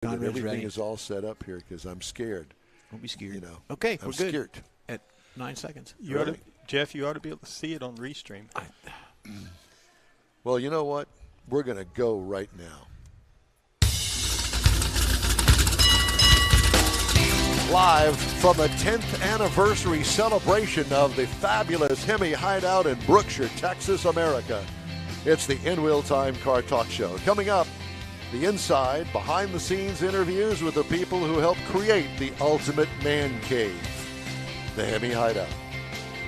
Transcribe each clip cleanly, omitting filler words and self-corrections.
Everything ready. Is all set up here because I'm scared. Don't be scared. You know. Okay, I'm we're good. Scared. At 9 seconds. Jeff, you ought to be able to see it on Restream. Well, you know what? We're going to go right now. Live from the 10th anniversary celebration of the fabulous HEMI Hideout in Brookshire, Texas, America. It's the In Wheel Time Car Talk Show. Coming up, the inside, behind-the-scenes interviews with the people who helped create the ultimate man cave, the HEMI Hideout.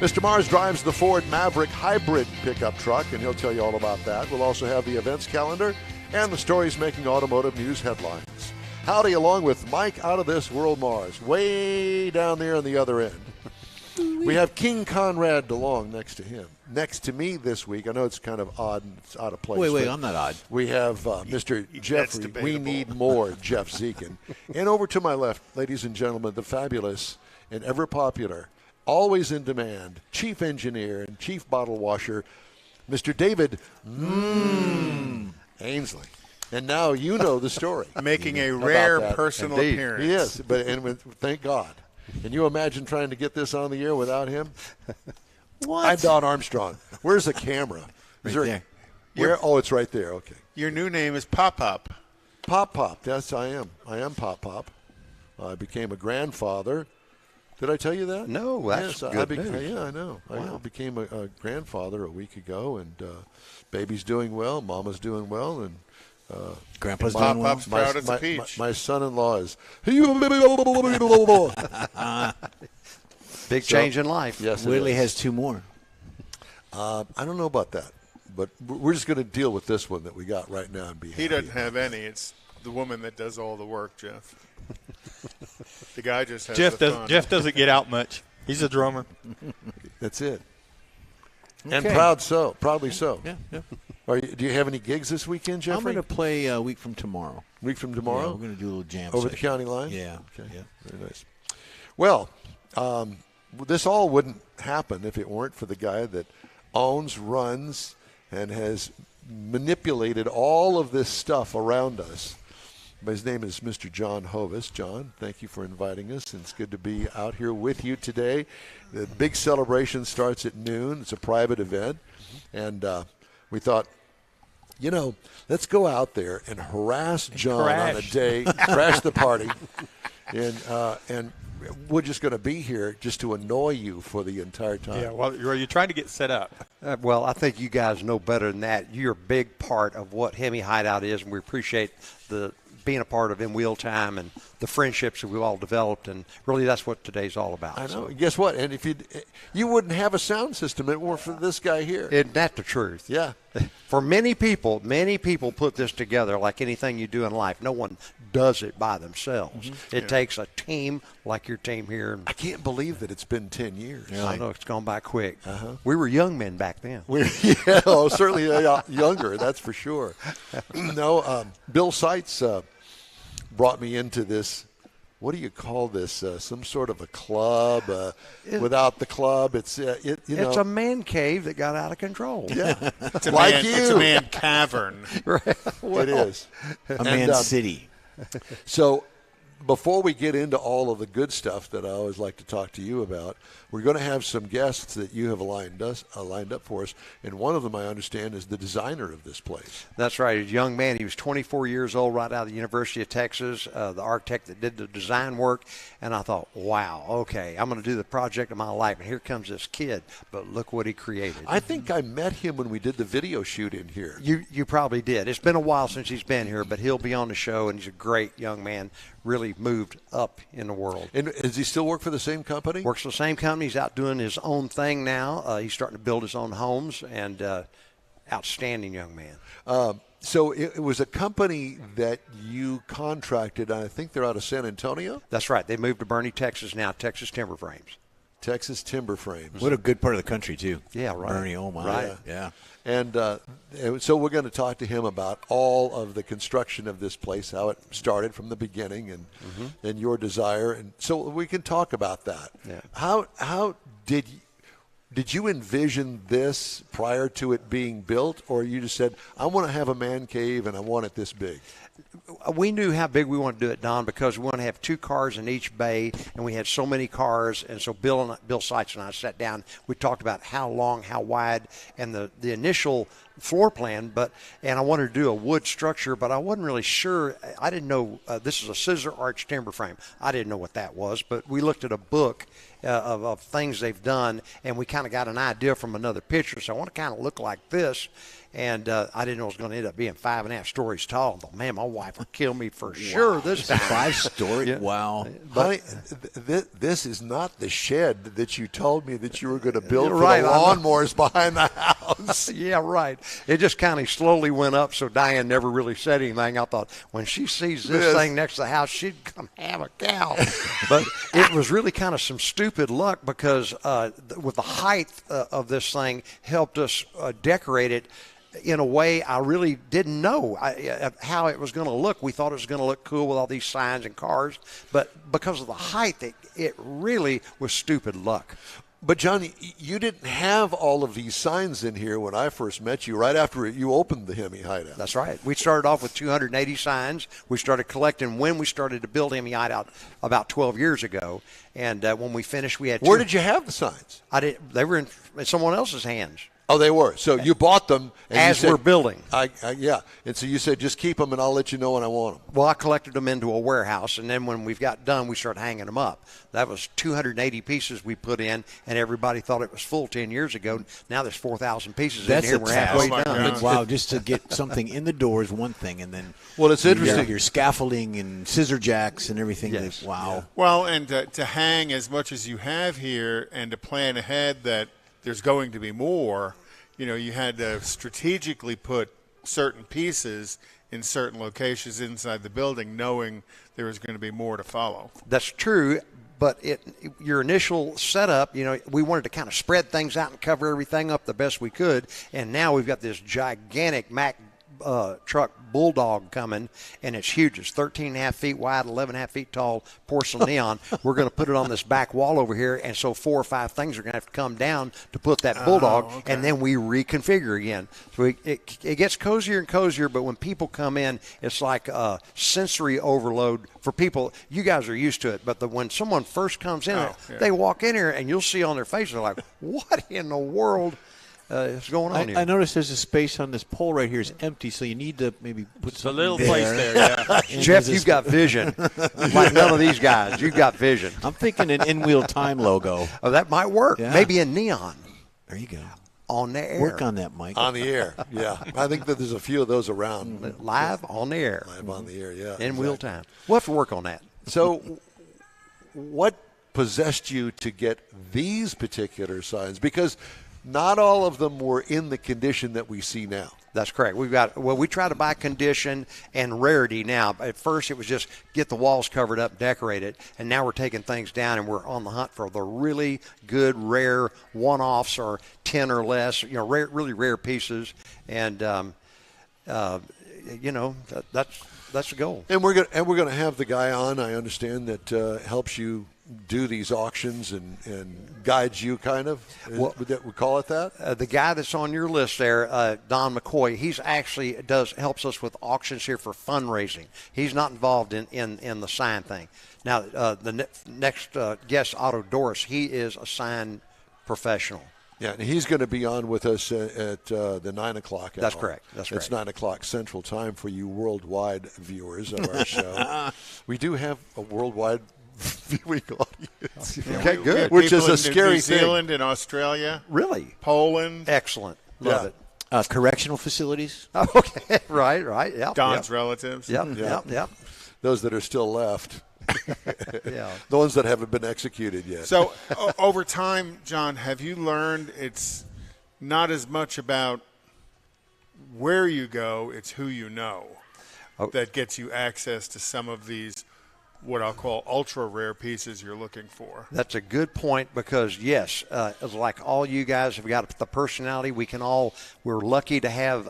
Mr. Mars drives the Ford Maverick hybrid pickup truck, and he'll tell you all about that. We'll also have the events calendar and the stories making automotive news headlines. Howdy, along with Mike Out of This World Mars, way down there on the other end. We have King Conrad DeLong next to him. Next to me this week, I know it's kind of odd and it's out of place. Wait, I'm not odd. We have Mr. Jeffrey, we need more, Jeff Zekin. And over to my left, ladies and gentlemen, the fabulous and ever popular, always in demand, chief engineer and chief bottle washer, Mr. David Ainsley. And now you know the story. Making a rare personal Indeed. appearance. He is, thank God. Can you imagine trying to get this on the air without him? What? I'm Don Armstrong. Where's the camera? There. Oh, it's right there. Okay. Your new name is Pop-Pop. Pop. Yes, I am. I am Pop. I became a grandfather. Did I tell you that? No, that's good news. Yeah, I know. Wow. I became a grandfather a week ago, and baby's doing well, mama's doing well, and Grandpa's doing well. Pop-Pop's proud as a peach. My son-in-law is big change in life. Yes, Willie has two more. I don't know about that, but we're just going to deal with this one that we got right now and be happy. He doesn't have any. It's the woman that does all the work, Jeff. The guy just has the fun. Jeff doesn't get out much. He's a drummer. That's it. Okay. And proudly so. Yeah. Do you have any gigs this weekend, Jeffrey? I'm going to play a week from tomorrow. Week from tomorrow? Yeah, we're going to do a little jam over session. the county line? Yeah. Okay. Yeah. Very nice. Well, this all wouldn't happen if it weren't for the guy that owns, runs, and has manipulated all of this stuff around us. His name is Mr. John Hovis. John, thank you for inviting us, and it's good to be out here with you today. The big celebration starts at noon. It's a private event, and we thought, let's go out there and harass John on a day, crash the party, and we're just going to be here just to annoy you for the entire time. Yeah, well, you're trying to get set up. Well, I think you guys know better than that. You're a big part of what HEMI Hideout is, and we appreciate the being a part of In Wheel Time and the friendships that we've all developed, and really that's what today's all about. I know. So. Guess what? And if you wouldn't have a sound system if it weren't for this guy here. Isn't that the truth? Yeah. For many people put this together like anything you do in life. No one does it by themselves. Mm-hmm. It takes a team like your team here. I can't believe that it's been 10 years. Yeah, I know it's gone by quick. Uh-huh. We were young men back then. Certainly younger, that's for sure. No, Bill Seitz brought me into this. What do you call this? Some sort of a club. Without the club, it's a man cave that got out of control. Yeah, it's a man cavern. Right. Well, it is a man city. So, before we get into all of the good stuff that I always like to talk to you about, we're going to have some guests that you have lined up for us, and one of them, I understand, is the designer of this place. That's right. He's a young man. He was 24 years old right out of the University of Texas, the architect that did the design work, and I thought, wow, okay, I'm going to do the project of my life, and here comes this kid, but look what he created. I think I met him when we did the video shoot in here. You probably did. It's been a while since he's been here, but he'll be on the show, and he's a great young man, really moved up in the world. And does he still work for the same company? Works for the same company. He's out doing his own thing now. He's starting to build his own homes, and outstanding young man. So it was a company that you contracted, and I think they're out of San Antonio? That's right. They moved to Bernie, Texas now, Texas Timber Frames. Texas Timber Frames. What a good part of the country, too. Yeah, right. Bernie, oh my. Right. Yeah. And so we're going to talk to him about all of the construction of this place, how it started from the beginning, and your desire. And so we can talk about that. Yeah. How did you envision this prior to it being built, or you just said, I want to have a man cave and I want it this big? we knew how big we wanted to do it, Don, because we want to have 2 cars in each bay, and we had so many cars. And so Bill Seitz and I sat down. We talked about how long, how wide, and the initial floor plan. And I wanted to do a wood structure, but I wasn't really sure. I didn't know this is a scissor arch timber frame. I didn't know what that was, but we looked at a book of things they've done, and we kind of got an idea from another picture. So I want to kind of look like this. And I didn't know it was going to end up being 5.5 stories tall. I thought, man, my wife will kill me for sure this time. 5-story? Yeah. Wow. Honey, this is not the shed that you told me that you were going to build for Right, the lawnmowers behind the house. Yeah, right. It just kind of slowly went up, so Diane never really said anything. I thought, when she sees this thing next to the house, she'd come have a cow. But it was really kind of some stupid luck because with the height of this thing helped us decorate it in a way I really didn't know how it was going to look. We thought it was going to look cool with all these signs and cars, but because of the height, it really was stupid luck. But, John, you didn't have all of these signs in here when I first met you, right after you opened the HEMI Hideout. That's right. We started off with 280 signs. We started collecting when we started to build HEMI Hideout about 12 years ago. And when we finished, we had Where did you have the signs? They were in someone else's hands. Oh, they were. So you bought them. And As you said, we're building. Yeah. And so you said, just keep them and I'll let you know when I want them. Well, I collected them into a warehouse, and then when we've got done, we started hanging them up. That was 280 pieces we put in, and everybody thought it was full 10 years ago. Now there's 4,000 pieces in here. We're halfway done. Wow, just to get something in the door is one thing, and then it's interesting. Your scaffolding and scissor jacks and everything. Yes. Wow. Yeah. Well, and to hang as much as you have here and to plan ahead that there's going to be more, you had to strategically put certain pieces in certain locations inside the building, knowing there was going to be more to follow. That's true, but your initial setup, we wanted to kind of spread things out and cover everything up the best we could, and now we've got this gigantic Mack truck Bulldog coming, and it's huge. It's 13.5 feet wide, 11.5 feet tall, porcelain neon. We're going to put it on this back wall over here, and so 4 or 5 things are going to have to come down to put that Bulldog, and then we reconfigure again. So it gets cozier and cozier, but when people come in, it's like a sensory overload for people. You guys are used to it, but when someone first comes in, they walk in here, and you'll see on their face, they're like, what in the world is going on here? I noticed there's a space on this pole right here is empty, so you need to maybe put a little place there. Yeah. Jeff, you've got vision. Like none of these guys. You've got vision. I'm thinking an in-wheel time logo. Oh, that might work. Yeah. Maybe in neon. There you go. On the air. Work on that, Mike. On the air, yeah. I think that there's a few of those around. Live on the air. Live on the air, yeah. In wheel time. We'll have to work on that. So what possessed you to get these particular signs? Because not all of them were in the condition that we see now. That's correct. We try to buy condition and rarity now. At first, it was just get the walls covered up, decorate it, and now we're taking things down and we're on the hunt for the really good, rare one-offs or 10 or less, really rare pieces, and that's the goal. And we're going to have the guy on. I understand that helps you do these auctions and guides you, kind of. Would we call it that? The guy that's on your list there, Don McCoy, he's actually helps us with auctions here for fundraising. He's not involved in the sign thing. Now, the next guest, Otto Doris, he is a sign professional. Yeah, and he's going to be on with us at the 9 o'clock hour. That's correct. It's 9 o'clock Central Time for you worldwide viewers of our show. We do have a worldwide viewing audience. Okay, good. Which is People a in scary New thing. Zealand and Australia. Really? Poland. Excellent. Love it. Correctional facilities. Okay, right. Yep. Don's relatives. Yep. Those that are still left. Yeah. The ones that haven't been executed yet. So over time, John, have you learned it's not as much about where you go, it's who you know that gets you access to some of these what I'll call ultra rare pieces you're looking for? That's a good point because, yes, like all you guys have got the personality. We're lucky to have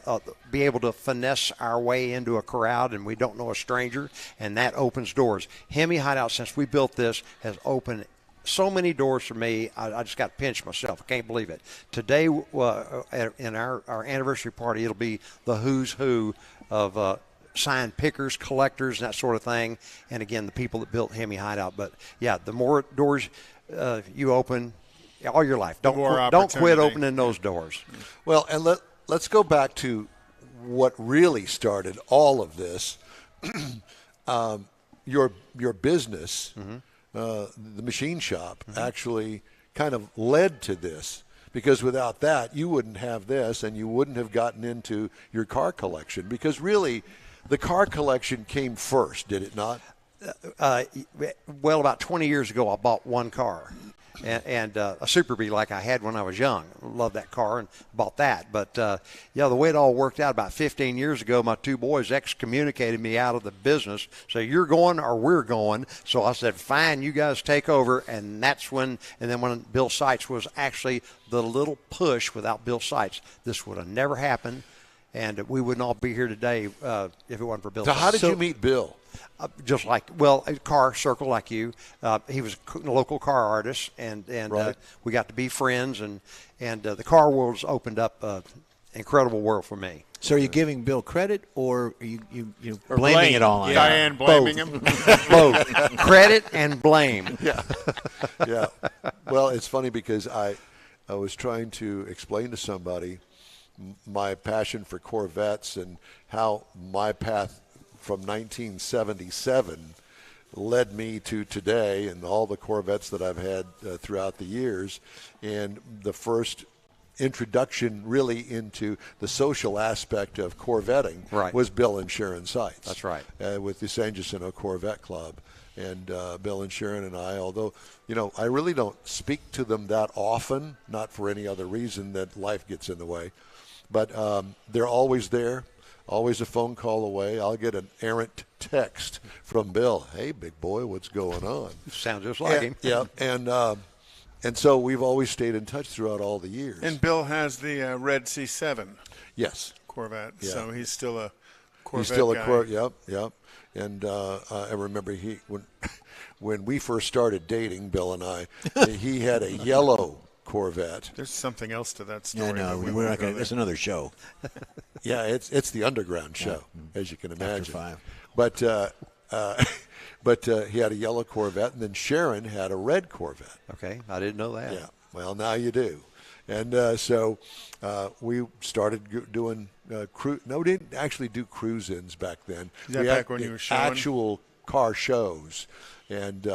be able to finesse our way into a crowd, and we don't know a stranger, and that opens doors. HEMI Hideout, since we built this, has opened so many doors for me. I just got to pinch myself. I can't believe it. Today, in our anniversary party, it'll be the who's who of sign pickers, collectors, and that sort of thing. And again, the people that built HEMI Hideout. But yeah, the more doors you open all your life, don't quit opening those doors. Well, and let's go back to what really started all of this. Your business, the machine shop, actually kind of led to this, because without that, you wouldn't have this, and you wouldn't have gotten into your car collection, because really the car collection came first, did it not? Well, about 20 years ago, I bought one car. And a Super Bee like I had when I was young. Loved that car and bought that. But, yeah, the way it all worked out about 15 years ago, my two boys excommunicated me out of the business. So you're going or we're going. So I said, fine, you guys take over. And that's when – and then when Bill Seitz was actually the little push, without Bill Seitz, this would have never happened. And we wouldn't all be here today if it wasn't for Bill. So how did you meet Bill? Just like, well, a car circle like you. He was a local car artist, and right. We got to be friends, and the car world's opened up an incredible world for me. So are you giving Bill credit, or are you blaming it all on him? Diane blaming him? Both. Credit and blame. Yeah. Well, it's funny because I was trying to explain to somebody my passion for Corvettes and how my path from 1977 led me to today and all the Corvettes that I've had throughout the years. And the first introduction really into the social aspect of Corvetting was Bill and Sharon Seitz. That's right. With the San Jacinto Corvette Club. And Bill and Sharon and I, although, I really don't speak to them that often, not for any other reason that life gets in the way. But they're always there, always a phone call away. I'll get an errant text from Bill. Hey, big boy, what's going on? Sounds just like him. Yeah, and so we've always stayed in touch throughout all the years. And Bill has the red C7 yes Corvette, yeah. so he's still a Corvette He's still guy. a Corvette, yep. And I remember when we first started dating, Bill and I, he had a yellow Corvette. There's something else to that story. Yeah, no, we're not going to. That's another show. Yeah, it's the underground show, as you can imagine. After 5. But he had a yellow Corvette, and then Sharon had a red Corvette. Okay, I didn't know that. Yeah, well, now you do. And so we started doing we didn't actually do cruise-ins back then. Is that back when you were showing? Actual car shows. And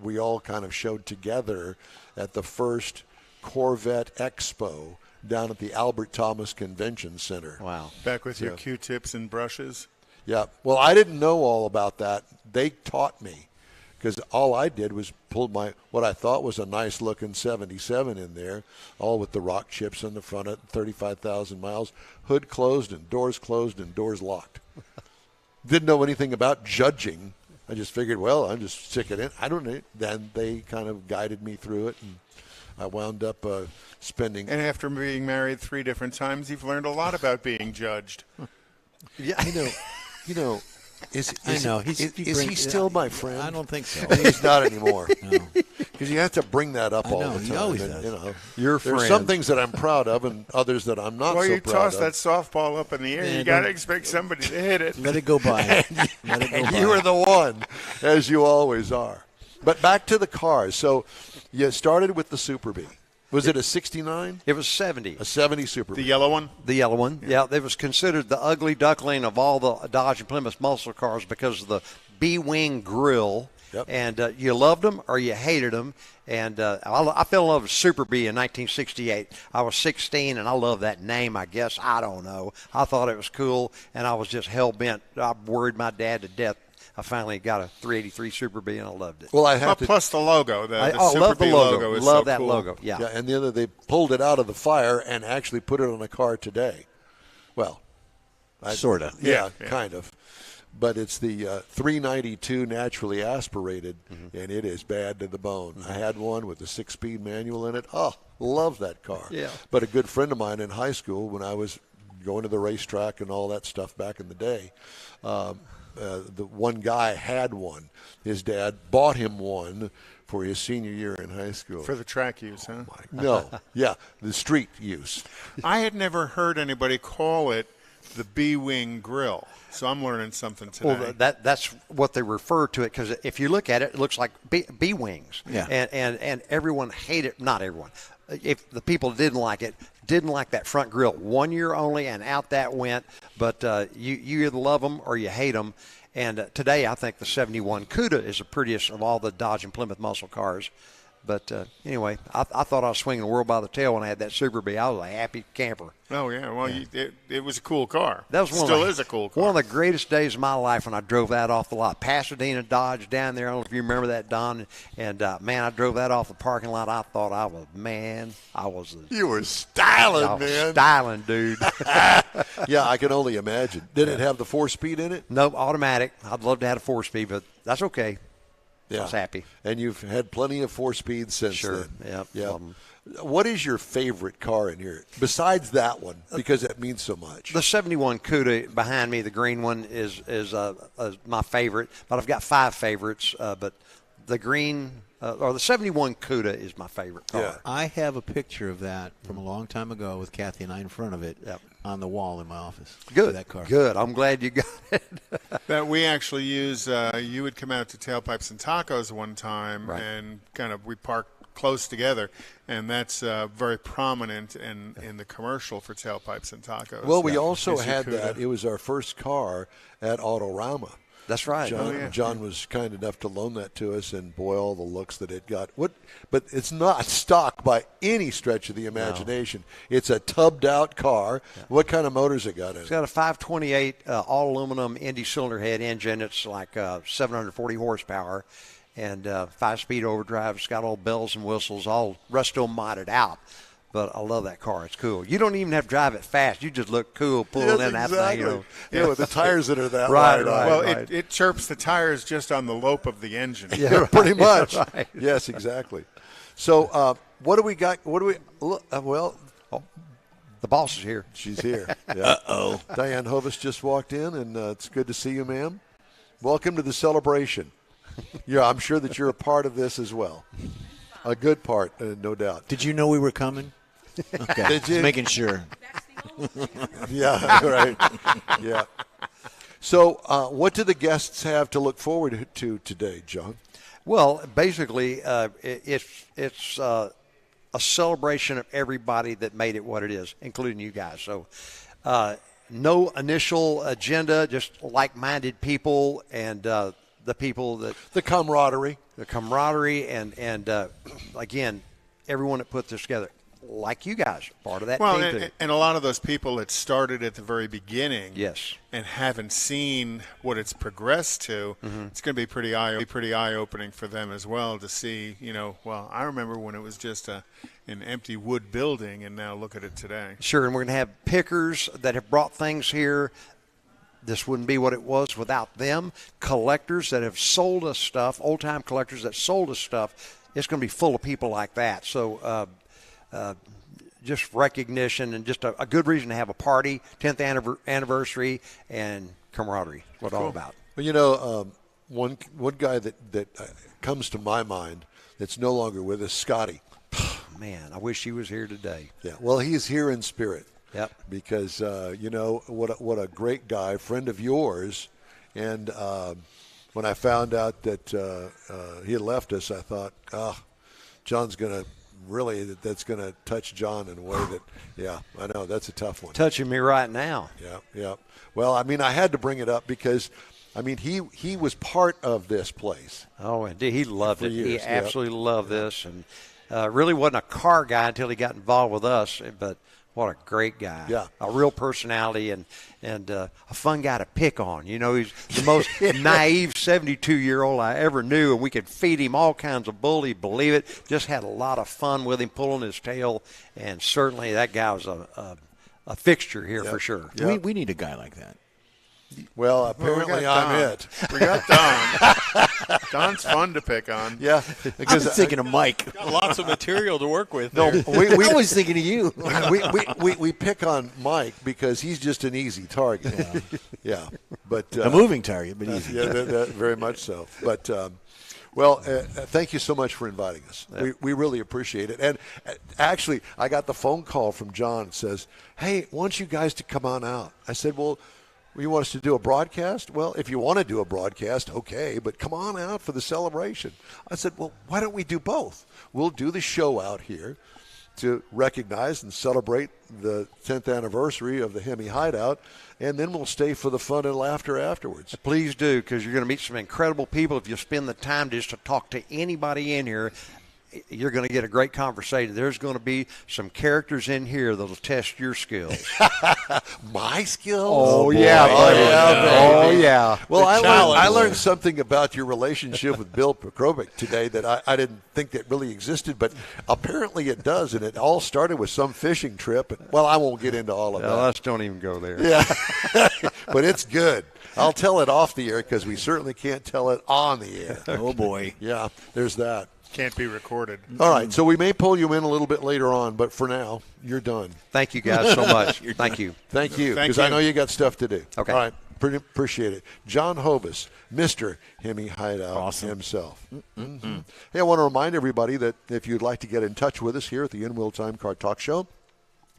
we all kind of showed together at the first Corvette Expo down at the Albert Thomas Convention Center. Wow. Back with your Q-tips and brushes? Yeah. Well, I didn't know all about that. They taught me, because all I did was pull what I thought was a nice-looking 77 in there, all with the rock chips on the front of it, 35,000 miles, hood closed and doors locked. Didn't know anything about judging. I just figured, well, I'm just stick it in. I don't know. Then they kind of guided me through it, and I wound up spending. And after being married 3 different times, you've learned a lot about being judged. Yeah, Is he still my friend? I don't think so. He's not anymore. No. Because you have to bring that up all the time. He always and, does. Your there's friend. some things that I'm proud of and others that I'm not Well, so you proud toss of. that softball up in the air, you got to expect somebody to hit it. Let it go by. Let it go And by. you were the one, as you always are. But back to the cars. So you started with the Super Bee. Was it a 69? It was 70. A 70 Super Bee. The yellow one? The yellow one. Yeah, it was considered the ugly duckling of all the Dodge and Plymouth muscle cars because of the B-wing grill. Yep. And you loved them or you hated them. And I fell in love with Super Bee in 1968. I was 16, and I loved that name, I guess. I don't know. I thought it was cool, and I was just hell-bent. I worried my dad to death. I finally got a 383 Super Bee, and I loved it. Well, I have to. Plus the logo. The Super love the Bee logo. is Love so that cool. logo. Yeah. Yeah, and the other, they pulled it out of the fire and actually put it on a car today. Well, Sort of. Yeah, kind of. But it's the 392 naturally aspirated, and it is bad to the bone. I had one with a 6-speed manual in it. Oh, love that car. Yeah. But a good friend of mine in high school, when I was going to the racetrack and all that stuff back in the day, the one guy had one. His dad bought him one for his senior year in high school. For the track use, huh? No, yeah, the street use. I had never heard anybody call it the B-wing grill. So I'm learning something today. Well, that's what they refer to it, because if you look at it, it looks like bee wings. Yeah. And everyone hated, not everyone, if the people didn't like it, didn't like that front grill. 1 year only, and out that went. But you either love them or you hate them. And today I think the 71 CUDA is the prettiest of all the Dodge and Plymouth muscle cars. But anyway, I thought I was swinging the world by the tail when I had that Super Bee. I was a happy camper. Oh, yeah. Well, it was a cool car. That was Still is a cool car. One of the greatest days of my life when I drove that off the lot. Pasadena Dodge down there. I don't know if you remember that, Don. And, man, I drove that off the parking lot. I thought I was, You were styling, I was man. styling, dude. Yeah, I can only imagine. Did it have the 4-speed in it? Nope, automatic. I'd love to have a 4-speed, but that's okay. Yeah. I was happy. And you've had plenty of 4-speeds since Sure. then. Yep. What is your favorite car in here besides that one? Because it means so much. The 71 CUDA behind me, the green one, is my favorite. But I've got 5 favorites. But the green or the 71 CUDA is my favorite car. Yeah. I have a picture of that from a long time ago with Kathy and I in front of it on the wall in my office. Good. That car. Good. I'm glad you got it. That we actually use, you would come out to Tailpipes and Tacos one time, Right. and we parked close together, and that's very prominent in the commercial for Tailpipes and Tacos. Well, we also Is your had CUDA. that. It was our first car at Autorama. That's right. John was kind enough to loan that to us, and boy, all the looks that it got. But it's not stock by any stretch of the imagination. No. It's a tubbed-out car. Yeah. What kind of motors it got in it? It's got a 528 all-aluminum Indy cylinder head engine. It's like 740 horsepower and 5-speed overdrive. It's got all bells and whistles, all resto modded out. But I love that car. It's cool. You don't even have to drive it fast. You just look cool pulling in that thing. You know. Yeah, with the tires that are that right, wide. right. Well, right. It chirps the tires just on the lope of the engine. Yeah, right. Pretty much. Right. Yes, exactly. So what do we got? The boss is here. She's here. Yeah. Uh-oh. Diane Hovis just walked in, and it's good to see you, ma'am. Welcome to the celebration. Yeah, I'm sure that you're a part of this as well. A good part, no doubt. Did you know we were coming? Okay. Did you? Just making sure. Yeah, right. Yeah. So what do the guests have to look forward to today, John? Well, basically, it's a celebration of everybody that made it what it is, including you guys. So no initial agenda, just like-minded people and the people that – the camaraderie. The camaraderie and again, everyone that put this together, like you guys, part of that team too. And a lot of those people that started at the very beginning, yes, and haven't seen what it's progressed to, it's going to be pretty eye-opening for them as well to see. Well, I remember when it was just an empty wood building, and now look at it today. Sure, and we're going to have pickers that have brought things here. This wouldn't be what it was without them. Collectors that have sold us stuff, old-time collectors that sold us stuff. It's going to be full of people like that. So just recognition and just a good reason to have a party, 10th anniversary, and camaraderie. What all about. Well, one guy that comes to my mind that's no longer with us, Scotty. Man, I wish he was here today. Yeah, well, he's here in spirit. Yep. Because what a great guy, friend of yours, and when I found out that he had left us, I thought, John's gonna that's gonna touch John in a way that, yeah, I know that's a tough one. Touching me right now. Yeah. Well, I mean, I had to bring it up because, I mean, he was part of this place. Oh, indeed, he loved it. Years. He absolutely loved this, and really wasn't a car guy until he got involved with us, but. What a great guy. Yeah. A real personality and a fun guy to pick on. He's the most naive 72-year-old I ever knew, and we could feed him all kinds of bull. He'd believe it. Just had a lot of fun with him, pulling his tail, and certainly that guy was a fixture here for sure. Yep. We need a guy like that. Well, apparently I'm it. We got Don. Don's fun to pick on. Yeah, I because was thinking of Mike. Got lots of material to work with. no, there. we I was thinking of you. we pick on Mike because he's just an easy target. Yeah, but A moving target, but easy. yeah, that very much so. But well, thank you so much for inviting us. We really appreciate it. And actually, I got the phone call from John. It says, "Hey, want you guys to come on out?" I said, "Well, you want us to do a broadcast? Well, if you want to do a broadcast, okay, but come on out for the celebration." I said, "Well, why don't we do both? We'll do the show out here to recognize and celebrate the 10th anniversary of the HEMI Hideout, and then we'll stay for the fun and laughter afterwards." Please do, because you're going to meet some incredible people. If you spend the time just to talk to anybody in here, you're going to get a great conversation. There's going to be some characters in here that'll test your skills. My skills? Oh, yeah, buddy. Yeah, Oh, yeah. Well, challenge. I learned something about your relationship with Bill Petrovic today that I didn't think that really existed, but apparently it does, and it all started with some fishing trip. And, well, I won't get into all of Well, that. let's don't even go there. Yeah, but it's good. I'll tell it off the air because we certainly can't tell it on the air. Oh, boy. Yeah, there's that. Can't be recorded. All right, so we may pull you in a little bit later on, but for now, you're done. Thank you guys so much. Thank you. Thank you, Thank because I you. know you got stuff to do. Okay. All right, appreciate it. John Hobus, Mr. HEMI Hideout himself. Mm-hmm. Hey, I want to remind everybody that if you'd like to get in touch with us here at the In Wheel Time Car Talk Show,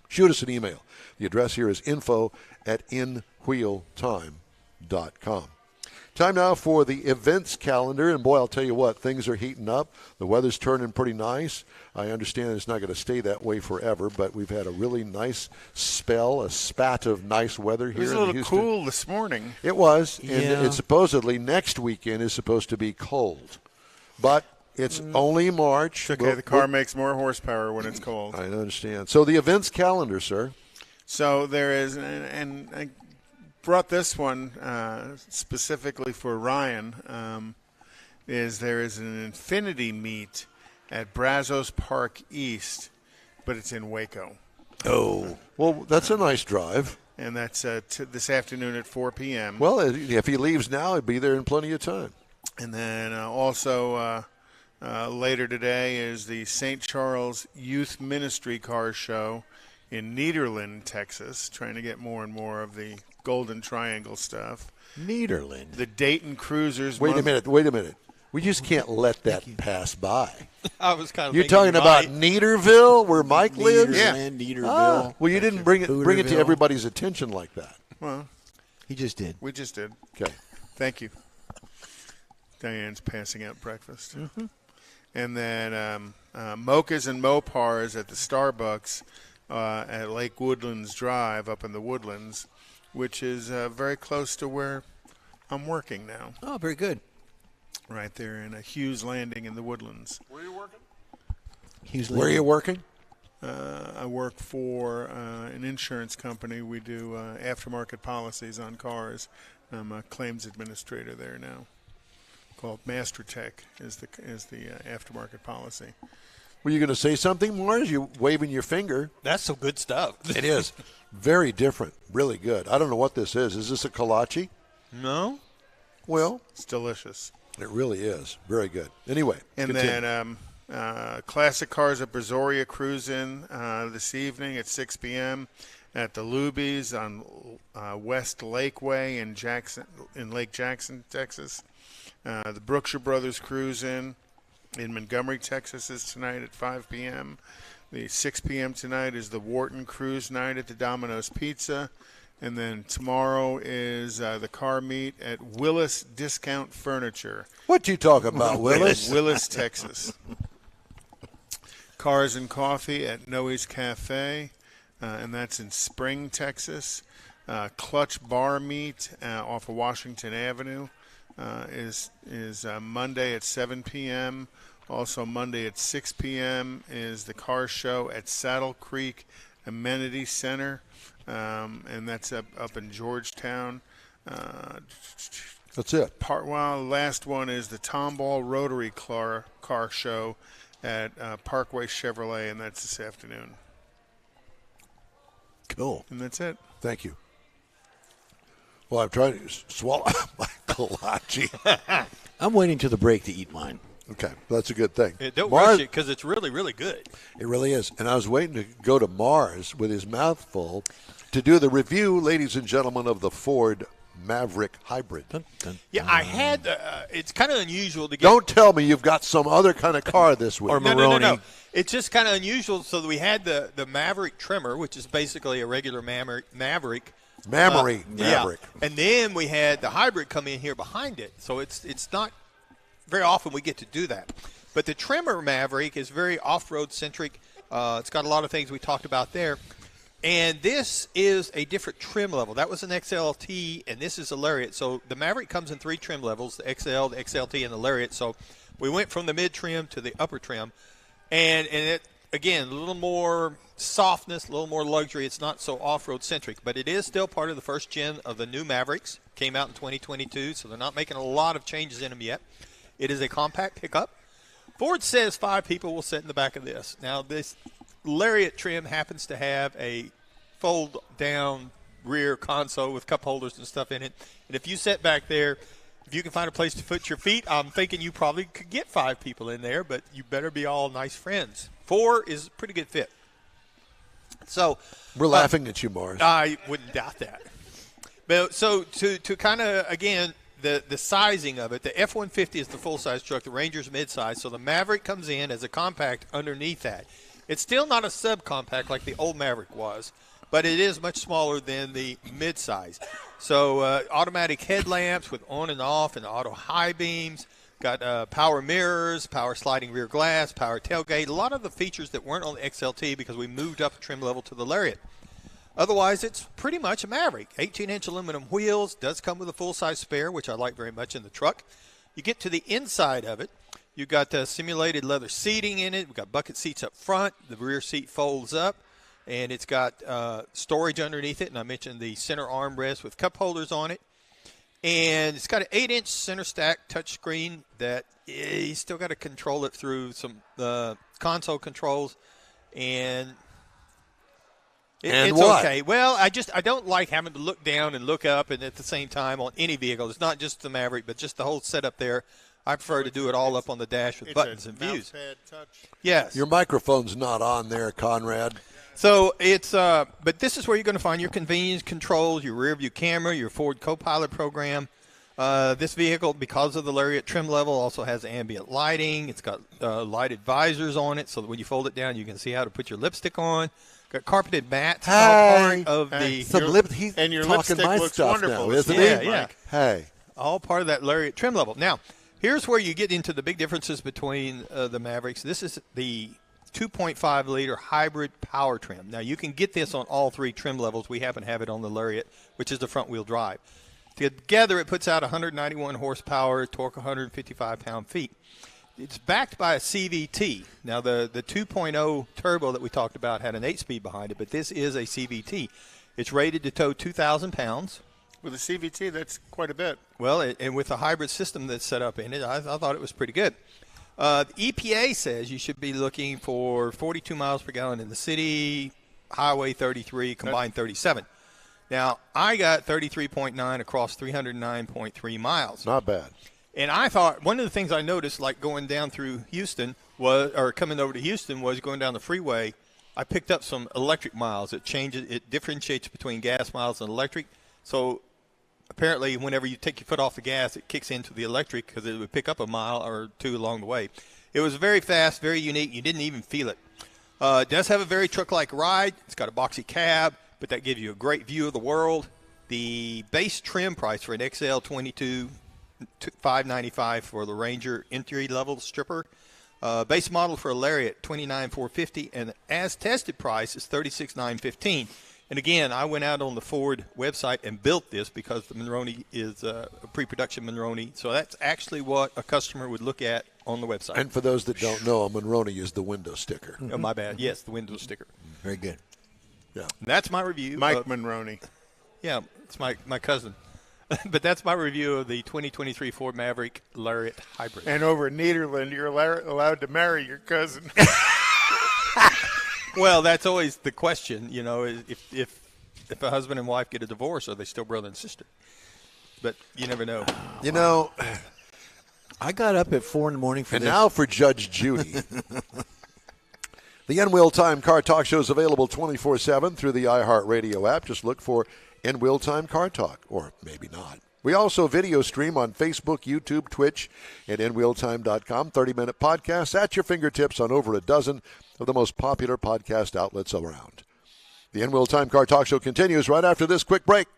shoot us an email. The address here is info@inwheeltime.com. Time now for the events calendar, and boy, I'll tell you what, things are heating up. The weather's turning pretty nice. I understand it's not going to stay that way forever, but we've had a really nice spell, a spat of nice weather here It was a in little Houston. cool this morning. It was, and Yeah. it's supposedly next weekend is supposed to be cold, but it's only March. It's okay. The car makes more horsepower when it's cold. I understand. So the events calendar, sir. So there is, and I brought this one specifically for Ryan. There is an Infinity meet at Brazos Park East, but it's in Waco, Oh, well, that's a nice drive. and that's this afternoon at 4 p.m. Well, if he leaves now, he'd be there in plenty of time. And then also later today is the St. Charles Youth Ministry Car Show in Nederland, Texas, trying to get more and more of the Golden Triangle stuff. Nederland. The Dayton Cruisers. Wait a minute. We just can't let that pass by. I was kind of. You're thinking talking about might. Nederville, where Mike lives? Nederland, Nederville. Well, you didn't bring it to Hooterville. everybody's attention like that. Well, He just did. we just did. Okay. Thank you. Diane's passing out breakfast. And then Mochas and Mopars at the Starbucks at Lake Woodlands Drive up in the Woodlands, which is very close to where I'm working now, Oh, very good. right there in a Hughes Landing in the Woodlands. He's Where are you working? I work for an insurance company. We do aftermarket policies on cars. I'm a claims administrator there now. Called MasterTech is the aftermarket policy. Were you going to say something, Mars? You waving your finger. That's some good stuff. It is. Very different. Really good. I don't know what this is. Is this a kolache? No. Well, It's delicious. it really is. Very good. Anyway. And continue. then Classic Cars at Brazoria Cruise-In this evening at 6 p.m. at the Lubies on West Lakeway in Lake Jackson, Texas. The Brookshire Brothers Cruise-In Montgomery, Texas is tonight at 5 p.m. The 6 p.m. tonight is the Wharton Cruise Night at the Domino's Pizza. And then tomorrow is the car meet at Willis Discount Furniture. What you talking about, Willis? Willis, Texas. Cars and Coffee at Noe's Cafe, and that's in Spring, Texas. Clutch Bar Meet off of Washington Avenue is Monday at 7 p.m. Also Monday at 6 p.m. is the car show at Saddle Creek Amenity Center, and that's up in Georgetown. That's it. Last one is the Tomball Rotary car show at Parkway Chevrolet, and that's this afternoon. Cool. And that's it. Thank you. Well, I'm trying to swallow my kolache. I'm waiting to the break to eat mine. Okay, that's a good thing. Don't Mars, rush it because it's really, really good. it really is. And I was waiting to go to Mars with his mouth full to do the review, ladies and gentlemen, of the Ford Maverick Hybrid. Dun, dun. Yeah, I had. It's kind of unusual to get. Don't tell me you've got some other kind of car this week. Or No. Maroney. It's just kind of unusual. So we had the Maverick trimmer, which is basically a regular Maverick. Maverick. Yeah. And then we had the hybrid come in here behind it. So it's not very often we get to do that. But the trimmer Maverick is very off-road centric. It's got a lot of things we talked about there. And this is a different trim level. That was an XLT, and this is a Lariat. So the Maverick comes in 3 trim levels, the XL, the XLT, and the Lariat. So we went from the mid-trim to the upper trim. And it, again, a little more softness, a little more luxury. It's not so off-road centric, but it is still part of the first gen of the new Mavericks. Came out in 2022, so they're not making a lot of changes in them yet. It is a compact pickup. Ford says 5 people will sit in the back of this. Now, this Lariat trim happens to have a fold-down rear console with cup holders and stuff in it. And if you sit back there, if you can find a place to put your feet, I'm thinking you probably could get 5 people in there, but you better be all nice friends. 4 is a pretty good fit. So We're laughing at you, Mars. I wouldn't doubt that. But so to kind of, again, the sizing of it, the F-150 is the full-size truck, the Ranger's mid-size, so the Maverick comes in as a compact underneath that. It's still not a subcompact like the old Maverick was, but it is much smaller than the mid-size. So automatic headlamps with on and off and auto high beams, got power mirrors, power sliding rear glass, power tailgate, a lot of the features that weren't on the XLT because we moved up a trim level to the Lariat. Otherwise, it's pretty much a Maverick. 18-inch aluminum wheels, does come with a full-size spare, which I like very much in the truck. You get to the inside of it, you've got simulated leather seating in it. We've got bucket seats up front. The rear seat folds up, and it's got storage underneath it. And I mentioned the center armrest with cup holders on it. And it's got an 8-inch center stack touchscreen that you still got to control it through some console controls. And it's what? okay. Well, I don't like having to look down and look up and at the same time on any vehicle. It's not just the Maverick, but just the whole setup there. I prefer to do it all up on the dash with buttons and views. Mousepad touch. Yes. Your microphone's not on there, Conrad. So it's, but this is where you're going to find your convenience controls, your rear view camera, your Ford Copilot program. This vehicle, because of the Lariat trim level, also has ambient lighting. It's got lighted visors on it, so that when you fold it down, you can see how to put your lipstick on. Got carpeted mats. All part of the He's And your talking lipstick my looks stuff wonderful, now, isn't yeah, he? yeah. Hey. all part of that Lariat trim level. Now, here's where you get into the big differences between the Mavericks. This is the 2.5-liter hybrid power trim. Now, you can get this on all 3 trim levels. We happen to have it on the Lariat, which is the front-wheel drive. Together, it puts out 191 horsepower, torque 155 pound-feet. It's backed by a CVT. Now, the 2.0 turbo that we talked about had an 8-speed behind it, but this is a CVT. It's rated to tow 2,000 pounds. With a CVT, that's quite a bit. Well, and with the hybrid system that's set up in it, I thought it was pretty good. The EPA says you should be looking for 42 miles per gallon in the city, Highway 33, combined 37. Now, I got 33.9 across 309.3 miles. Not bad. And I thought one of the things I noticed, like going down through Houston, or coming over to Houston, was going down the freeway. I picked up some electric miles. It differentiates between gas miles and electric. So apparently, whenever you take your foot off the gas, it kicks into the electric because it would pick up a mile or 2 along the way. It was very fast, very unique. You didn't even feel it. It does have a very truck-like ride. It's got a boxy cab, but that gives you a great view of the world. The base trim price for an XL22, $595 for the Ranger entry-level stripper. Base model for a Lariat, $29,450, and as tested price is $36,915. And again, I went out on the Ford website and built this because the Monroney is a pre-production Monroney. So that's actually what a customer would look at on the website. And for those that don't know, a Monroney is the window sticker. Oh, my bad. Yes, the window sticker. Very good. Yeah. And that's my review. Mike Monroney. Yeah, it's my cousin. But that's my review of the 2023 Ford Maverick Lariat Hybrid. And over in Nederland, you're allowed to marry your cousin. Well, that's always the question, you know, if a husband and wife get a divorce, are they still brother and sister? but you never know. You know, I got up at 4 in the morning for and this. now for Judge Judy. The N-Wheel Time Car Talk Show is available 24/7 through the iHeartRadio app. Just look for N-Wheel Time Car Talk, or maybe not. We also video stream on Facebook, YouTube, Twitch, and nwheeltime.com. 30-minute podcasts at your fingertips on over a dozen of the most popular podcast outlets around. The N-Wheel Time Car Talk Show continues right after this quick break.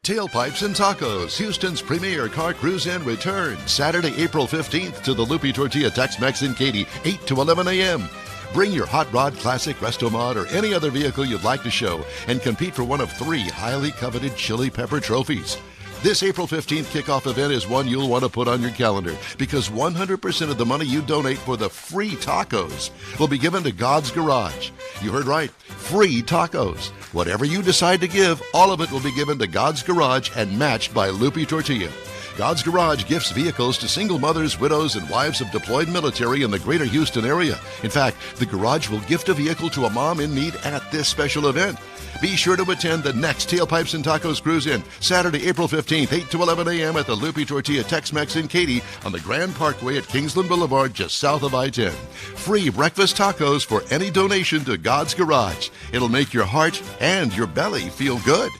Tailpipes and Tacos, Houston's premier car cruise-in returns Saturday, April 15th to the Lupi Tortilla Tex-Mex in Katy, 8 to 11 a.m. Bring your Hot Rod Classic Resto Mod or any other vehicle you'd like to show and compete for one of 3 highly coveted Chili Pepper trophies. This April 15th kickoff event is one you'll want to put on your calendar because 100% of the money you donate for the free tacos will be given to God's Garage. You heard right, free tacos. Whatever you decide to give, all of it will be given to God's Garage and matched by Lupi Tortilla. God's Garage gifts vehicles to single mothers, widows, and wives of deployed military in the greater Houston area. In fact, the garage will gift a vehicle to a mom in need at this special event. Be sure to attend the next Tailpipes and Tacos Cruise-In, Saturday, April 15th, 8 to 11 a.m. at the Lupi Tortilla Tex-Mex in Katy on the Grand Parkway at Kingsland Boulevard, just south of I-10. Free breakfast tacos for any donation to God's Garage. It'll make your heart and your belly feel good.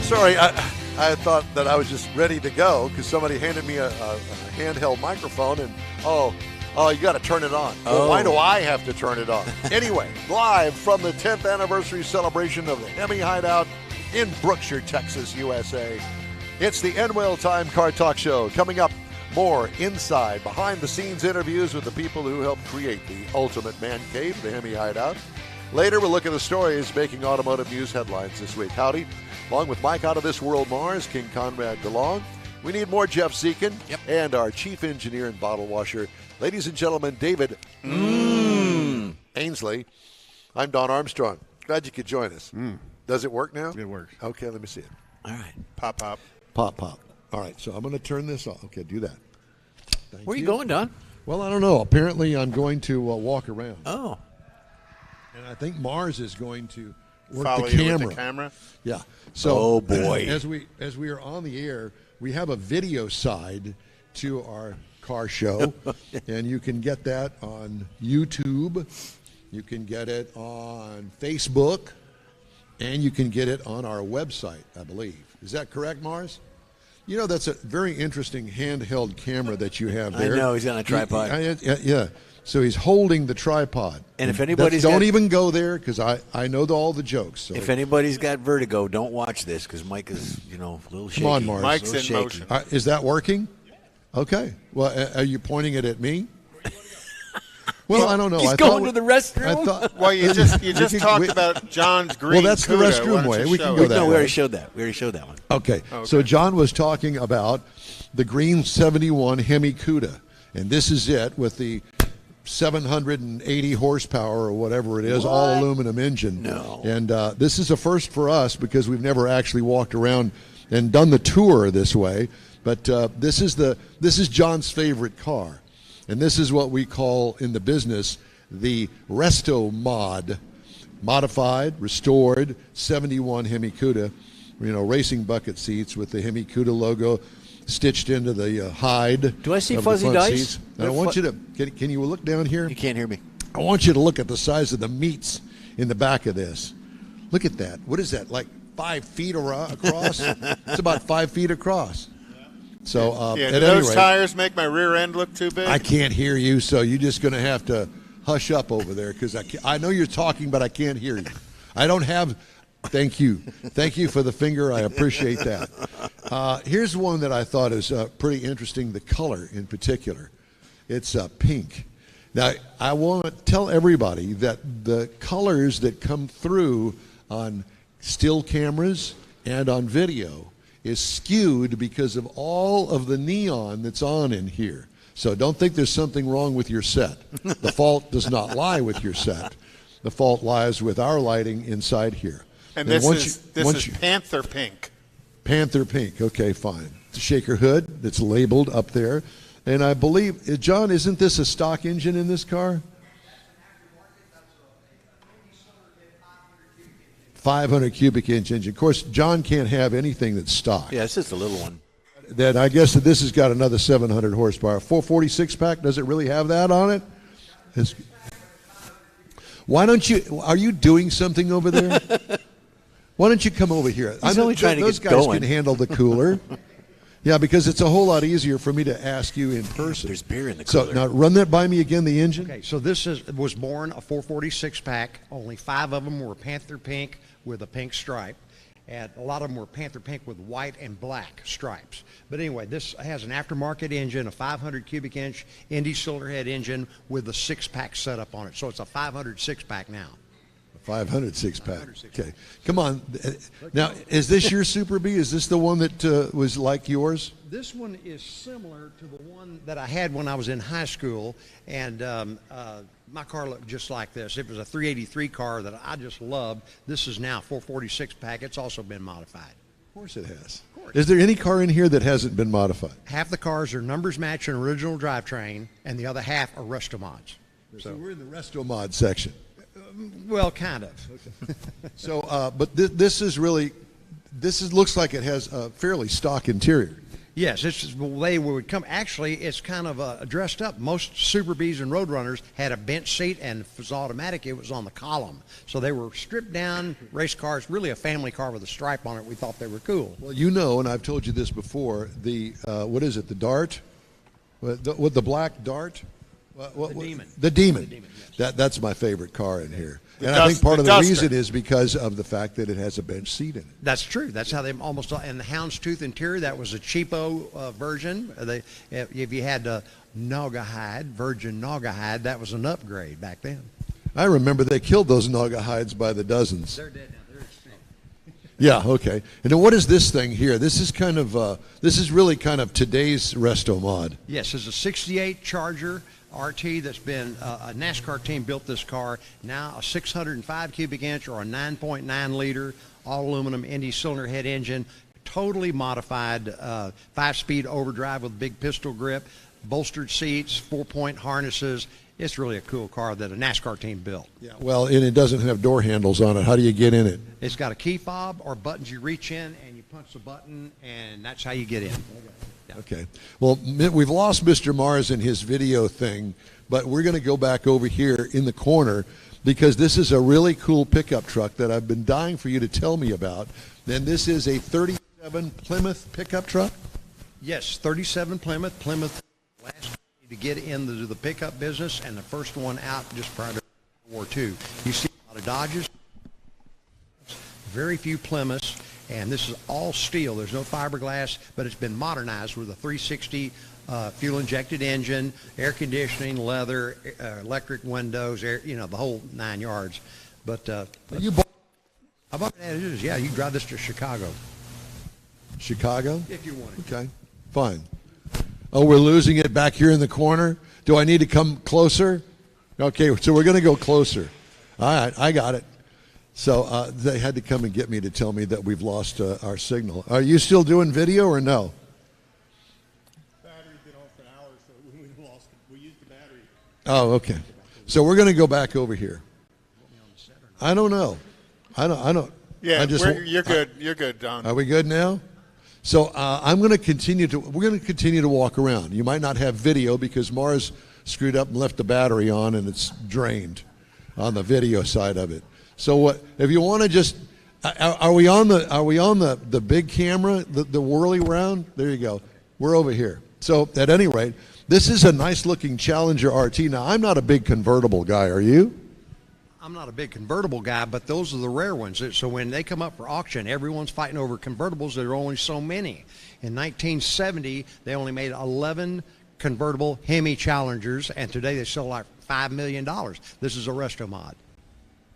Sorry, I thought that I was just ready to go because somebody handed me a handheld microphone and, oh, you got to turn it on. Well, why do I have to turn it on? Anyway, live from the 10th anniversary celebration of the HEMI Hideout in Brookshire, Texas, USA. It's the N-Wheel Time Car Talk Show. Coming up, more inside, behind-the-scenes interviews with the people who helped create the ultimate man cave, the HEMI Hideout. Later, we'll look at the stories making automotive news headlines this week. Howdy. Along with Mike Out of This World Mars, King Conrad DeLong. We need more Jeff Zekin and our chief engineer and bottle washer. Ladies and gentlemen, David Ainsley. I'm Don Armstrong. Glad you could join us. Does it work now? It works. Okay, let me see it. All right. Pop, pop. Pop, pop. All right, so I'm going to turn this off. Okay, do that. Thank Where are you going, Don? Well, I don't know. Apparently, I'm going to walk around. Oh. And I think Mars is going to work Follow the you camera. with the camera? Yeah. So, Oh, boy. As we are on the air, we have a video side to our car show, and you can get that on YouTube. You can get it on Facebook, and you can get it on our website, I believe. Is that correct, Mars? You know, that's a very interesting handheld camera that you have there. I know, he's on a tripod. Yeah. So he's holding the tripod. And if anybody's don't got- even go there because I know all the jokes. So. If anybody's got vertigo, don't watch this because Mike is, a little shaky. Come on, Mars. Mike's A in little motion. shaky. Is that working? Okay. Well, are you pointing it at me? Well, I don't know. He's I going thought, to the restroom? I thought, Well, you just talked about John's green. Well, that's the Cuda. restroom Why don't way. you We can show go it? that No, we way. already showed that. We already showed that one. Okay. So John was talking about the green 71 HEMI Cuda, and this is it with the 780 horsepower or whatever it is, all aluminum engine. No. And this is a first for us because we've never actually walked around and done the tour this way. But this is John's favorite car, and this is what we call in the business the Resto Mod, modified, restored 71 HEMI Cuda, racing bucket seats with the HEMI Cuda logo stitched into the hide. Do I see of the fuzzy front dice? seats. And I want you to can you look down here? You can't hear me. I want you to look at the size of the meats in the back of this. Look at that. What is that? Like 5 feet across? It's about 5 feet across. So Yeah, at do any those rate, tires make my rear end look too big? I can't hear you, so you're just going to have to hush up over there because I know you're talking, but I can't hear you. I don't have. Thank you. Thank you for the finger. I appreciate that. Here's one that I thought is pretty interesting, the color in particular. It's pink. Now, I want to tell everybody that the colors that come through on still cameras and on video is skewed because of all of the neon that's on in here. So don't think there's something wrong with your set. The fault does not lie with your set. The fault lies with our lighting inside here. and Then this is Panther Pink. Panther pink. Okay, fine. It's a shaker hood that's labeled up there. And I believe, John, isn't this a stock engine in this car? 500 cubic inch engine. Of course, John can't have anything that's stock. Yeah, it's just a little one. That I guess that this has got another 700 horsepower. 446 pack, does it really have that on it? Why don't you, are you doing something over there? Why don't you come over here? He's only trying to those get guys going. can handle the cooler. Yeah, because it's a whole lot easier for me to ask you in person. There's beer in the cooler. So now run that by me again, the engine. Okay, so this was born a 446 pack. Only 5 of them were Panther pink with a pink stripe. And a lot of them were Panther pink with white and black stripes. But anyway, this has an aftermarket engine, a 500 cubic inch Indy cylinder head engine with a 6-pack setup on it. So it's a 506 pack now. 500 6-pack. Okay, come on. Now, is this your Super B? Is this the one that was like yours? This one is similar to the one that I had when I was in high school, and my car looked just like this. It was a 383 car that I just loved. This is now 446 pack. It's also been modified. Of course it has. Of course. Is there any car in here that hasn't been modified? Half the cars are numbers match an original drivetrain, and the other half are resto mods. So we're in the resto mod section. Well, kind of. Okay. So, but this is really, looks like it has a fairly stock interior. Yes, this is the way we would come. Actually, it's kind of dressed up. Most Super Bs and Roadrunners had a bench seat, and if it was automatic, it was on the column. So they were stripped down race cars, really a family car with a stripe on it. We thought they were cool. Well, you know, and I've told you this before, the, what is it, the Dart? With the black Dart? The Demon. The Demon. The Demon, yes. That's my favorite car in here. The And I think part of the Duster. reason is because of the fact that it has a bench seat in it. That's true. That's how they almost. And the Houndstooth interior, that was a cheapo version. If you had Naugahyde, virgin Naugahyde, that was an upgrade back then. I remember they killed those Naugahydes by the dozens. They're dead now. They're extinct. Yeah, okay. And then what is this thing here? This is kind of, this is really kind of today's resto mod. Yes, it's a 68 Charger RT that's been a NASCAR team built this car. Now a 605 cubic inch or a 9.9 liter all aluminum Indy cylinder head engine, totally modified 5-speed overdrive with big pistol grip, bolstered seats, 4-point harnesses. It's really a cool car that a NASCAR team built. Yeah. Well, and it doesn't have door handles on it. How do you get in it? It's got a key fob or buttons you reach in and you punch the button, and that's how you get in. Okay. Well, we've lost Mr. Mars in his video thing, but we're going to go back over here in the corner because this is a really cool pickup truck that I've been dying for you to tell me about. And this is a 37 Plymouth pickup truck? Yes, 37 Plymouth. Plymouth last to get into the pickup business and the first one out just prior to World War II. You see a lot of Dodges, very few Plymouths, and this is all steel. There's no fiberglass, but it's been modernized with a 360 fuel-injected engine, air conditioning, leather, electric windows, air, the whole 9 yards. But You bought how about that? It is. Yeah, you can drive this to Chicago Chicago? if you want it. Okay, fine. Oh, we're losing it back here in the corner? Do I need to come closer? Okay, so we're going to go closer. All right, I got it. So they had to come and get me to tell me that we've lost our signal. Are you still doing video or no? Battery's been off for hours, so we lost it. We used the battery. Oh, okay. So we're going to go back over here. I don't know. I don't. Yeah, I just, you're good. You're good, Don. Are we good now? So I'm going to continue to. We're going to continue to walk around. You might not have video because Mars screwed up and left the battery on, and it's drained on the video side of it. So what? If you want to just, are we on the big camera, the whirly round? There you go. We're over here. So at any rate, this is a nice looking Challenger RT. Now I'm not a big convertible guy. Are you? I'm not a big convertible guy, but those are the rare ones. So when they come up for auction, everyone's fighting over convertibles. There are only so many. In 1970, they only made 11 convertible HEMI Challengers, and today they sell like $5 million. This is a resto mod.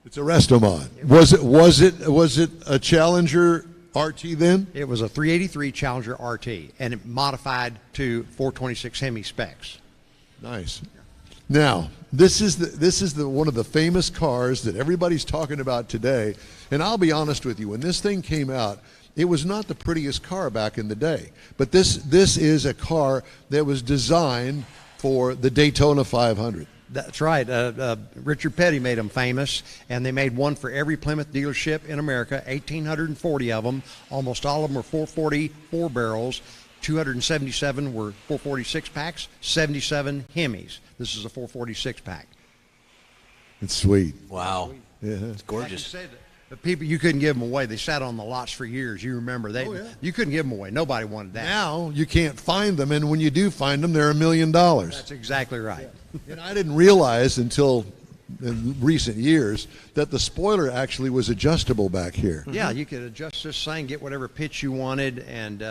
It's a resto mod. Was it a Challenger RT then? It was a 383 Challenger RT, and it modified to 426 HEMI specs. Nice. Now, this is one of the famous cars that everybody's talking about today. And I'll be honest with you, when this thing came out, It was not the prettiest car back in the day, but this is a car that was designed for the Daytona 500. That's right. Richard Petty made them famous, and they made one for every Plymouth dealership in America, 1,840 of them. Almost all of them were 444 barrels. 277 were 446 packs, 77 Hemis. This is a 446 pack. It's sweet. Wow. Yeah. It's gorgeous. Like you said, the people, you couldn't give them away. They sat on the lots for years. You remember you couldn't give them away. Nobody wanted that. Now you can't find them, and when you do find them, they're $1 million. That's exactly right. And I didn't realize until in recent years that the spoiler actually was adjustable back here. Yeah, you could adjust this thing, get whatever pitch you wanted, and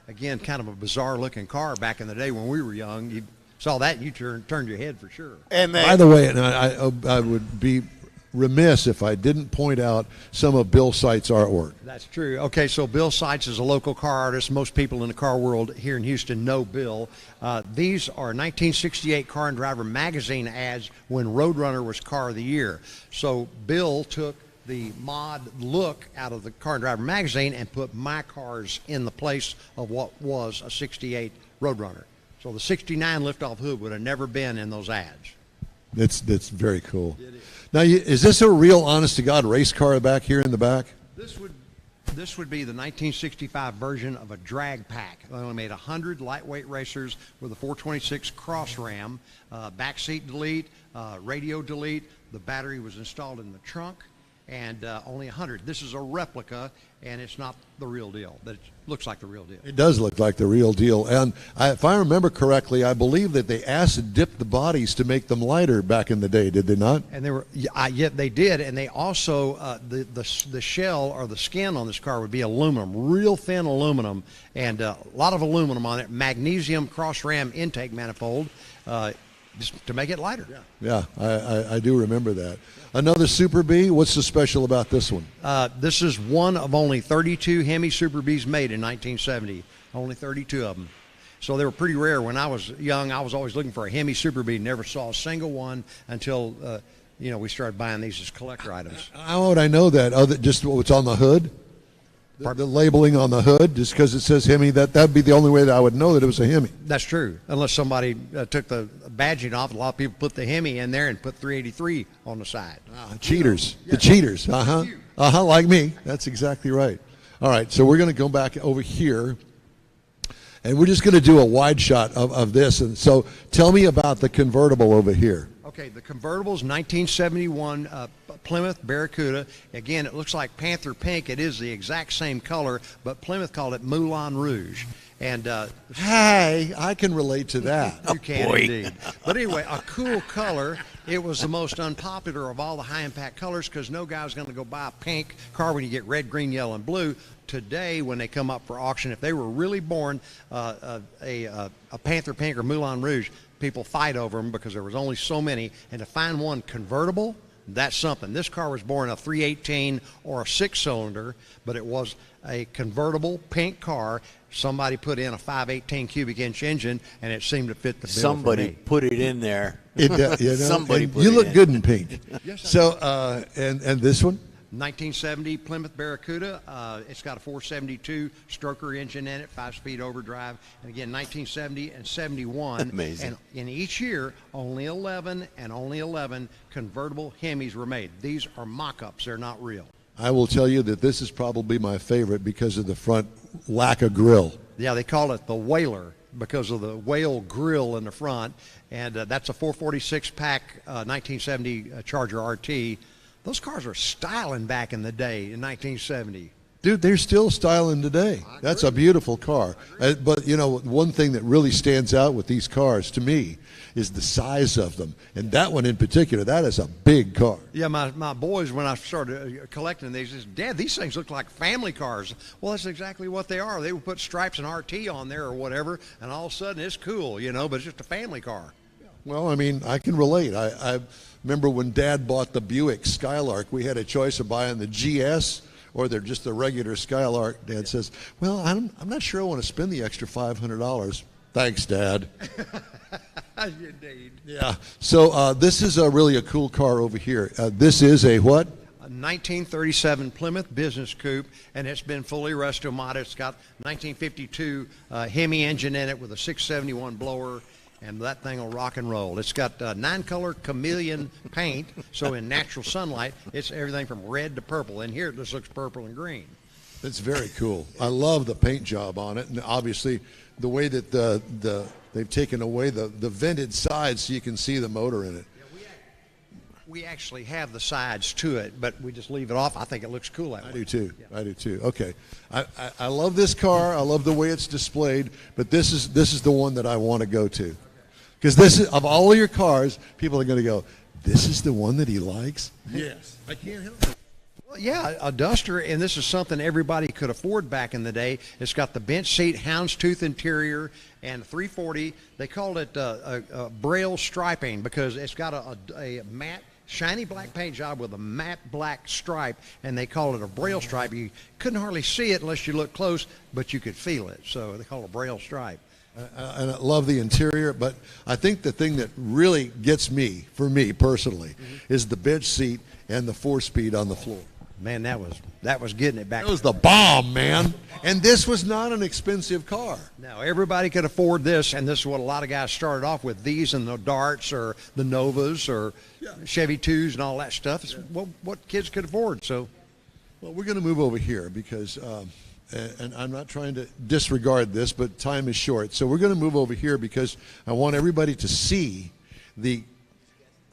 again, kind of a bizarre-looking car back in the day when we were young. You saw that, and you turned your head for sure. And By the way, and I would be remiss if I didn't point out some of Bill Seitz' artwork. That's true. Okay, so Bill Seitz is a local car artist. Most people in the car world here in Houston know Bill. These are 1968 Car and Driver magazine ads when Roadrunner was Car of the Year. So Bill took the mod look out of the Car and Driver magazine and put my cars in the place of what was a 68 Roadrunner. So the 69 liftoff hood would have never been in those ads. That's very cool. Now, is this a real, honest-to-God race car back here in the back? This would be the 1965 version of a drag pack. They only made 100 lightweight racers with a 426 Cross Ram, backseat delete, radio delete. The battery was installed in the trunk, and only 100. This is a replica, and it's not the real deal. But it looks like the real deal. It does look like the real deal. And if I remember correctly, I believe that they acid dipped the bodies to make them lighter back in the day, did they not? And they were, yet they did. And they also, the shell or the skin on this car would be aluminum, real thin aluminum, and a lot of aluminum on it. Magnesium cross ram intake manifold, just to make it lighter. Yeah, I do remember that. Another Super B. What's so special about this one? This is one of only 32 Hemi Super Bs made in 1970. Only 32 of them. So they were pretty rare. When I was young, I was always looking for a Hemi Super B. Never saw a single one until we started buying these as collector items. How would I know that? Just what's on the hood? The labeling on the hood, just because it says Hemi, that'd be the only way that I would know that it was a Hemi. That's true, unless somebody took the badging off. A lot of people put the Hemi in there and put 383 on the side. Cheaters. The cheaters. Like me. That's exactly right. All right, so we're going to go back over here, and we're just going to do a wide shot of this. And so tell me about the convertible over here. Okay, the convertible is 1971 Plymouth Barracuda. Again, it looks like Panther Pink. It is the exact same color, but Plymouth called it Moulin Rouge. And hey, I can relate to that. You can indeed. But anyway, a cool color. It was the most unpopular of all the high-impact colors because no guy was going to go buy a pink car when you get red, green, yellow, and blue. Today, when they come up for auction, if they were really born a Panther Pink or Moulin Rouge, people fight over them because there was only so many. And to find one convertible, that's something. This car was born a 318 or a 6-cylinder, but it was a convertible pink car. Somebody put in a 518 cubic inch engine, and it seemed to fit the bill. Somebody put it in there. Somebody put it in. You look good in pink. Yes, so, and this one? 1970 Plymouth Barracuda. It's got a 472 stroker engine in it, 5-speed overdrive. And again, 1970 and 71. Amazing. And in each year, only 11 convertible Hemis were made. These are mock-ups. They're not real. I will tell you that this is probably my favorite because of the front lack of grill. Yeah, they call it the Whaler because of the whale grill in the front. And that's a 446 pack 1970 Charger RT. Those cars were styling back in the day in 1970. Dude, they're still styling today. That's a beautiful car. But, one thing that really stands out with these cars to me is the size of them. And that one in particular, that is a big car. Yeah, my boys, when I started collecting these, said, Dad, these things look like family cars. Well, that's exactly what they are. They would put stripes and RT on there or whatever, and all of a sudden it's cool, but it's just a family car. Well, I can relate. I remember when Dad bought the Buick Skylark, we had a choice of buying the GS or they're just the regular Skylark. Dad says, well, I'm not sure I want to spend the extra $500. Thanks, Dad. Indeed. Yeah. So this is really a cool car over here. This is a what? A 1937 Plymouth Business Coupe, and it's been fully restored. It's got 1952 HEMI engine in it with a 671 blower, and that thing will rock and roll. It's got 9-color chameleon paint, so in natural sunlight, it's everything from red to purple. And here it just looks purple and green. It's very cool. I love the paint job on it, and obviously the way that they've taken away the vented sides so you can see the motor in it. We actually have the sides to it, but we just leave it off. I think it looks cool that way. I do too. Yeah. I do too. Okay, I love this car. I love the way it's displayed, but this is the one that I want to go to, because this is, of all of your cars, people are going to go, this is the one that he likes. Yes, I can't help it. Well, yeah, a Duster, and this is something everybody could afford back in the day. It's got the bench seat, houndstooth interior, and 340. They called it a braille striping because it's got a matte, shiny black paint job with a matte black stripe, and they call it a braille stripe. You couldn't hardly see it unless you looked close, but you could feel it. So they call it a braille stripe. And I love the interior, but I think the thing that really gets me, for me personally, is the bench seat and the 4-speed on the floor. Man, that was getting it back. That was the bomb, man. And this was not an expensive car. Now, everybody could afford this, and this is what a lot of guys started off with, these and the Darts or the Novas or Chevy 2s and all that stuff. It's what kids could afford. So, well, we're going to move over here because, and I'm not trying to disregard this, but time is short. So we're going to move over here because I want everybody to see the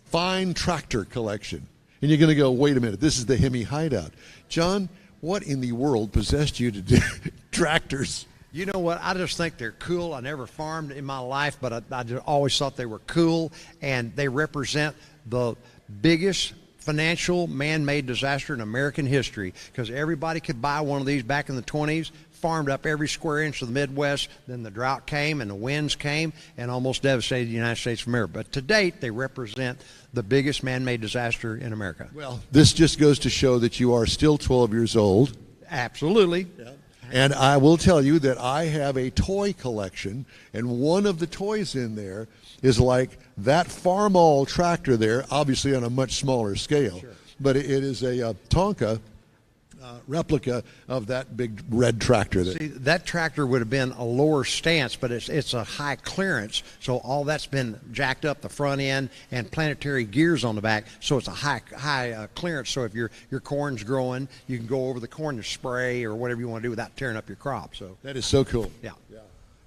fine tractor collection. And you're going to go, wait a minute, this is the HEMI Hideout. John, what in the world possessed you to do tractors? you know what? I just think they're cool. I never farmed in my life, but I just always thought they were cool, and they represent the biggest financial man-made disaster in American history, because everybody could buy one of these back in the 20s, farmed up every square inch of the Midwest. Then the drought came and the winds came and almost devastated the United States of America. But to date, they represent the biggest man-made disaster in America. Well, this just goes to show that you are still 12 years old. Absolutely. Yeah. And I will tell you that I have a toy collection, and one of the toys in there is like that Farmall tractor there, obviously on a much smaller scale. Sure. But it is a Tonka replica of that big red tractor. See, that tractor would have been a lower stance, but it's a high clearance, so all that's been jacked up the front end and planetary gears on the back, so it's a high clearance. So if your corn's growing, you can go over the corn and spray or whatever you want to do without tearing up your crop. So that is so cool. Yeah.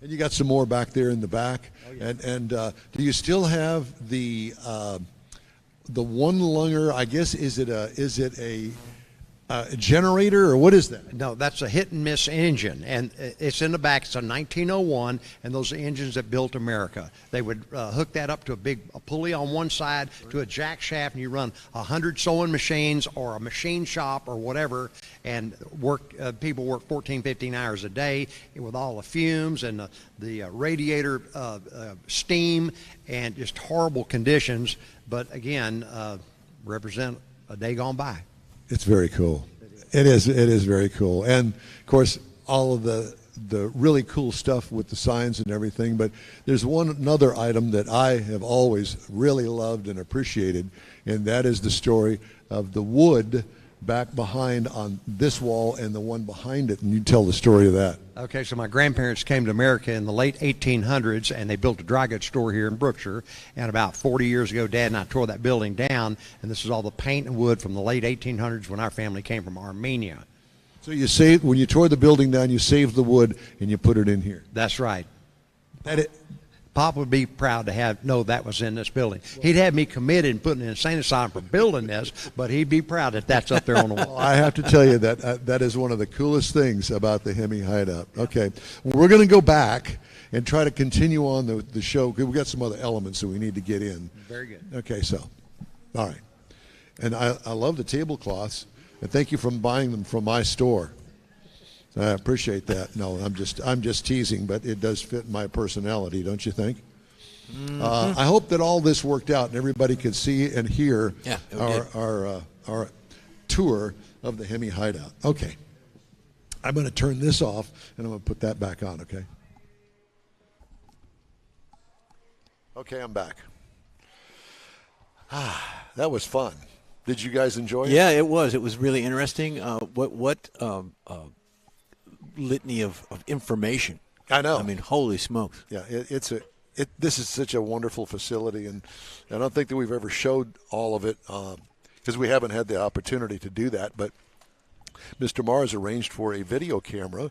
And you got some more back there in the back. Oh, yeah. And do you still have the one lunger? I guess is it a generator, or what is that? No, that's a hit and miss engine, and it's in the back. It's a 1901, and those are engines that built America. They would hook that up to a pulley on one side to a jack shaft, and you run 100 sewing machines or a machine shop or whatever, and people work 14, 15 hours a day with all the fumes and the radiator steam and just horrible conditions. But again, represent a day gone by. It's very cool. It is very cool. And of course, all of the really cool stuff with the signs and everything. But there's another item that I have always really loved and appreciated, and that is the story of the wood back behind on this wall and the one behind it. And you tell the story of that. Okay, so my grandparents came to America in the late 1800s, and they built a dry goods store here in Brookshire. And about 40 years ago, Dad and I tore that building down, and this is all the paint and wood from the late 1800s when our family came from Armenia. So you saved, when you tore the building down, you saved the wood and you put it in here. That's right. Pop would be proud to know that was in this building. He'd have me committed and put in an insane asylum for building this, but he'd be proud that that's up there on the wall. I have to tell you that that is one of the coolest things about the HEMI Hideout. Okay, well, we're going to go back and try to continue on the show. We've got some other elements that we need to get in. Very good. Okay, so, all right. And I love the tablecloths, and thank you for buying them from my store. I appreciate that. No, I'm just teasing, but it does fit my personality, don't you think? Mm-hmm. I hope that all this worked out and everybody could see and hear our tour of the HEMI Hideout. Okay, I'm going to turn this off and I'm going to put that back on. Okay. Okay, I'm back. That was fun. Did you guys enjoy it? Yeah, it was. It was really interesting. What litany of information. I know. I mean, holy smokes. Yeah, this is such a wonderful facility, and I don't think that we've ever showed all of it because we haven't had the opportunity to do that. But Mr. Mars arranged for a video camera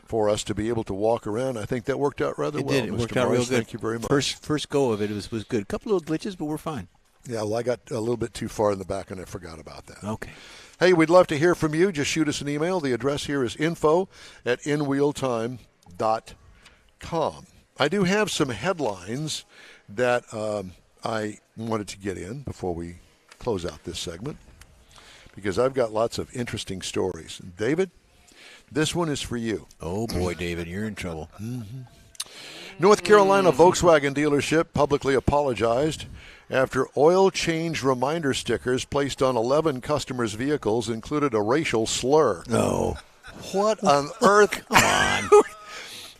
for us to be able to walk around. I think that worked out rather well. It Mr. worked out Mars, real good. Thank you very much. First go of it was good. A couple of little glitches, but we're fine. Yeah, well, I got a little bit too far in the back, and I forgot about that. Okay. Hey, we'd love to hear from you. Just shoot us an email. The address here is info@inwheeltime.com. I do have some headlines that I wanted to get in before we close out this segment because I've got lots of interesting stories. And David, this one is for you. Oh, boy, David, you're in trouble. Mm-hmm. North Carolina Volkswagen dealership publicly apologized after oil change reminder stickers placed on 11 customers' vehicles included a racial slur. No. What on earth? Come on.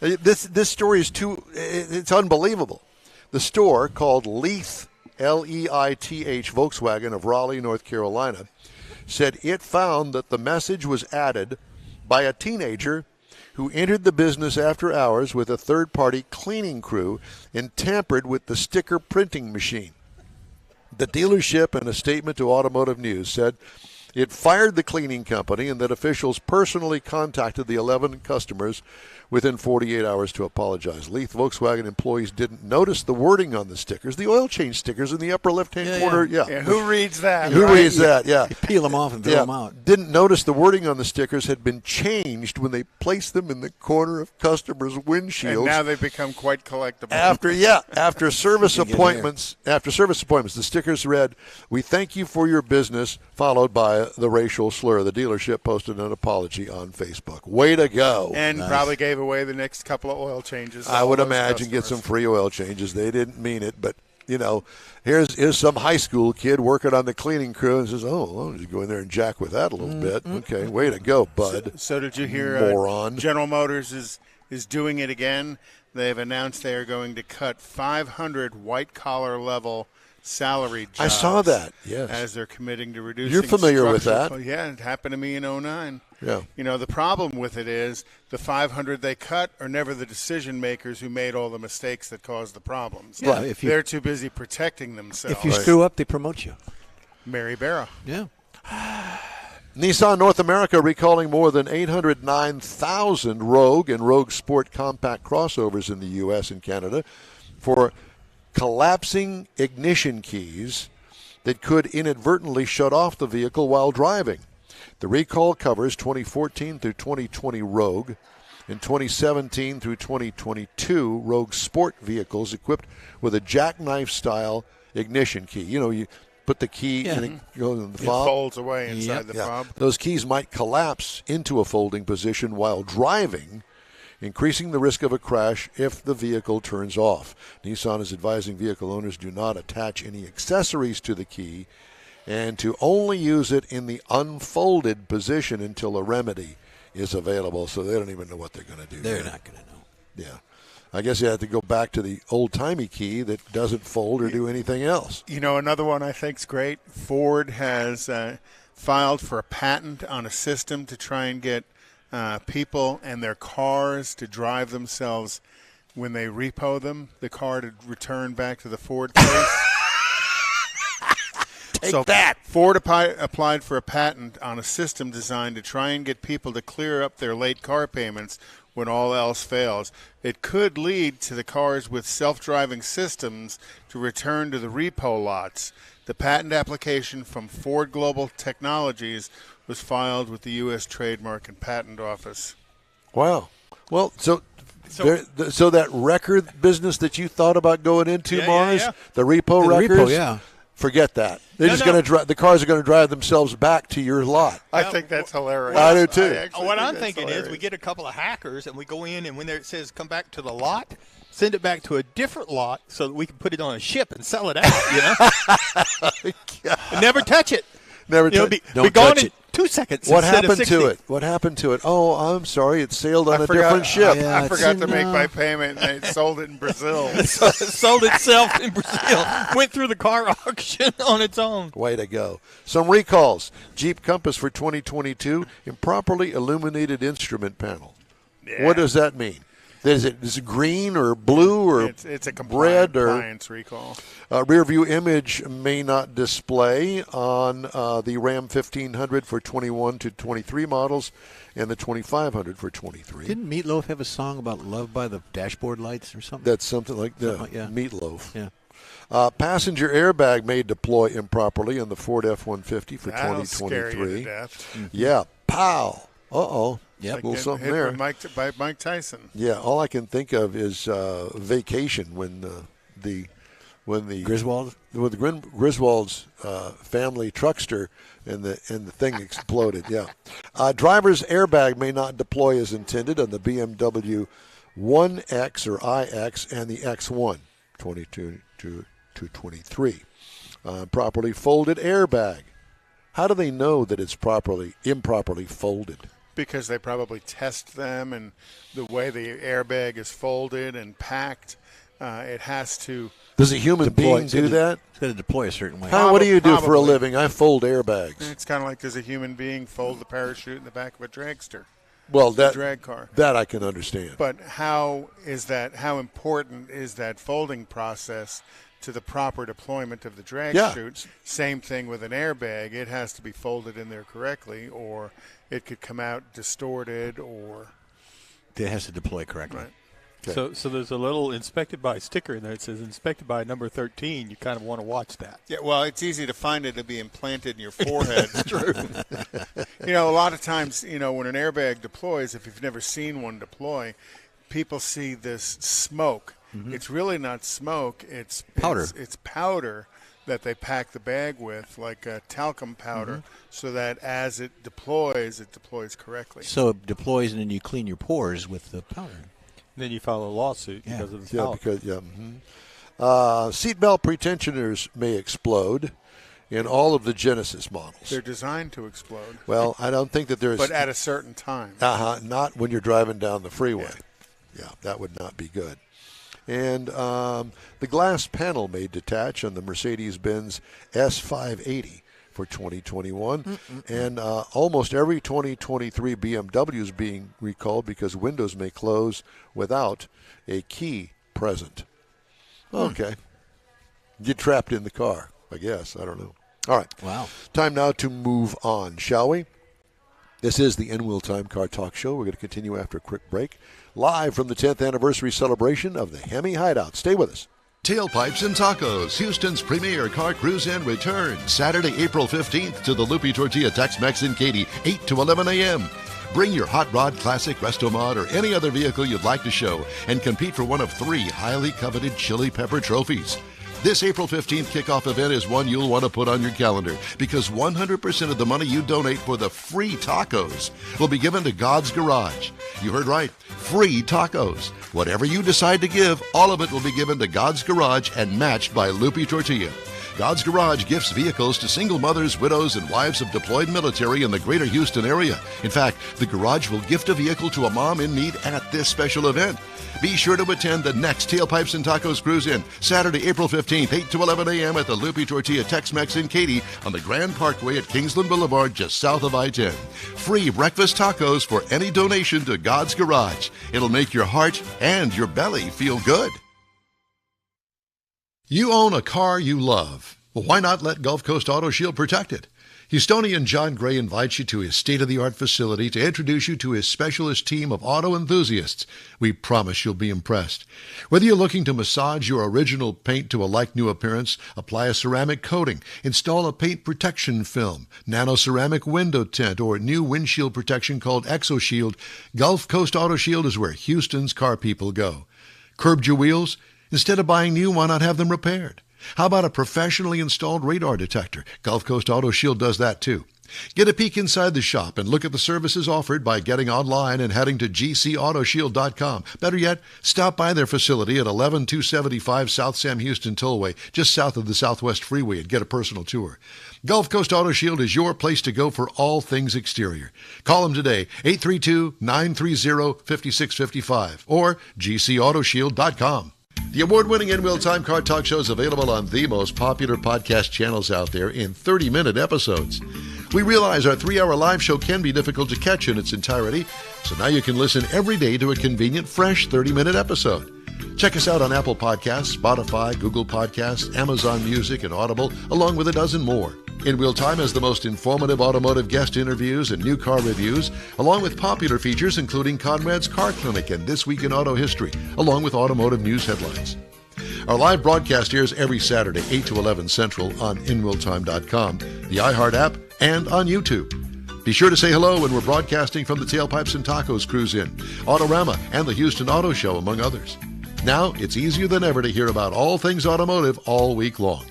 This story is it's unbelievable. The store, called Leith, Leith Volkswagen of Raleigh, North Carolina, said it found that the message was added by a teenager who entered the business after hours with a third-party cleaning crew and tampered with the sticker printing machine. The dealership, in a statement to Automotive News, said it fired the cleaning company and that officials personally contacted the 11 customers within 48 hours to apologize. Leith Volkswagen employees didn't notice the wording on the stickers, the oil change stickers in the upper left-hand corner. Yeah. Who reads that? Who reads that? Yeah. You peel them off and throw them out. Didn't notice the wording on the stickers had been changed when they placed them in the corner of customers' windshields. And now they've become quite collectible. After service appointments, the stickers read, "We thank you for your business," followed by the racial slur. The dealership posted an apology on Facebook. Way to go. And probably gave away the next couple of oil changes. I would imagine get some free oil changes. They didn't mean it, but, here's some high school kid working on the cleaning crew and says, I'll just go in there and jack with that a little bit. Okay, way to go, bud. So did you hear moron. General Motors is doing it again? They've announced they are going to cut 500 white-collar level salary jobs. I saw that, yes. As they're committing to reducing. You're familiar with that. Yeah, it happened to me in 2009. Yeah. The problem with it is the 500 they cut are never the decision makers who made all the mistakes that caused the problems. Yeah, they're too busy protecting themselves. If you screw up, they promote you. Mary Barra. Yeah. Nissan North America recalling more than 809,000 Rogue and Rogue Sport compact crossovers in the U.S. and Canada for collapsing ignition keys that could inadvertently shut off the vehicle while driving. The recall covers 2014 through 2020 Rogue and 2017 through 2022 Rogue Sport vehicles equipped with a jackknife-style ignition key. You put the key and it goes in the fob. It folds away inside the fob. Those keys might collapse into a folding position while driving, increasing the risk of a crash if the vehicle turns off. Nissan is advising vehicle owners do not attach any accessories to the key and to only use it in the unfolded position until a remedy is available. So they don't even know what they're going to do. They're not going to know. Yeah. I guess you have to go back to the old-timey key that doesn't fold or do anything else. Another one I think is great. Ford has filed for a patent on a system to try and get people and their cars to drive themselves when they repo them, the car to return back to the Ford place. Take that. Ford applied for a patent on a system designed to try and get people to clear up their late car payments when all else fails. It could lead to the cars with self-driving systems to return to the repo lots. The patent application from Ford Global Technologies was filed with the U.S. Trademark and Patent Office. Wow. Well, so that record business that you thought about going into, Mars, the repo records, forget that. They're going to drive. The cars are going to drive themselves back to your lot. I think that's hilarious. I do too. What I'm thinking is we get a couple of hackers and we go in and when it says come back to the lot, send it back to a different lot so that we can put it on a ship and sell it out. Never touch it. Never touch it. Don't touch it. 2 seconds. What instead of happened 60. to it? What happened to it? Oh, I'm sorry. It sailed on a forgot- different ship. Yeah, I forgot it's to in, make my payment, and they sold it in Brazil. Sold itself in Brazil. Went through the car auction on its own. Way to go. Some recalls. Jeep Compass for 2022, improperly illuminated instrument panel. What does that mean? Is it green or blue or It's a red or compliance recall. rear view image may not display on the Ram 1500 for 21 to 23 models and the 2500 for 23. Didn't Meatloaf have a song about love by the dashboard lights or something? That's something like that. Yeah. Meatloaf. Yeah. Passenger airbag may deploy improperly on the Ford F-150 for That'll scare you to 2023. death. Yeah. Pow. Uh-oh. Yep. Like Little getting something hit there. by Mike Tyson. Yeah, all I can think of is Vacation when the Griswold? with the Griswold's family truckster and the thing exploded. Yeah, driver's airbag may not deploy as intended on the BMW 1X or iX and the X1 22 to 23. Properly folded airbag. How do they know that it's improperly folded? Because they probably test them, and the way the airbag is folded and packed, it has to. Does a human being It's do gonna- that? It's got to deploy a certain way. What do you do for a Probably. living? I fold airbags. It's kind of like does a human being fold the parachute in the back of a dragster, Well, drag car. that I can understand. But how important is that folding process to the proper deployment of the drag Yeah. chute? Same thing with an airbag. It has to be folded in there correctly, or it could come out distorted or. It has to deploy correctly. Right. Okay. So there's a little inspected by sticker in there. It says inspected by number 13. You kind of want to watch that. Yeah, well, it's easy to find it to be implanted in your forehead. True. A lot of times, when an airbag deploys, if you've never seen one deploy, people see this smoke. Mm-hmm. It's really not smoke. It's powder. It's powder that they pack the bag with, like talcum powder, so that as it deploys correctly. So it deploys and then you clean your pores with the powder. Then you file a lawsuit Yeah. because of the Yeah, foul. seatbelt pretensioners may explode in all of the Genesis models. They're designed to explode, Well, I don't think that there's. but at a certain time. Not when you're driving down the freeway. Yeah, that would not be good. And the glass panel may detach on the Mercedes-Benz S580 for 2021. And almost every 2023 BMW is being recalled because windows may close without a key present. Okay. Get trapped in the car, I guess. I don't know. All right. Wow. Time now to move on, shall we? This is the N-Wheel Time Car Talk Show. We're going to continue after a quick break. Live from the 10th anniversary celebration of the HEMI Hideout. Stay with us. Tailpipes and Tacos, Houston's premier car cruise in return, Saturday, April 15th to the Lupi Tortilla Tex-Mex in Katy, 8 to 11 a.m. Bring your Hot Rod Classic, Resto Mod, or any other vehicle you'd like to show and compete for one of 3 highly coveted Chili Pepper trophies. This April 15th kickoff event is one you'll want to put on your calendar because 100% of the money you donate for the free tacos will be given to God's Garage. You heard right, free tacos. Whatever you decide to give, all of it will be given to God's Garage and matched by Lupi Tortilla. God's Garage gifts vehicles to single mothers, widows, and wives of deployed military in the greater Houston area. In fact, the garage will gift a vehicle to a mom in need at this special event. Be sure to attend the next Tailpipes and Tacos Cruise In, Saturday, April 15th, 8 to 11 a.m. at the Lupi Tortilla Tex-Mex in Katy on the Grand Parkway at Kingsland Boulevard, just south of I-10. Free breakfast tacos for any donation to God's Garage. It'll make your heart and your belly feel good. You own a car you love. Well, why not let Gulf Coast Auto Shield protect it? Houstonian John Gray invites you to his state-of-the-art facility to introduce you to his specialist team of auto enthusiasts. We promise you'll be impressed. Whether you're looking to massage your original paint to a like-new appearance, apply a ceramic coating, install a paint protection film, nano-ceramic window tint, or new windshield protection called ExoShield, Gulf Coast Auto Shield is where Houston's car people go. Curbed your wheels? Instead of buying new, why not have them repaired? How about a professionally installed radar detector? Gulf Coast Auto Shield does that too. Get a peek inside the shop and look at the services offered by getting online and heading to gcautoshield.com. Better yet, stop by their facility at 11275 South Sam Houston Tollway, just south of the Southwest Freeway, and get a personal tour. Gulf Coast Auto Shield is your place to go for all things exterior. Call them today, 832-930-5655 or gcautoshield.com. The award-winning In-Wheel Time Car Talk Show is available on the most popular podcast channels out there in 30-minute episodes. We realize our 3-hour live show can be difficult to catch in its entirety, so now you can listen every day to a convenient, fresh 30-minute episode. Check us out on Apple Podcasts, Spotify, Google Podcasts, Amazon Music, and Audible, along with a dozen more. In-Wheel Time has the most informative automotive guest interviews and new car reviews, along with popular features including Conrad's Car Clinic and This Week in Auto History, along with automotive news headlines. Our live broadcast airs every Saturday, 8 to 11 Central on InWheelTime.com, the iHeart app, and on YouTube. Be sure to say hello when we're broadcasting from the Tailpipes and Tacos Cruise In, Autorama, and the Houston Auto Show, among others. Now, it's easier than ever to hear about all things automotive all week long.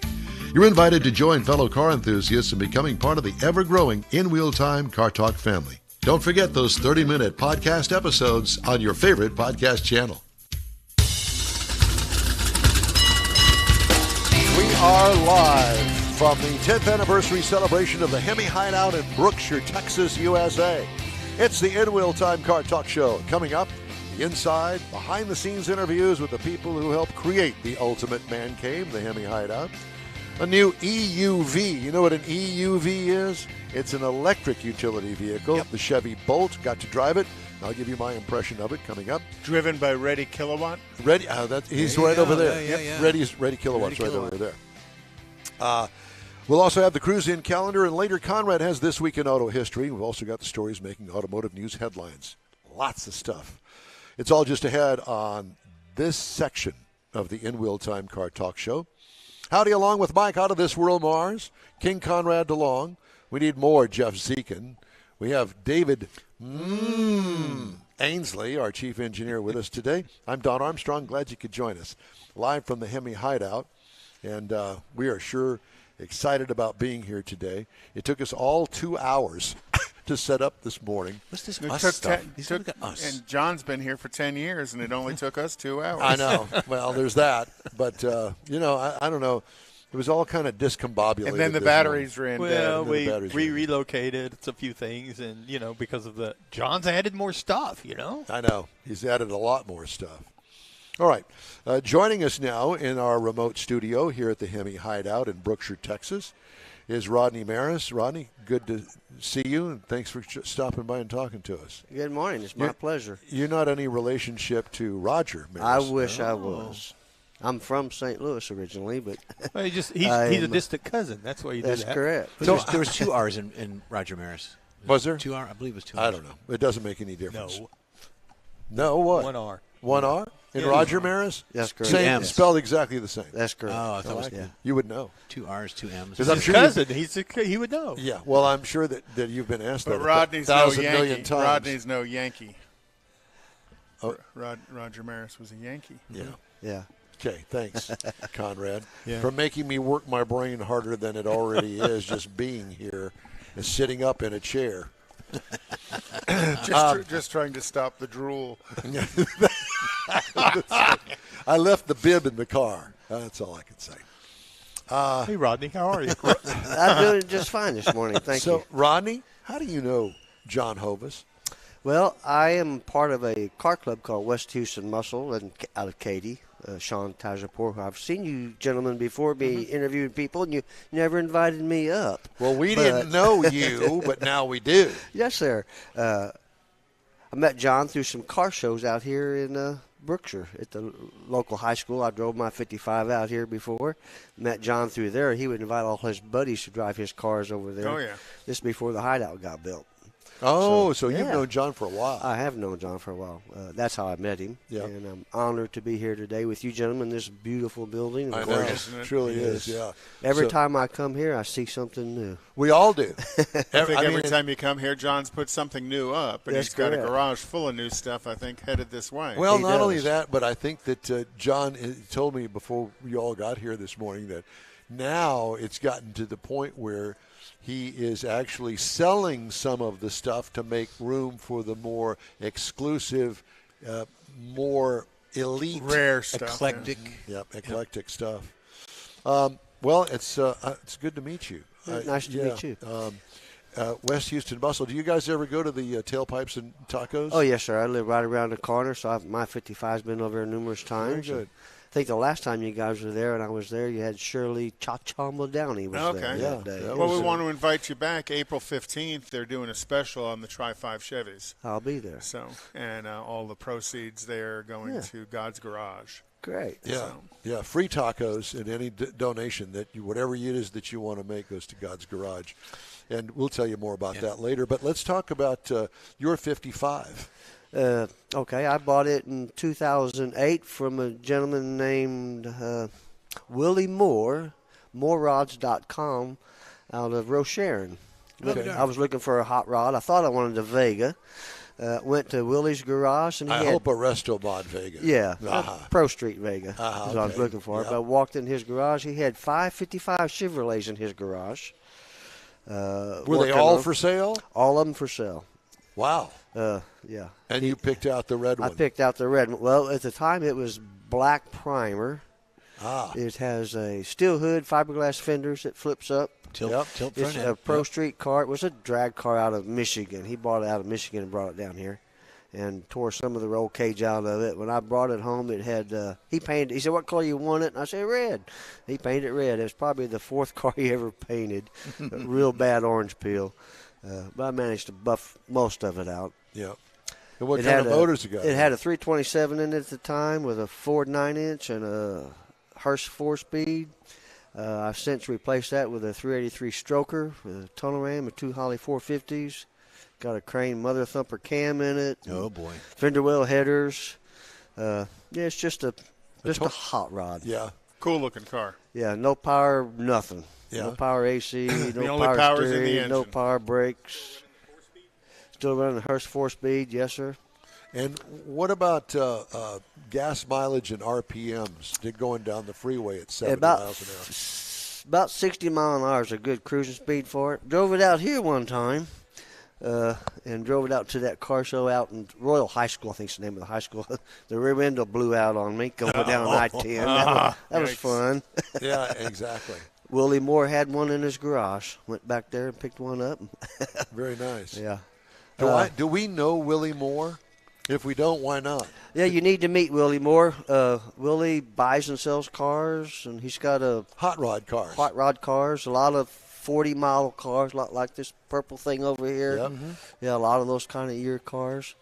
You're invited to join fellow car enthusiasts in becoming part of the ever-growing In-Wheel Time Car Talk family. Don't forget those 30-minute podcast episodes on your favorite podcast channel. We are live from the 10th anniversary celebration of the HEMI Hideout in Brookshire, Texas, USA. It's the In-Wheel Time Car Talk Show. Coming up, the inside, behind-the-scenes interviews with the people who helped create the ultimate man cave, the HEMI Hideout. A new EUV. You know what an EUV is? It's an electric utility vehicle. Yep. The Chevy Bolt. Got to drive it. I'll give you my impression of it coming up. Driven by Ready Kilowatt? Ready. He's right over there. Yeah. Ready Kilowatt's right over there. We'll also have the cruise-in calendar, and later Conrad has This Week in Auto History. We've also got the stories making automotive news headlines. Lots of stuff. It's all just ahead on this section of the In-Wheel Time Car Talk Show. Howdy along with Mike out of This World Mars, King Conrad DeLong. We need more Jeff Zekin. We have David Ainsley, our chief engineer, with us today. I'm Don Armstrong. Glad you could join us. Live from the HEMI Hideout. And we are sure excited about being here today. It took us all 2 hours to set up this morning. What's this It us took stuff? us. And John's been here for 10 years, and it only took us 2 hours. I know. Well, there's that. But, I don't know. It was all kind of discombobulated. And then the batteries ran Well, dead. we relocated. It's a few things, and, because of John's added more stuff, I know. He's added a lot more stuff. All right. Joining us now in our remote studio here at the HEMI Hideout in Brookshire, Texas, is Rodney Maris. Rodney, good to see you, and thanks for stopping by and talking to us. Good morning. It's my pleasure. You're not any relationship to Roger Maris. I wish I was. I'm from St. Louis originally, but well, he's a distant cousin. That's why you did that. that's correct. There was 2 R's in Roger Maris. Was there? 2 R? I believe it was 2 I R's. don't know. It doesn't make any difference. No. No, what? 1 R. 1 R? In Yeah. Roger Maris? That's correct. Same, M's. spelled exactly the same. That's correct. Oh, I thought it was You would know. 2 R's, 2 M's. Because I'm His sure cousin, he would know. Yeah, well, I'm sure that you've been asked But that Rodney's 1,000 no million Yankee. times. Rodney's no Yankee. Oh. Roger Maris was a Yankee. Yeah. Yeah. Okay, thanks, Conrad, Yeah. for making me work my brain harder than it already is just being here and sitting up in a chair. Just trying to stop the drool. I left the bib in the car. That's all I can say. Hey, Rodney, how are you? I'm doing just fine this morning. Thank So, you. Rodney, how do you know John Hovis? Well, I am part of a car club called West Houston Muscle out of Katy. Sean Tajapur. I've seen you gentlemen before be interviewing people, and you never invited me up. Well, we didn't know you, but now we do. Yes, sir. I met John through some car shows out here in Brookshire at the local high school. I drove my 55 out here before. Met John through there. He would invite all his buddies to drive his cars over there. Oh, yeah. This before the Hideout got built. Oh, so you've yeah. known John for a while. I have known John for a while. That's how I met him. Yeah. And I'm honored to be here today with you gentlemen in this beautiful building. I Of know, course, it truly is, yeah. every So- time I come here, I see something new. We all do. I think every time you come here, John's put something new up, and That's he's got a correct. garage full of new stuff, I think, headed this way. Well, He not only does. that, but I think that John told me before we all got here this morning that now it's gotten to the point where he is actually selling some of the stuff to make room for the more exclusive, more elite, Rare stuff. Eclectic. eclectic stuff. Well, it's good to meet you. Nice to meet you. West Houston Bustle. Do you guys ever go to the Tailpipes and Tacos? Oh, yes, sir. I live right around the corner, so my 55's been over there numerous times. Very good. I think the last time you guys were there and I was there, you had Shirley Cha-Cha Downey was there that day. That We want to invite you back April 15th. They're doing a special on the Tri-5 Chevys. I'll be there. So, and all the proceeds there are going to God's Garage. Great. Yeah, free tacos and any donation whatever it is that you want to make goes to God's Garage. And we'll tell you more about that later. But let's talk about your 55. Okay, I bought it in 2008 from a gentleman named Willie Moore, morerods.com, out of Rocheron. Okay. I was looking for a hot rod. I thought I wanted a Vega. Went to Willie's garage, and he I had, hope a Resto Mod Vega. Yeah, Uh-huh. Pro Street Vega is what I was okay. looking for. Yep. But I walked in his garage. He had 555 Chevrolets in his garage. Were they all for sale? All of them for sale. Wow. Yeah. And you picked out the red I one. picked out the red one. Well, at the time, it was black primer. Ah. It has a steel hood, fiberglass fenders that flips up. Tilt It's front a end. Pro Street car. It was a drag car out of Michigan. He bought it out of Michigan and brought it down here and tore some of the roll cage out of it. When I brought it home, it had he painted. He said, "What color you want it?" And I said, "Red." He painted it red. It was probably the fourth car he ever painted. A real bad orange peel. But I managed to buff most of it out. Yeah. And what It kind had of motors you got? It had a 327 in it at the time with a Ford 9-inch and a Hurst 4-speed. I've since replaced that with a 383 stroker with a tunnel ram and two Holly 450s. Got a Crane Mother Thumper cam in it. Oh, boy. Fender well headers. It's just a hot rod. Yeah. Cool looking car. Yeah, no power, nothing. Yeah. No power AC, no only power power's in the steering, no engine. power brakes. Still running the Hurst 4-speed, yes, sir. And what about gas mileage and RPMs going down the freeway at 70 miles an hour? About 60 mile an hour is a good cruising speed for it. Drove it out here one time and drove it out to that car show out in Royal High School, I think is the name of the high school. The rear window blew out on me going down I-10. That was fun. Yeah, exactly. Willie Moore had one in his garage. Went back there and picked one up. Very nice. Yeah. Do we know Willie Moore? If we don't, why not? Yeah, you need to meet Willie Moore. Willie buys and sells cars, and he's got a Hot rod cars. hot rod cars, a lot of 40-mile cars, a lot like this purple thing over here. Yep. Yeah, a lot of those kind of year cars.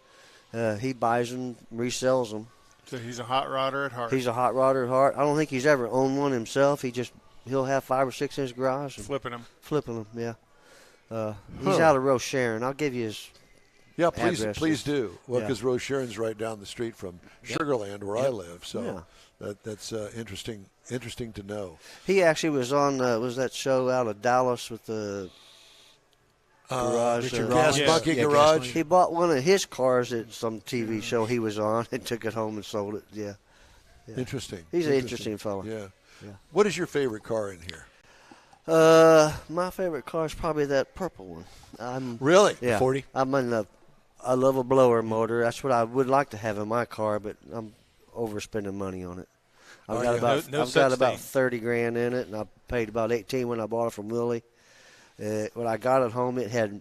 He buys them, resells them. So he's a hot rodder at heart. He's a hot rodder at heart. I don't think he's ever owned one himself. He'll have 5 or 6 in his garage and flipping them. flipping them. Yeah. He's out of Rocheron. I'll give you his. Yeah, Addresses. please do. Well, Yeah. because Rocheron's right down the street from Sugarland, where I live. So Yeah. that's interesting to know. He actually was on was that show out of Dallas with the garage. Richard Gas Yeah. Monkey Yeah, Gas Garage. Monkey. He bought one of his cars at some TV show he was on and took it home and sold it. Yeah. Interesting. He's an interesting fella. Yeah. Yeah. What is your favorite car in here? My favorite car is probably that purple one. Really? Yeah. 40? I love a blower motor. That's what I would like to have in my car, but I'm overspending money on it. I've got about No I've such got about thing. $30,000 in it, and I paid about $18,000 when I bought it from Willie. When I got it home, it had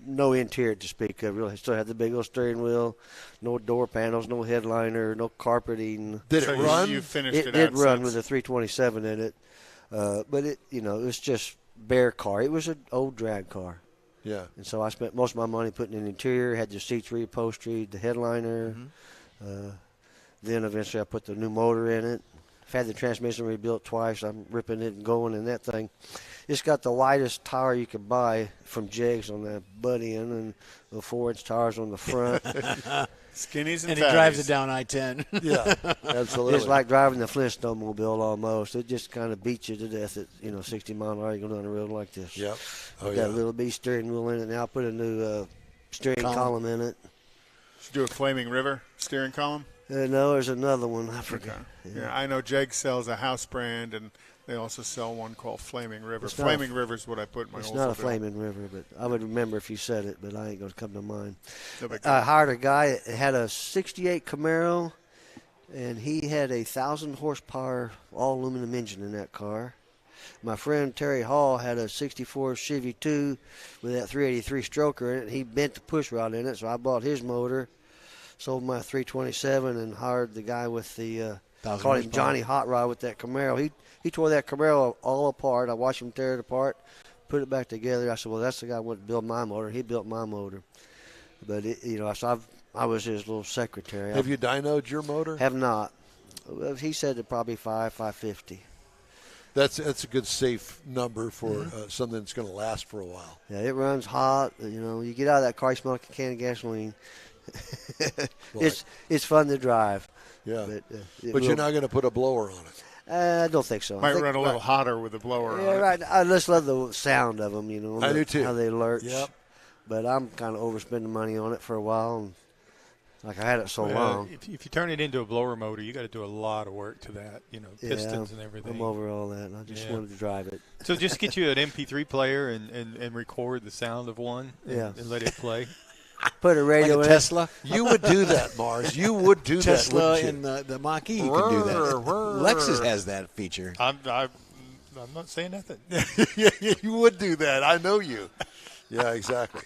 no interior to speak of. Really, it still had the big old steering wheel, no door panels, no headliner, no carpeting. Did So it run? You finished It it did out run since. with a 327 in it, but it was just bare car. It was an old drag car. Yeah. And so I spent most of my money putting in the interior, had the seats reupholstered, the headliner. Then eventually I put the new motor in it. I've had the transmission rebuilt twice. I'm ripping it and going in that thing. It's got the widest tire you could buy from Jegs on that butt end and the 4-inch tires on the front. Skinnies and And he drives it fatties. down I-10. Yeah. Absolutely. It's like driving the Flintstone mobile almost. It just kind of beats you to death at 60 mile an hour. You go down the road like this. Yep. Oh, Got yeah. a little B steering wheel in it now. I put a new steering column in it. Should do a Flaming River steering column. No, there's another one. I forgot. Yeah, I know Jeg sells a house brand, and They also sell one called Flaming River. It's not Flaming River is what I put in my It's Oldsmobile. not a Flaming River, but I would remember if you said it, but I ain't going to come to mind. No big deal. I hired a guy that had a 68 Camaro, and he had a 1,000 horsepower all aluminum engine in that car. My friend Terry Hall had a 64 Chevy 2 with that 383 stroker in it. He bent the push rod in it, so I bought his motor, sold my 327, and hired the guy with the called him Johnny Hot Rod with that Camaro. He tore that Camaro all apart. I watched him tear it apart, put it back together. I said, well, that's the guy who went to build my motor. He built my motor. But, so I was his little secretary. Have you dynoed your motor? Have not. He said it probably 550. That's a good safe number for something that's going to last for a while. Yeah, it runs hot. You get out of that car, you smell like a can of gasoline. It's fun to drive. Yeah, but you're not going to put a blower on it. I don't think so. Might I think, run a little hotter with the blower Yeah, on it. right. I just love the sound of them, I do too. How they lurch. Yep. But I'm kind of overspending money on it for a while. And like I had it so long. If you turn it into a blower motor, you got to do a lot of work to that, pistons and everything. I'm over all that. I just wanted to drive it. So just get you an MP3 player and record the sound of one and let it play. Put a radio like a in Tesla. You would do that, Mars. You would do Tesla that, and the Mach-E, you can do that. Lexus has that feature. I'm not saying nothing. Yeah, you would do that. I know you. Yeah, exactly.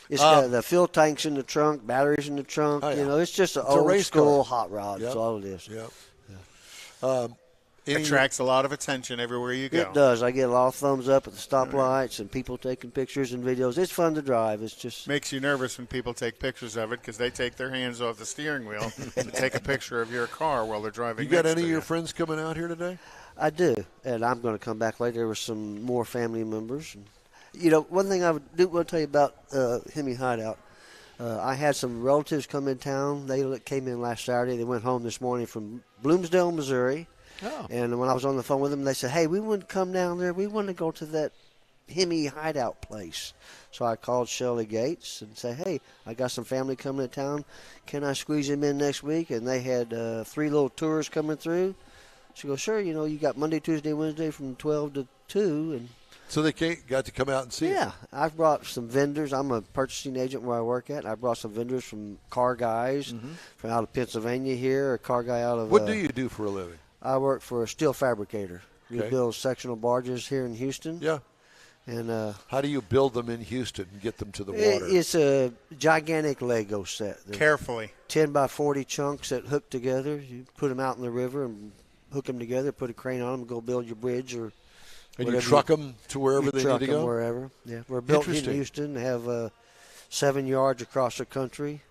It's got the fuel tanks in the trunk, batteries in the trunk. Oh, yeah. It's just an It's a old race school car. hot rod. Yep. That's all it is. Yep. Attracts a lot of attention everywhere you go. It does. I get a lot of thumbs up at the stoplights and people taking pictures and videos. It's fun to drive. It's just Makes you nervous when people take pictures of it because they take their hands off the steering wheel to take a picture of your car while they're driving. You got next any to of your you. friends coming out here today? I do, and I'm going to come back later with some more family members. One thing I do want to tell you about HEMI Hideout. I had some relatives come in town. They came in last Saturday. They went home this morning from Bloomsdale, Missouri. Oh. And when I was on the phone with them, they said, hey, we want to come down there. We want to go to that HEMI Hideout place. So I called Shelley Gates and said, hey, I got some family coming to town. Can I squeeze them in next week? And they had 3 little tours coming through. She goes, sure, you got Monday, Tuesday, Wednesday from 12 to 2. And So they got to come out and see it. yeah, I've brought some vendors. I'm a purchasing agent where I work at. I brought some vendors from car guys from out of Pennsylvania here, a car guy out of What do you do for a living? I work for a steel fabricator. We Okay. build sectional barges here in Houston. Yeah. And How do you build them in Houston and get them to the water? it's a gigantic Lego set. They're Carefully. 10 by 40 chunks that hook together. You put them out in the river and hook them together, put a crane on them, and go build your bridge or and you whatever truck them to wherever you they truck need to them go? wherever. Yeah, we're built in Interesting. Houston. Have 7 yards across the country.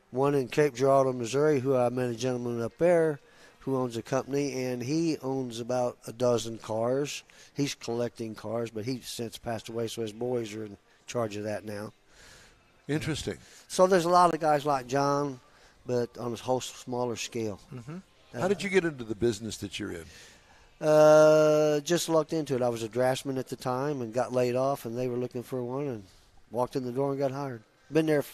One in Cape Girardeau, Missouri, who I met a gentleman up there who owns a company, and he owns about a dozen cars. He's collecting cars, but he's since passed away, so his boys are in charge of that now. Interesting. So there's a lot of guys like John, but on a whole smaller scale. How did you get into the business that you're in? Just lucked into it. I was a draftsman at the time and got laid off, and they were looking for one, and walked in the door and got hired. Been there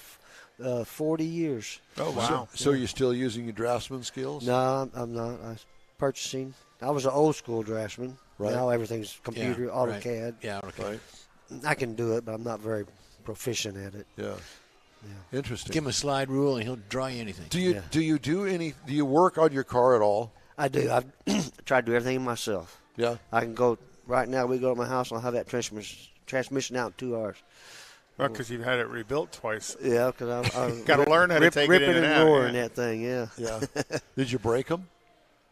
40 years. Oh, wow. So you're still using your draftsman skills? No, I'm not. I was purchasing. I was an old school draftsman. Right. Now everything's computer, Yeah, AutoCAD. Right. Yeah, okay. Right. I can do it, but I'm not very proficient at it. Yeah. Interesting. Give him a slide rule and he'll draw you anything. Do you Yeah. do you work on your car at all? I do. I've tried to do everything myself. Yeah. I can go right now. We go to my house and I'll have that transmission out in 2 hours. Well, because you've had it rebuilt twice. Yeah, because I Gotta learn how to take it ripping in and and out, roaring yeah. that thing. Yeah. Yeah. Did you break them?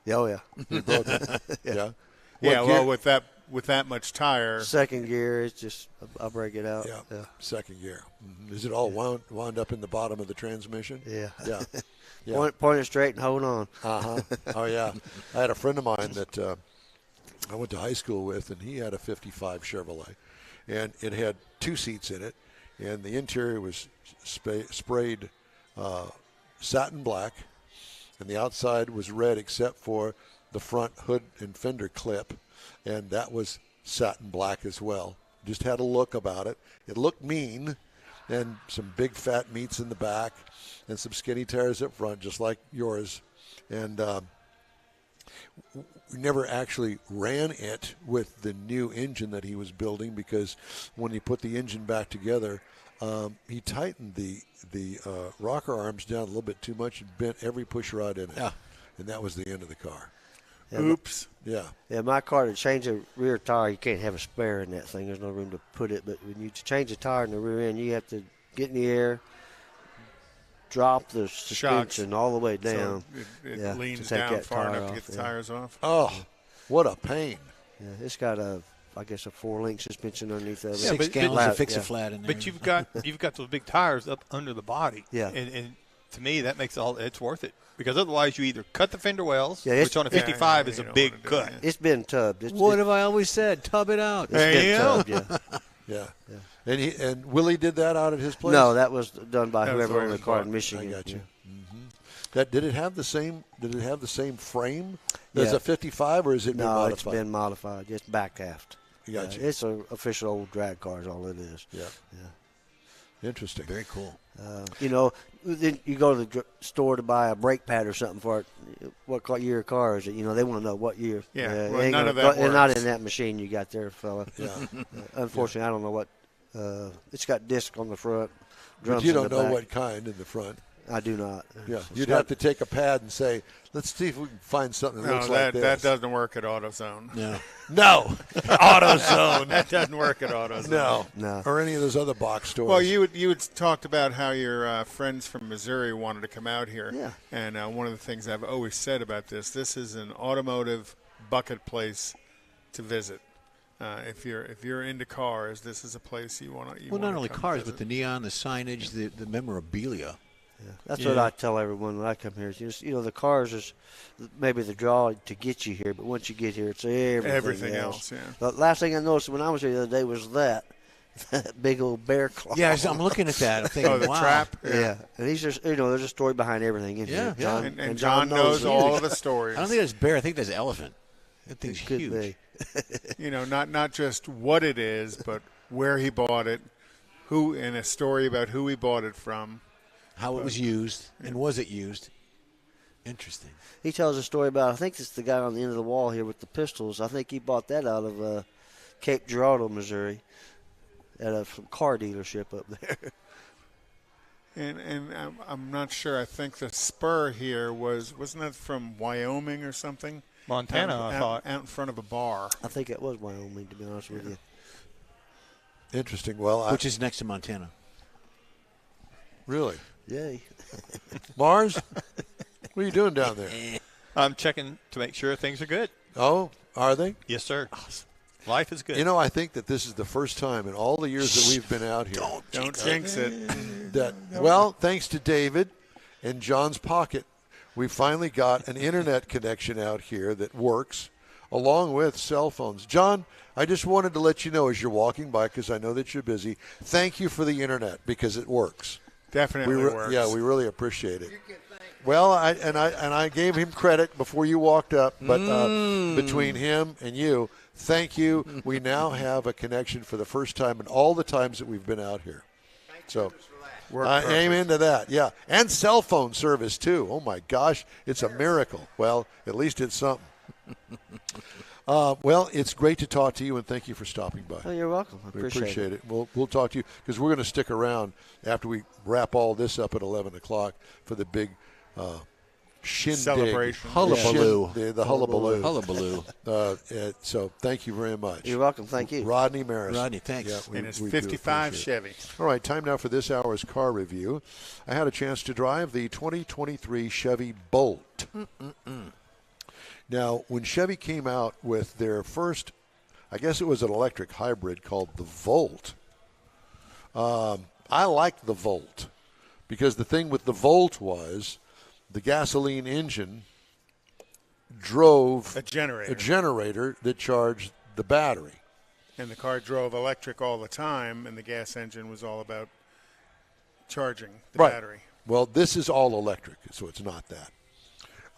Oh yeah. You broke them. Yeah. Yeah, What well, gear- with that much tire, Second gear, it's just I'll break it out. Yeah. Second gear. Is it all wound up in the bottom of the transmission? Yeah. Yeah. Yeah. Point it straight and hold on. Uh-huh. Oh, yeah. I had a friend of mine that I went to high school with, and he had a 55 Chevrolet. And it had 2 seats in it, and the interior was sprayed satin black, and the outside was red except for the front hood and fender clip, and that was satin black as well. Just had a look about it. It looked mean, and some big fat meats in the back, and some skinny tires up front, just like yours. And we never actually ran it with the new engine that he was building because when he put the engine back together, he tightened the rocker arms down a little bit too much and bent every push rod in it. Yeah. And that was the end of the car. Yeah, Oops. Yeah. Yeah, my car, to change a rear tire, you can't have a spare in that thing. There's no room to put it. But when you change a tire in the rear end, you have to get in the air, drop the suspension all the way down. So it yeah, leans to take down that far tire enough to off, get the yeah. tires off. Oh, what a pain. Yeah, it's got a 4-link suspension underneath of it. Yeah, 6 but- gallons Flat, to fix yeah. a flat in there. But you've got those big tires up under the body. Yeah. And to me, that makes it's worth it. Because otherwise, you either cut the fender wells, Yeah, which on a 55 is you a don't big wanna do cut. that. It's been tubbed. what have I always said? Tub it out. It's There been you go. tubbed, yeah. Yeah. And Willie did that out at his place? No, that was done by That was whoever the owned way the it car was in bought. Michigan. I got you. Yeah. Did it have the same frame as Yeah. a 55 or is it been No, modified? it's been modified. Just back aft. Gotcha. It's an official old drag car is all it is. Yeah. Yeah. Interesting. Very cool. Then you go to the store to buy a brake pad or something for it. What year car is it? They want to know what year. Yeah, it well, ain't none gonna of that go- it's not works. in that machine you got there, fella. Yeah. Unfortunately, I don't know what. It's got disc on the front. Drums But you in don't the know back. what kind in the front. I do not. Yeah. It's You'd got- have to take a pad and say, let's see if we can find something that No, looks that like this. that doesn't work at AutoZone. No. No. AutoZone. That doesn't work at AutoZone. No. Or any of those other box stores. Well, you had talked about how your friends from Missouri wanted to come out here. Yeah. And one of the things I've always said about this is an automotive bucket place to visit. If you're into cars, this is a place you want to. Well, not only cars, but the neon, the signage, the memorabilia. Yeah. That's what I tell everyone when I come here. It's just, the cars is maybe the draw to get you here, but once you get here, it's everything else. Yeah. The last thing I noticed when I was here the other day was that big old bear claw. Yeah, I'm looking at that. I'm thinking, the wow. trap. Yeah, and he's just there's a story behind everything in Yeah, here. yeah. John, And John knows it. all of the stories. I don't think that's bear. I think that's elephant. That thing's It could huge. be. Not just what it is, but where he bought it, who, and a story about who he bought it from. How it was used, and was it used? Interesting. He tells a story about, I think it's the guy on the end of the wall here with the pistols. I think he bought that out of Cape Girardeau, Missouri, at a car dealership up there. And I'm not sure. I think the spur here wasn't that from Wyoming or something? Montana, I thought. Out in front of a bar. I think it was Wyoming, to be honest with you. Interesting. Well, Which is next to Montana. really? Yay. Mars? What are you doing down there? I'm checking to make sure things are good. Oh, are they? Yes, sir. Life is good. I think that this is the first time in all the years that we've been out here Don't jinx it. that, well, thanks to David and John's pocket, we finally got an internet connection out here that works along with cell phones. John, I just wanted to let you know as you're walking by, because I know that you're busy, thank you for the internet because it works. Definitely works. Yeah, we really appreciate it. Well, I gave him credit before you walked up, but between him and you, thank you. We now have a connection for the first time in all the times that we've been out here. So, amen to that. Yeah, and cell phone service too. Oh my gosh, it's a miracle. Well, at least it's something. Well, it's great to talk to you, and thank you for stopping by. Oh, you're welcome. I We appreciate it. We'll talk to you because we're going to stick around after we wrap all this up at 11 o'clock for the big shindig. Celebration. Hullabaloo. The hullabaloo. Hullabaloo. So thank you very much. You're welcome. Thank you. Rodney Maris. Rodney, thanks. Yeah, And it's we do 55 appreciate it. Chevy. All right, time now for this hour's car review. I had a chance to drive the 2023 Chevy Bolt. Now, when Chevy came out with their first, I guess it was an electric hybrid called the Volt, I liked the Volt because the thing with the Volt was the gasoline engine drove A generator. a generator that charged the battery. And the car drove electric all the time, and the gas engine was all about charging the Right. battery. Well, this is all electric, so it's not that.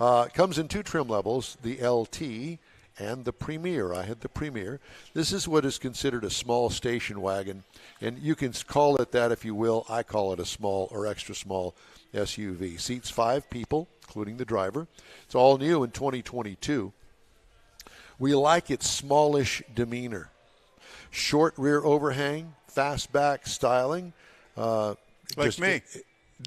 It comes in two trim levels, the LT and the Premier. I had the Premier. This is what is considered a small station wagon, and you can call it that if you will. I call it a small or extra small SUV. Seats 5 people, including the driver. It's all new in 2022. We like its smallish demeanor. Short rear overhang, fastback styling. Like me.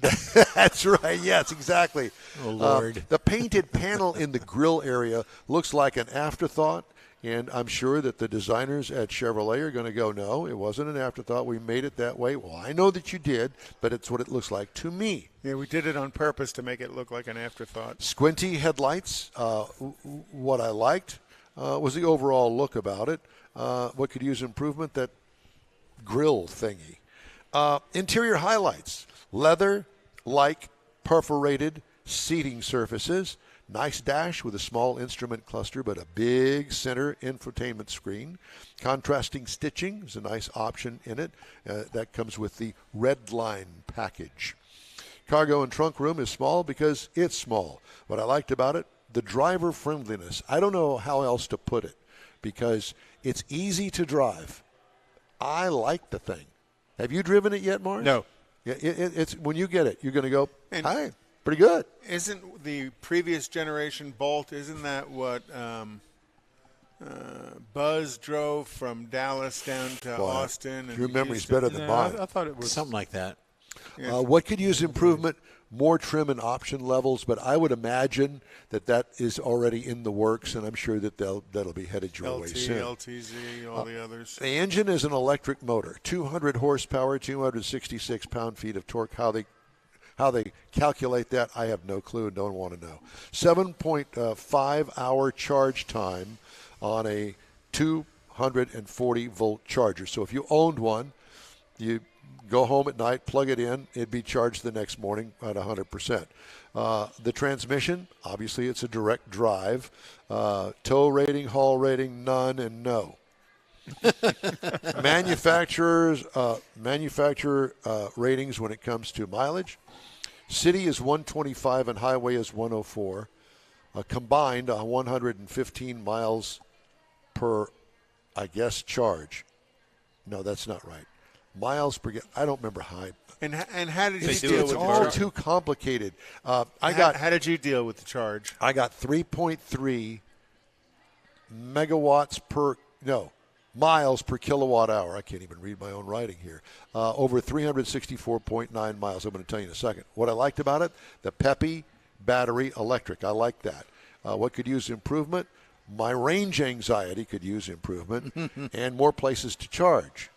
That's right. Yes, exactly. Oh, Lord. The painted panel in the grill area looks like an afterthought, and I'm sure that the designers at Chevrolet are going to go, no, it wasn't an afterthought. We made it that way. Well, I know that you did, but it's what it looks like to me. Yeah, we did it on purpose to make it look like an afterthought. Squinty headlights. What I liked was the overall look about it. What could use improvement? That grill thingy. Interior highlights. Leather-like perforated seating surfaces. Nice dash with a small instrument cluster, but a big center infotainment screen. Contrasting stitching is a nice option in it. That comes with the Redline package. Cargo and trunk room is small because it's small. What I liked about it, the driver friendliness. I don't know how else to put it because it's easy to drive. I like the thing. Have you driven it yet, Mars? No. Yeah, it's when you get it, you're going to go, And- hi, pretty good. Isn't the previous generation Bolt, isn't that what Buzz drove from Dallas down to Boy, Austin? And your memory's Houston? better than mine. I thought it was Something like that. What could use improvement? More trim and option levels, but I would imagine that is already in the works, and I'm sure that that'll be headed your way LT, soon. LTZ, all the others. The engine is an electric motor, 200 horsepower, 266 pound-feet of torque. How they calculate that, I have no clue and don't want to know. 7.5-hour charge time on a 240-volt charger. So if you owned one, you go home at night, plug it in, it'd be charged the next morning at 100%. The transmission, obviously it's a direct drive. Tow rating, haul rating, none and no. Manufacturer ratings when it comes to mileage. City is 125 and highway is 104. Combined 115 miles per, I guess, charge. No, that's not right. Miles per gallon. I don't remember how. And how did you They do deal it with It's the all charge? too complicated. How did you deal with the charge? I got 3.3 megawatts per miles per kilowatt hour. I can't even read my own writing here. Over 364.9 miles. I'm going to tell you in a second. What I liked about it, the peppy battery electric. I like that. What could use improvement? My range anxiety could use improvement and more places to charge.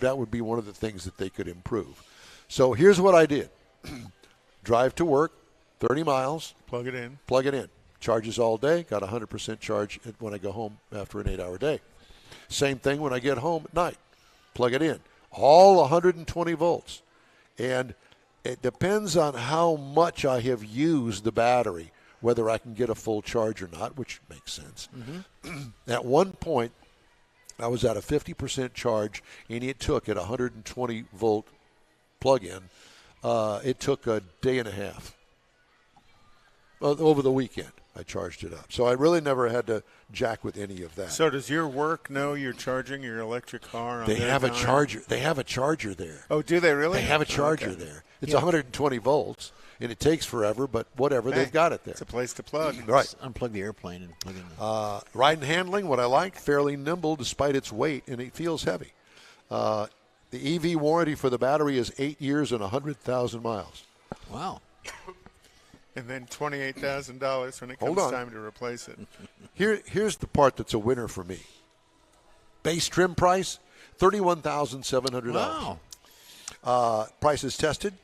That would be one of the things that they could improve. So here's what I did. Drive to work, 30 miles. Plug it in. Plug it in. Charges all day. Got 100% charge when I go home after an 8-hour day. Same thing when I get home at night. Plug it in. All 120 volts. And it depends on how much I have used the battery, whether I can get a full charge or not, which makes sense. Mm-hmm. At one point, I was at a 50% charge, and it took at 120-volt plug-in. It took a day and a half. Over the weekend, I charged it up. So I really never had to jack with any of that. So does your work know you're charging your electric car? They have a charger. They have a charger there. Oh, do they really? They have a charger there. It's 120 volts, and it takes forever, but whatever, they've got it there. It's a place to plug. Right. Just unplug the airplane and plug in. Ride and handling, what I like, fairly nimble despite its weight, and it feels heavy. The EV warranty for the battery is 8 years and 100,000 miles. Wow. And then $28,000 when it Hold comes on. time to replace it. Here's the part that's a winner for me. Base trim price, $31,700. Wow. Prices tested,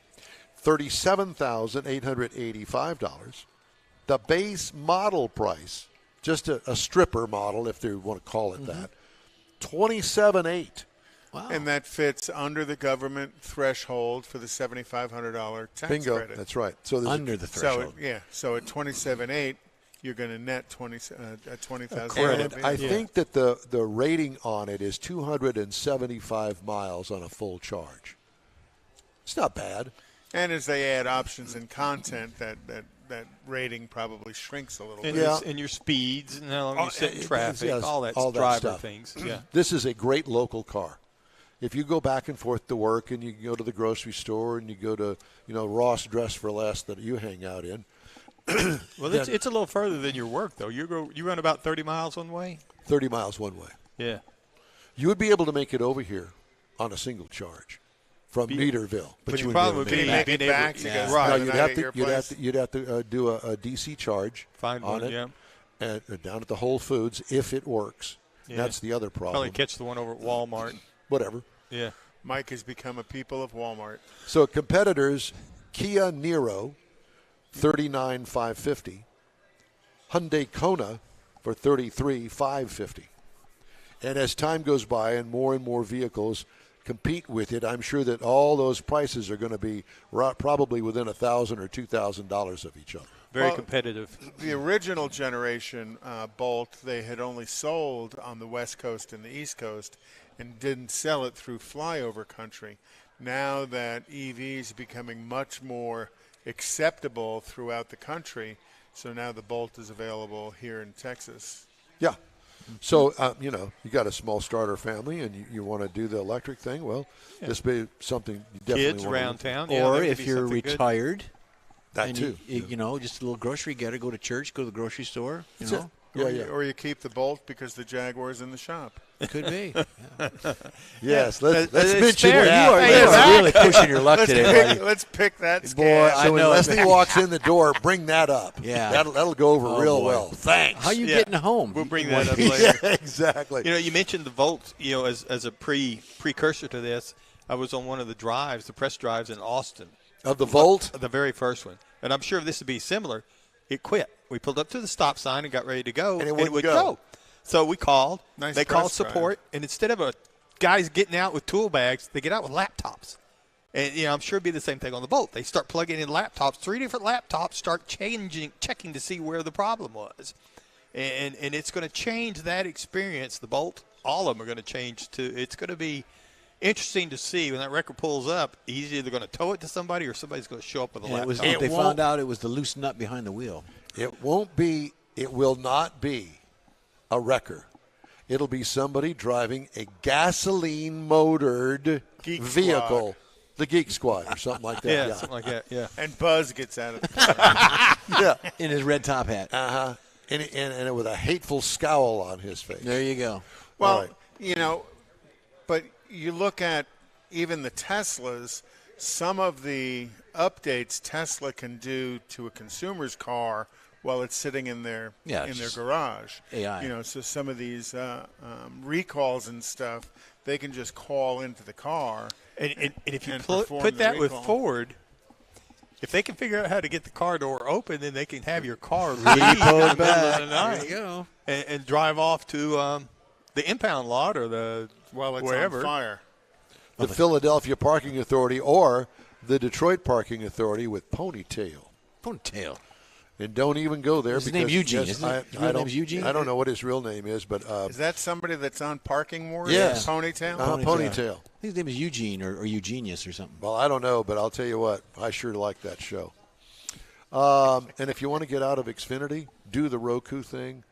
$37,885. The base model price, just a stripper model, if they want to call it that, $27,800. Wow. And that fits under the government threshold for the $7,500 tax Bingo, credit. that's right. So there's Under the So threshold. so at $27,800, you're going to net $20,000. and I think that the rating on it is 275 miles on a full charge. It's not bad. And as they add options and content, that rating probably shrinks a little bit. And your speeds and how long you sit in traffic, all that driver stuff. things. Yeah. This is a great local car. If you go back and forth to work and you go to the grocery store and you go to, Ross Dress for Less that you hang out in. Well, it's a little further than your work, though. You run about 30 miles one way? 30 miles one way. Yeah. You would be able to make it over here on a single charge from Meterville. But you wouldn't probably be able to Can you make it back to go No, spend the night at your place? you'd have to do a DC charge Find on one, it yeah. and down at the Whole Foods if it works. Yeah. That's the other problem. Probably catch the one over at Walmart. Whatever. Yeah. Mike has become a people of Walmart. So competitors, Kia Niro, $39,550. Hyundai Kona for $33,550. And as time goes by and more vehicles compete with it, I'm sure that all those prices are going to be probably within $1,000 or $2,000 of each other. Very competitive. The original generation Bolt, they had only sold on the West Coast and the East Coast and didn't sell it through flyover country. Now that EVs are becoming much more acceptable throughout the country, so now the Bolt is available here in Texas. Yeah. So, you got a small starter family and you want to do the electric thing, well, this would be something you definitely Kids want around to town. Or that if could be you're something good. retired, That and too. just a little grocery getter, go to church, go to the grocery store. You That's know, it. Yeah. Or you keep the Bolt because the Jaguar's in the shop. could be. Yes, let's it's mention fair. what Yeah. you are. Hey, You Zach. are really pushing your luck today, buddy. Let's pick that Boy, scale. I So when know. Leslie walks in the door, bring that up. Yeah. That'll go over Oh, real boy. well. Thanks. How you Yeah. getting home? We'll bring that up later. Yeah, exactly. You mentioned the Volt, as a precursor to this. I was on one of the press drives in Austin. Of the Volt? The very first one. And I'm sure this would be similar. It quit. We pulled up to the stop sign and got ready to go. And it would wouldn't go. So we called. Nice They press called support. And instead of guys getting out with tool bags, they get out with laptops. And, I'm sure it'd be the same thing on the Bolt. They start plugging in laptops. 3 different laptops start checking to see where the problem was. And it's going to change that experience. The Bolt, all of them are going to change too. It's going to be interesting to see when that record pulls up. He's either going to tow it to somebody or somebody's going to show up with a laptop. They found out it was the loose nut behind the wheel. It will not be a wrecker. It'll be somebody driving a gasoline-motored Geek vehicle, Squad. the Geek Squad or something like that. Yeah, something like that, yeah. And Buzz gets out of the car. Yeah. In his red top hat. And with a hateful scowl on his face. There you go. Well, All right. but you look at even the Teslas, some of the updates Tesla can do to a consumer's car while it's sitting in their garage. AI. So some of these recalls and stuff, they can just call into the car. And if you and put perform that the with recall. Ford, if they can figure out how to get the car door open, then they can have your car leave Repoed in the middle of back. the night. There you go. And drive off to the impound lot or the While it's wherever. on fire. The Philadelphia Parking Authority or the Detroit Parking Authority with Ponytail. Ponytail. And don't even go there. His name's Eugene, yes, isn't it? His I real don't- name's Eugene? I don't know what his real name is, but Is that somebody that's on Parking Wars? Yes. Ponytail? Ponytail. I think his name is Eugene or Eugenius or something. Well, I don't know, but I'll tell you what, I sure like that show. And if you want to get out of Xfinity, do the Roku thing.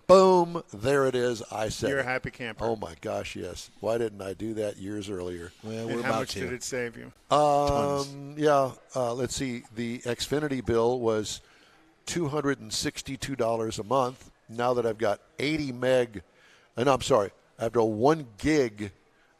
Boom, there it is. I said You're a it. happy camper. Oh, my gosh, yes. Why didn't I do that years earlier? Well, And we're how about much to. did it save you? Let's see. The Xfinity bill was $262 a month. Now that I've got 80 meg, and I'm sorry, after a 1 gig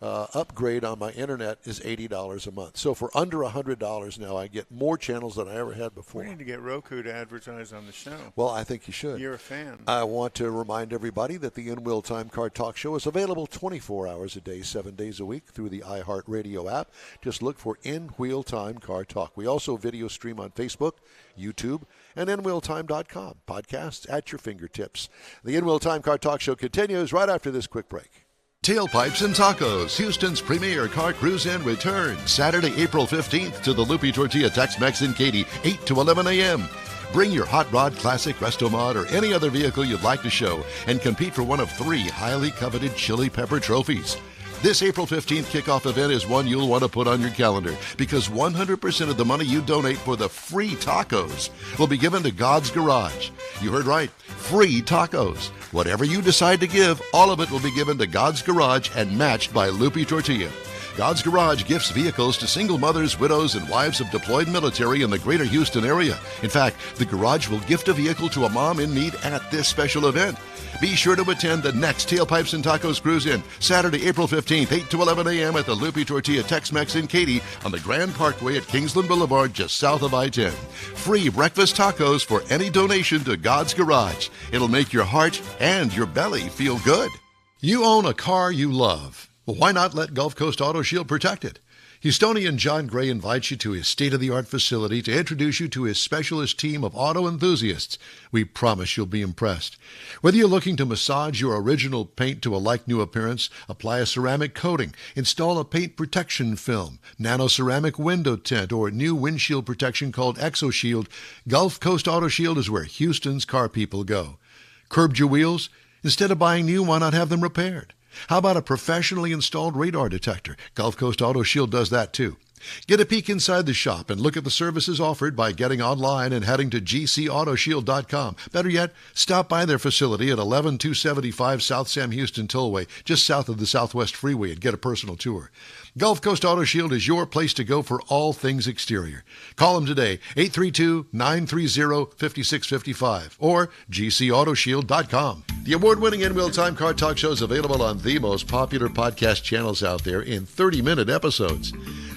upgrade on my internet is $80 a month. So for under $100 now, I get more channels than I ever had before. We need to get Roku to advertise on the show. Well, I think you should. You're a fan. I want to remind everybody that the In Wheel Time Car Talk Show is available 24 hours a day, 7 days a week through the iHeartRadio app. Just look for In Wheel Time Car Talk. We also video stream on Facebook, YouTube, and InWheelTime.com. Podcasts at your fingertips. The In Wheel Time Car Talk Show continues right after this quick break. Tailpipes and Tacos, Houston's premier car cruise in returns Saturday, April 15th to the Lupe Tortilla Tex-Mex in Katy, 8 to 11 a.m. Bring your hot rod, classic, resto mod, or any other vehicle you'd like to show and compete for one of 3 highly coveted chili pepper trophies. This April 15th kickoff event is one you'll want to put on your calendar because 100% of the money you donate for the free tacos will be given to God's Garage. You heard right, free tacos. Whatever you decide to give, all of it will be given to God's Garage and matched by Lupi Tortilla. God's Garage gifts vehicles to single mothers, widows, and wives of deployed military in the greater Houston area. In fact, the Garage will gift a vehicle to a mom in need at this special event. Be sure to attend the next Tailpipes and Tacos Cruise In, Saturday, April 15th, 8 to 11 a.m. at the Lupi Tortilla Tex-Mex in Katy on the Grand Parkway at Kingsland Boulevard, just south of I-10. Free breakfast tacos for any donation to God's Garage. It'll make your heart and your belly feel good. You own a car you love. Well, why not let Gulf Coast Auto Shield protect it? Houstonian John Gray invites you to his state-of-the-art facility to introduce you to his specialist team of auto enthusiasts. We promise you'll be impressed. Whether you're looking to massage your original paint to a like-new appearance, apply a ceramic coating, install a paint protection film, nano-ceramic window tint, or new windshield protection called ExoShield, Gulf Coast Auto Shield is where Houston's car people go. Curbed your wheels? Instead of buying new, why not have them repaired? How about a professionally installed radar detector? Gulf Coast Auto Shield does that too. Get a peek inside the shop and look at the services offered by getting online and heading to gcautoshield.com. Better yet, stop by their facility at 11275 South Sam Houston Tollway, just south of the Southwest Freeway, and get a personal tour. Gulf Coast Auto Shield is your place to go for all things exterior. Call them today, 832-930-5655 or gcautoshield.com. The award-winning In-Wheel Time Car Talk Show is available on the most popular podcast channels out there in 30-minute episodes.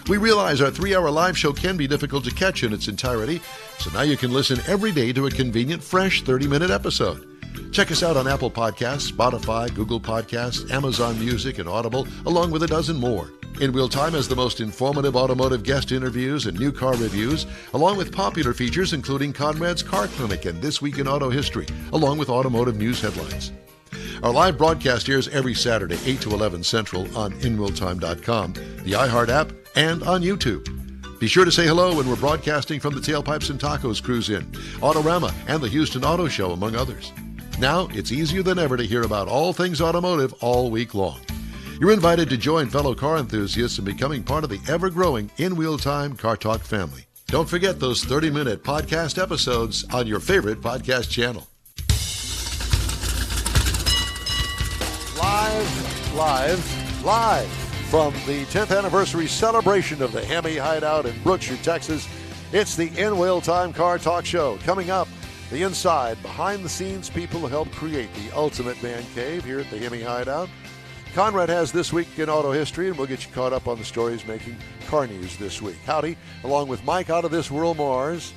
We realize our 3-hour live show can be difficult to catch in its entirety, so now you can listen every day to a convenient, fresh 30-minute episode. Check us out on Apple Podcasts, Spotify, Google Podcasts, Amazon Music, and Audible, along with a dozen more. In Wheel Time has the most informative automotive guest interviews and new car reviews, along with popular features including Conrad's Car Clinic and This Week in Auto History, along with automotive news headlines. Our live broadcast airs every Saturday, 8 to 11 Central on InWheelTime.com, the iHeart app, and on YouTube. Be sure to say hello when we're broadcasting from the Tailpipes and Tacos Cruise In, Autorama, and the Houston Auto Show, among others. Now, it's easier than ever to hear about all things automotive all week long. You're invited to join fellow car enthusiasts in becoming part of the ever-growing In-Wheel Time Car Talk family. Don't forget those 30-minute podcast episodes on your favorite podcast channel. Live from the 10th anniversary celebration of the HEMI Hideout in Brookshire, Texas. It's the In-Wheel Time Car Talk Show. Coming up, the inside, behind-the-scenes people who helped create the ultimate man cave here at the HEMI Hideout. Conrad has This Week in Auto History, and we'll get you caught up on the stories making car news this week. Howdy, along with Mike Out of This World Mars,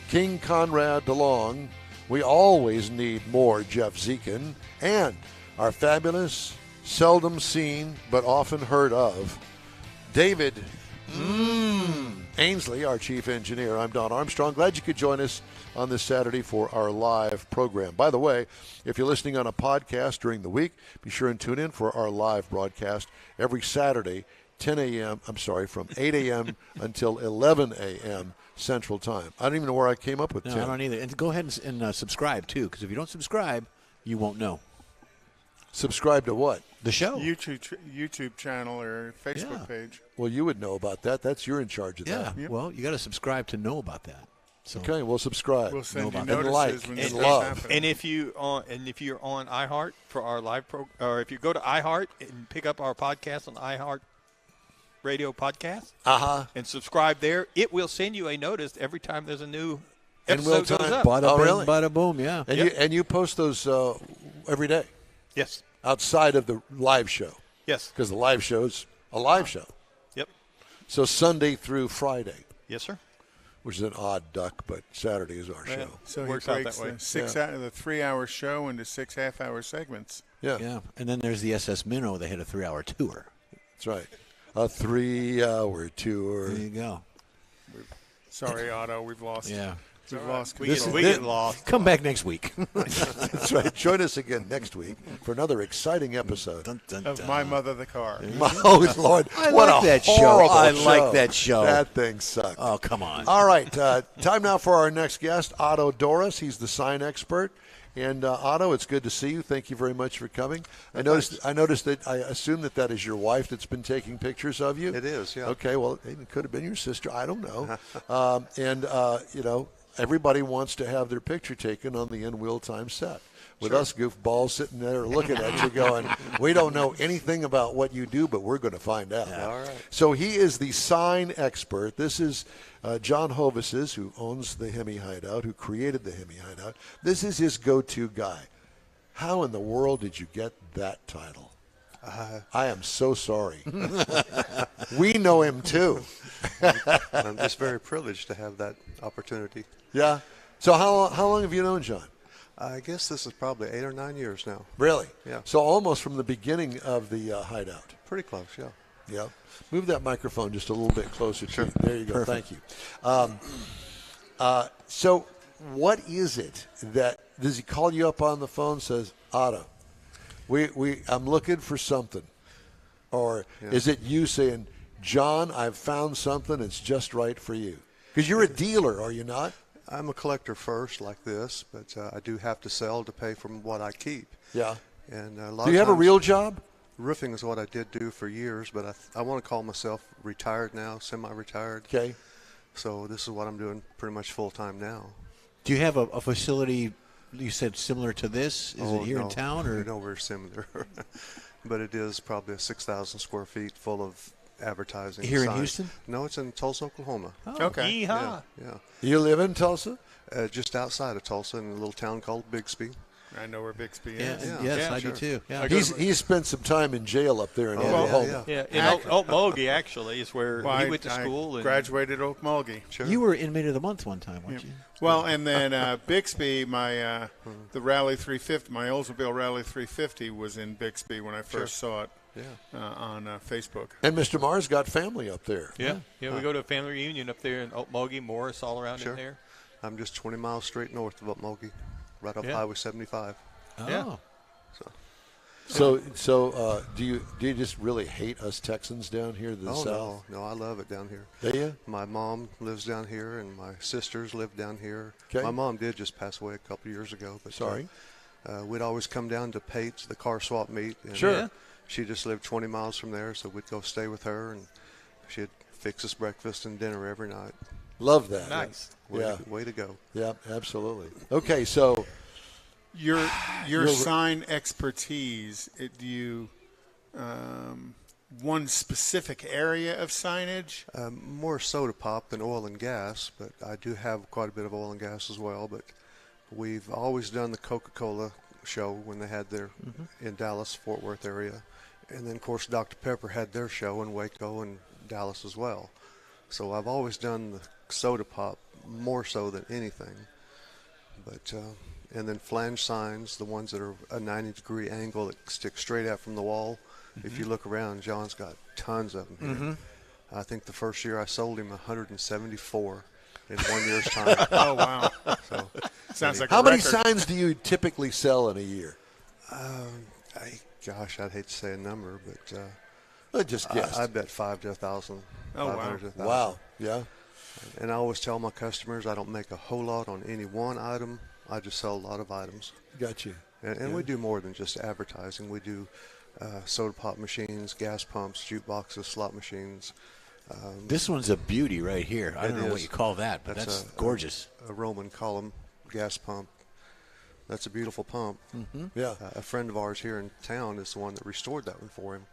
King Conrad DeLong. We always need more Jeff Zekin, and our fabulous, seldom seen, but often heard of, David Ainsley, our chief engineer. I'm Don Armstrong. Glad you could join us on this Saturday for our live program. By the way, if you're listening on a podcast during the week, be sure and tune in for our live broadcast every Saturday, from 8 a.m. until 11 a.m. Central Time. I don't even know where I came up with 10. I don't either. And go ahead and subscribe, too, because if you don't subscribe, you won't know. Subscribe to what? The show. YouTube channel or Facebook page. Well, you would know about that. You're in charge of that. Yeah. Well, you got to subscribe to know about that. So okay, we'll subscribe. We'll send you and notices like when and this love. happening. And if you're on iHeart for our live or if you go to iHeart and pick up our podcast on iHeart Radio podcast, and subscribe there, it will send you a notice every time there's a new episode goes up. Bada bing, really? bada boom, yeah. And you post those every day Yes. outside of the live show Yes. because the live show's a live show. Yep. So Sunday through Friday, Yes, sir. which is an odd duck, but Saturday is our show. So Works he out breaks that way. the 3-hour show into 6 half-hour segments. Yeah, Yeah. And then there's the SS Minnow. They had a 3-hour tour. that's right. A 3-hour tour. There you go. Sorry, Otto, we've lost. Yeah. We've lost We control. get lost. Come back next week. That's right. Join us again next week for another exciting episode. Dun, dun, Of dun. My Mother the Car. Oh, Lord. I what like a that show. horrible I like that show. That thing sucked. Oh, come on. All right. Time now for our next guest, Otto Doris. He's the sign expert. And Otto, it's good to see you. Thank you very much for coming. I noticed that I assume that is your wife that's been taking pictures of you. It is, yeah. Okay, well, it could have been your sister. I don't know. Everybody wants to have their picture taken on the In Wheel Time set. With us goofballs sitting there looking at you going, we don't know anything about what you do, but we're going to find out. All right. So he is the sign expert. This is John Hovises, who owns the HEMI Hideout, who created the HEMI Hideout. This is his go-to guy. How in the world did you get that title? I am so sorry. We know him too. I'm just very privileged to have that opportunity. Yeah. So how long have you known John? I guess this is probably 8 or 9 years now. Really? Yeah. So almost from the beginning of the Hideout. Pretty close, yeah. Yeah. Move that microphone just a little bit closer to you. There you go. Perfect. Thank you. So what is it that does he call you up on the phone and says, Otto, I'm looking for something? Or is it you saying, John, I've found something that's just right for you? Because you're a dealer, are you not? I'm a collector first, like this, but I do have to sell to pay for what I keep. Yeah. And a lot Do you of have a times, real job? roofing is what I did do for years, but I want to call myself retired now, semi-retired. Okay. So this is what I'm doing pretty much full-time now. Do you have a facility, you said, similar to this? Is it here in town? Or Nowhere similar. But it is probably a 6,000 square feet full of advertising. Here in signs. Houston? No, it's in Tulsa, Oklahoma. Okay. Yeah, yeah. You live in Tulsa? Just outside of Tulsa in a little town called Bixby. I know where Bixby yeah, is. Yeah. yes, Yeah, I sure. do too. Yeah. He's spent some time in jail up there in Oh, Oklahoma. yeah. Yeah, in Okmulgee, actually, is where Well, he went to I school. And graduated Okmulgee. Sure. You were inmate of the month one time, weren't you? Well, and then Bixby, my the Rally 350, my Oldsmobile Rally 350 was in Bixby when I first saw it on Facebook. And Mr. Mars got family up there. Yeah, we go to a family reunion up there in Okmulgee, Morris, all around in there. I'm just 20 miles straight north of Okmulgee, right off Yeah. Highway 75. Oh. Yeah. So do you just really hate us Texans down here to the south? No, I love it down here. Do you? My mom lives down here, and my sisters live down here. Okay. My mom did just pass away a couple of years ago. But Sorry. we'd always come down to Pate's, the car swap meet. And Sure. Yeah. She just lived 20 miles from there, so we'd go stay with her, and she'd fix us breakfast and dinner every night. Love that. Nice. Way to go. Yeah, absolutely. Okay, so Your sign expertise, do you one specific area of signage? More soda pop than oil and gas, but I do have quite a bit of oil and gas as well. But we've always done the Coca-Cola show when they had their in Dallas, Fort Worth area. And then, of course, Dr. Pepper had their show in Waco and Dallas as well. So I've always done the soda pop more so than anything. But and then flange signs, the ones that are a 90-degree angle that stick straight out from the wall. If you look around, John's got tons of them here. I think the first year I sold him 174 in 1 year's time. Oh, wow. So, Sounds like how a many record. signs do you typically sell in a year? gosh, I'd hate to say a number, but I just guessed. I bet 5 to 1,000. Oh, wow. 500 to 1,000. Wow. Yeah. And I always tell my customers I don't make a whole lot on any one item. I just sell a lot of items. Got you. And we do more than just advertising. We do soda pop machines, gas pumps, jukeboxes, slot machines. This one's a beauty right here. I don't know what is. you call that, but that's gorgeous. A Roman column gas pump. That's a beautiful pump. Yeah. A friend of ours here in town is the one that restored that one for him.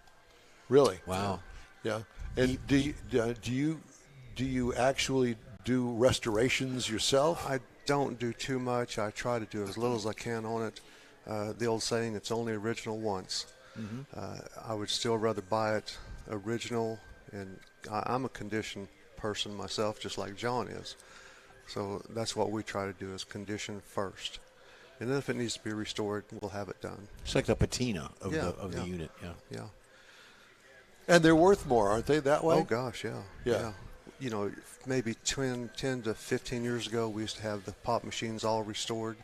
Really? Wow. Yeah. And do you actually do restorations yourself? I don't do too much. I try to do as little as I can on it. The old saying, it's only original once. I would still rather buy it original, and I'm a condition person myself, just like John is. So that's what we try to do, is condition first. And then if it needs to be restored, we'll have it done. It's like the patina of Yeah, the yeah. unit. Yeah. Yeah. And they're worth more, aren't they, that way? Oh, gosh, yeah. Yeah. You know, maybe 10 to 15 years ago, we used to have the pop machines all restored.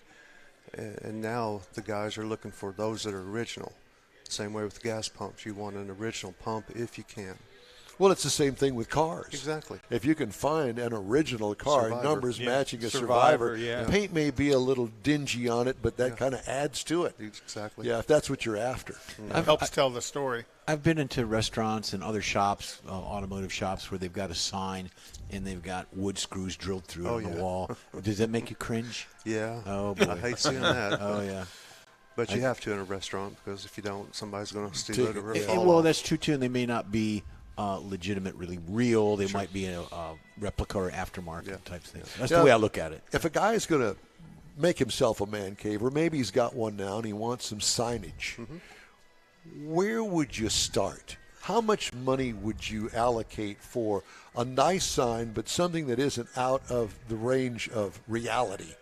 And now the guys are looking for those that are original. Same way with gas pumps. You want an original pump if you can. Well, it's the same thing with cars. Exactly. If you can find an original car, Survivor. numbers Yeah. matching a Survivor, Survivor, yeah. the paint may be a little dingy on it, but that kind of adds to it. Exactly. Yeah, if that's what you're after. Helps tell the story. I've been into restaurants and other shops, automotive shops, where they've got a sign and they've got wood screws drilled through it on the wall. Does that make you cringe? Yeah. Oh, boy. I hate seeing that. Oh, yeah. But you have to in a restaurant, because if you don't, somebody's going to steal it or And, fall well, off. that's true, too, and they may not be legitimate, really real. They might be a replica or aftermarket type thing. That's the way I look at it. If a guy is going to make himself a man cave, or maybe he's got one now and he wants some signage, where would you start? How much money would you allocate for a nice sign, but something that isn't out of the range of reality?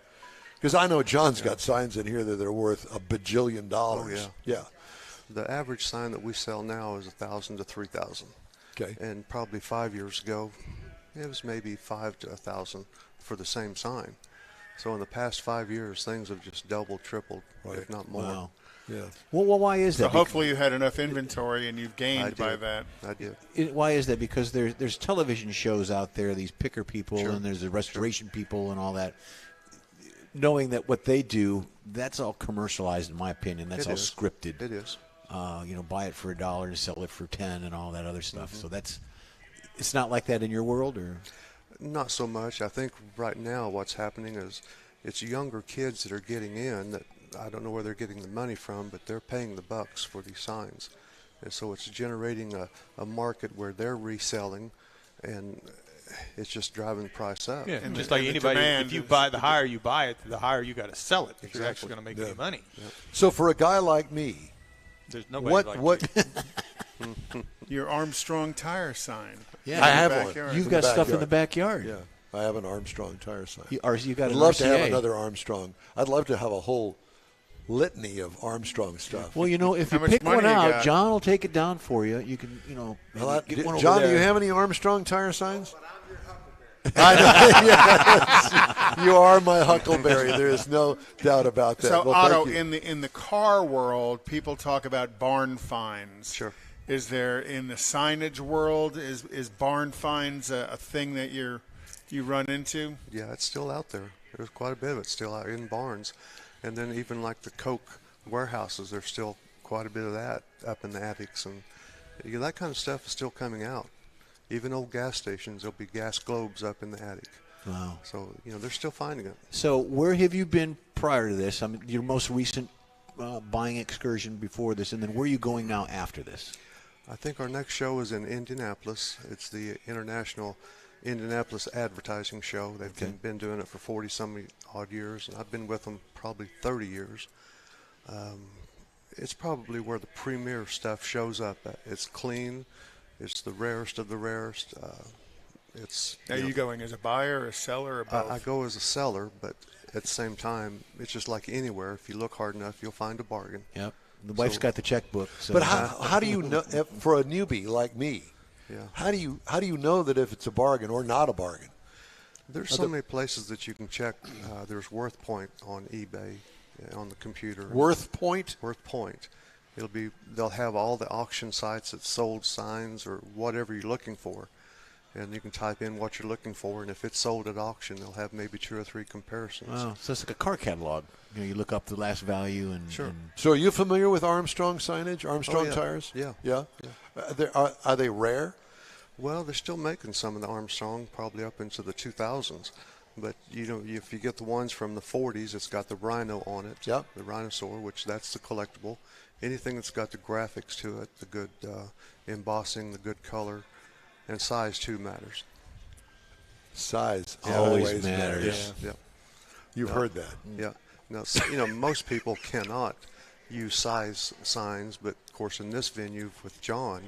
Because I know John's got signs in here that are worth $1 bajillion. Oh, Yeah. The average sign that we sell now is $1,000 to $3,000. Okay. And probably 5 years ago, it was maybe $5,000 to $1,000 for the same sign. So in the past 5 years, things have just doubled, tripled, if not more. Wow. Yeah. Well, why is So that? hopefully you had enough inventory and you've gained by did. that. I did. Why is that? Because there's television shows out there, these picker people, Sure. and there's the restoration people and all that. Knowing that what they do, that's all commercialized, in my opinion. That's It all is. scripted. It is. Buy it for $1 and sell it for 10 and all that other stuff. So it's not like that in your world, or? Not so much. I think right now what's happening is it's younger kids that are getting in that I don't know where they're getting the money from, but they're paying the bucks for these signs. And so it's generating a market where they're reselling, and it's just driving the price up. Yeah, And just the- like and the anybody, demand if you is- buy, the higher you buy it, the higher you got to sell it if you're Exactly. actually going to make any money. So for a guy like me, There's nobody what Your Armstrong tire sign. Yeah, I have backyard. one. You've In got the stuff in the backyard. backyard. Yeah, I have an Armstrong tire sign. You got I'd an love to have RCA. another Armstrong. I'd love to have a whole litany of Armstrong stuff. Well, if How you much pick money one you out, got? John will take it down for you. You can, Well, get one over John, do there. you have any Armstrong tire signs? I know. Yes. You are my Huckleberry. There is no doubt about that. So Well, Otto, thank you. in the car world, people talk about barn finds. Sure. Is there in the signage world? Is barn finds a thing that you run into? Yeah, it's still out there. There's quite a bit of it still out in barns. And then even like the Coke warehouses, there's still quite a bit of that up in the attics. And that kind of stuff is still coming out. Even old gas stations, there'll be gas globes up in the attic. Wow. So, they're still finding it. So where have you been prior to this? I mean, your most recent buying excursion before this, and then where are you going now after this? I think our next show is in Indianapolis. It's the International Indianapolis Advertising Show. They've been doing it for 40-some odd years, and I've been with them probably 30 years. It's probably where the premier stuff shows up. It's clean. It's the rarest of the rarest. Are you going as a buyer or a seller or both? I go as a seller, but at the same time, it's just like anywhere. If you look hard enough, you'll find a bargain. Yep. The wife's got the checkbook. So. But how do you know, for a newbie like me, Yeah. how do you know that if it's a bargain or not a bargain? There's so many places that you can check. There's Worth Point on eBay, on the computer. Worth Point? Worth Point. They'll have all the auction sites that sold signs or whatever you're looking for. And you can type in what you're looking for, and if it's sold at auction, they'll have maybe 2 or 3 comparisons. Wow. So it's like a car catalog. You look up the last value and. Sure. and So are you familiar with Armstrong signage, Armstrong Oh, yeah. tires? Yeah. Yeah? Are they rare? Well, they're still making some of the Armstrong, probably up into the 2000s. But, if you get the ones from the 40s, it's got the rhino on it, Yep. the rhinosaur, which that's the collectible. Anything that's got the graphics to it, the good embossing, the good color, and size, too, matters. Size Always matters. Yeah. You've heard that. Yeah. Now, most people cannot use size signs, but of course in this venue with John,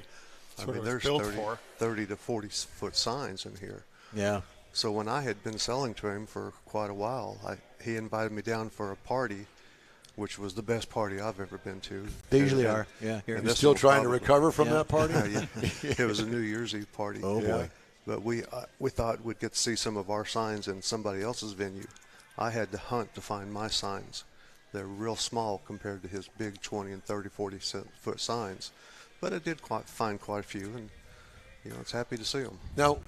what it was there's built for. 30 to 40 foot signs in here. Yeah. So when I had been selling to him for quite a while, he invited me down for a party, which was the best party I've ever been to. They usually And- are. Yeah. Here. and You this still one trying to probably- recover from Yeah. that party? Yeah. It was a New Year's Eve party. Oh, boy. But we thought we'd get to see some of our signs in somebody else's venue. I had to hunt to find my signs. They're real small compared to his big 20 and 30, 40 foot signs. But I did find quite a few, and it's happy to see them. Now,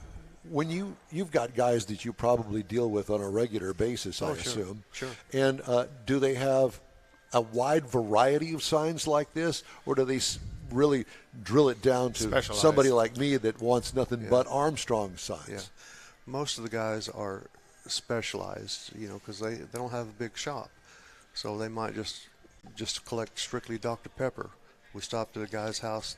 when you've got guys that you probably deal with on a regular basis, I sure, assume. sure. And do they have a wide variety of signs like this, or do they really drill it down to Specialized. somebody like me that wants nothing but Armstrong signs? Yeah. Most of the guys are specialized, because they don't have a big shop. So they might just collect strictly Dr. Pepper. We stopped at a guy's house.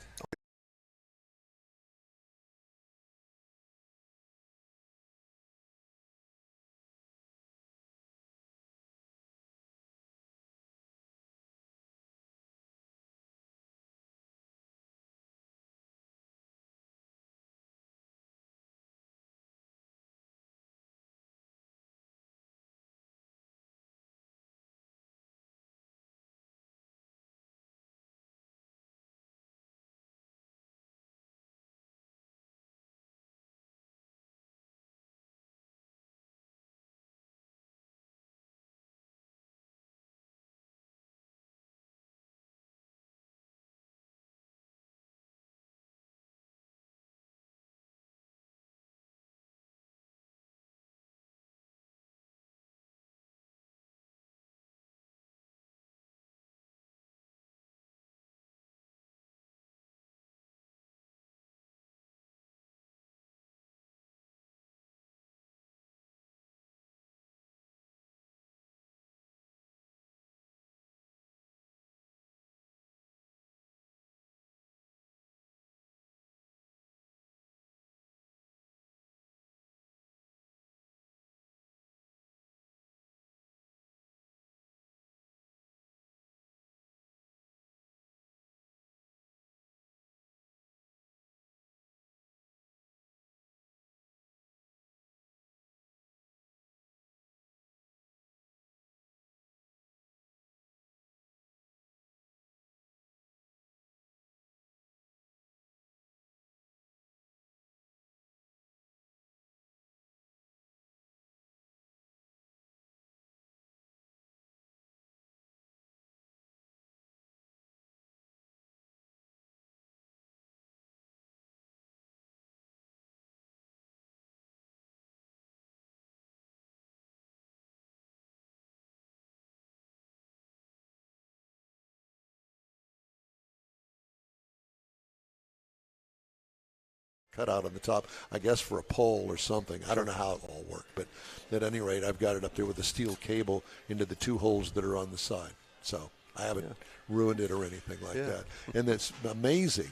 Cut out on the top, I guess for a pole or something. I don't know how it all worked, but at any rate, I've got it up there with a steel cable into the two holes that are on the side. So I haven't ruined it or anything like that. And it's amazing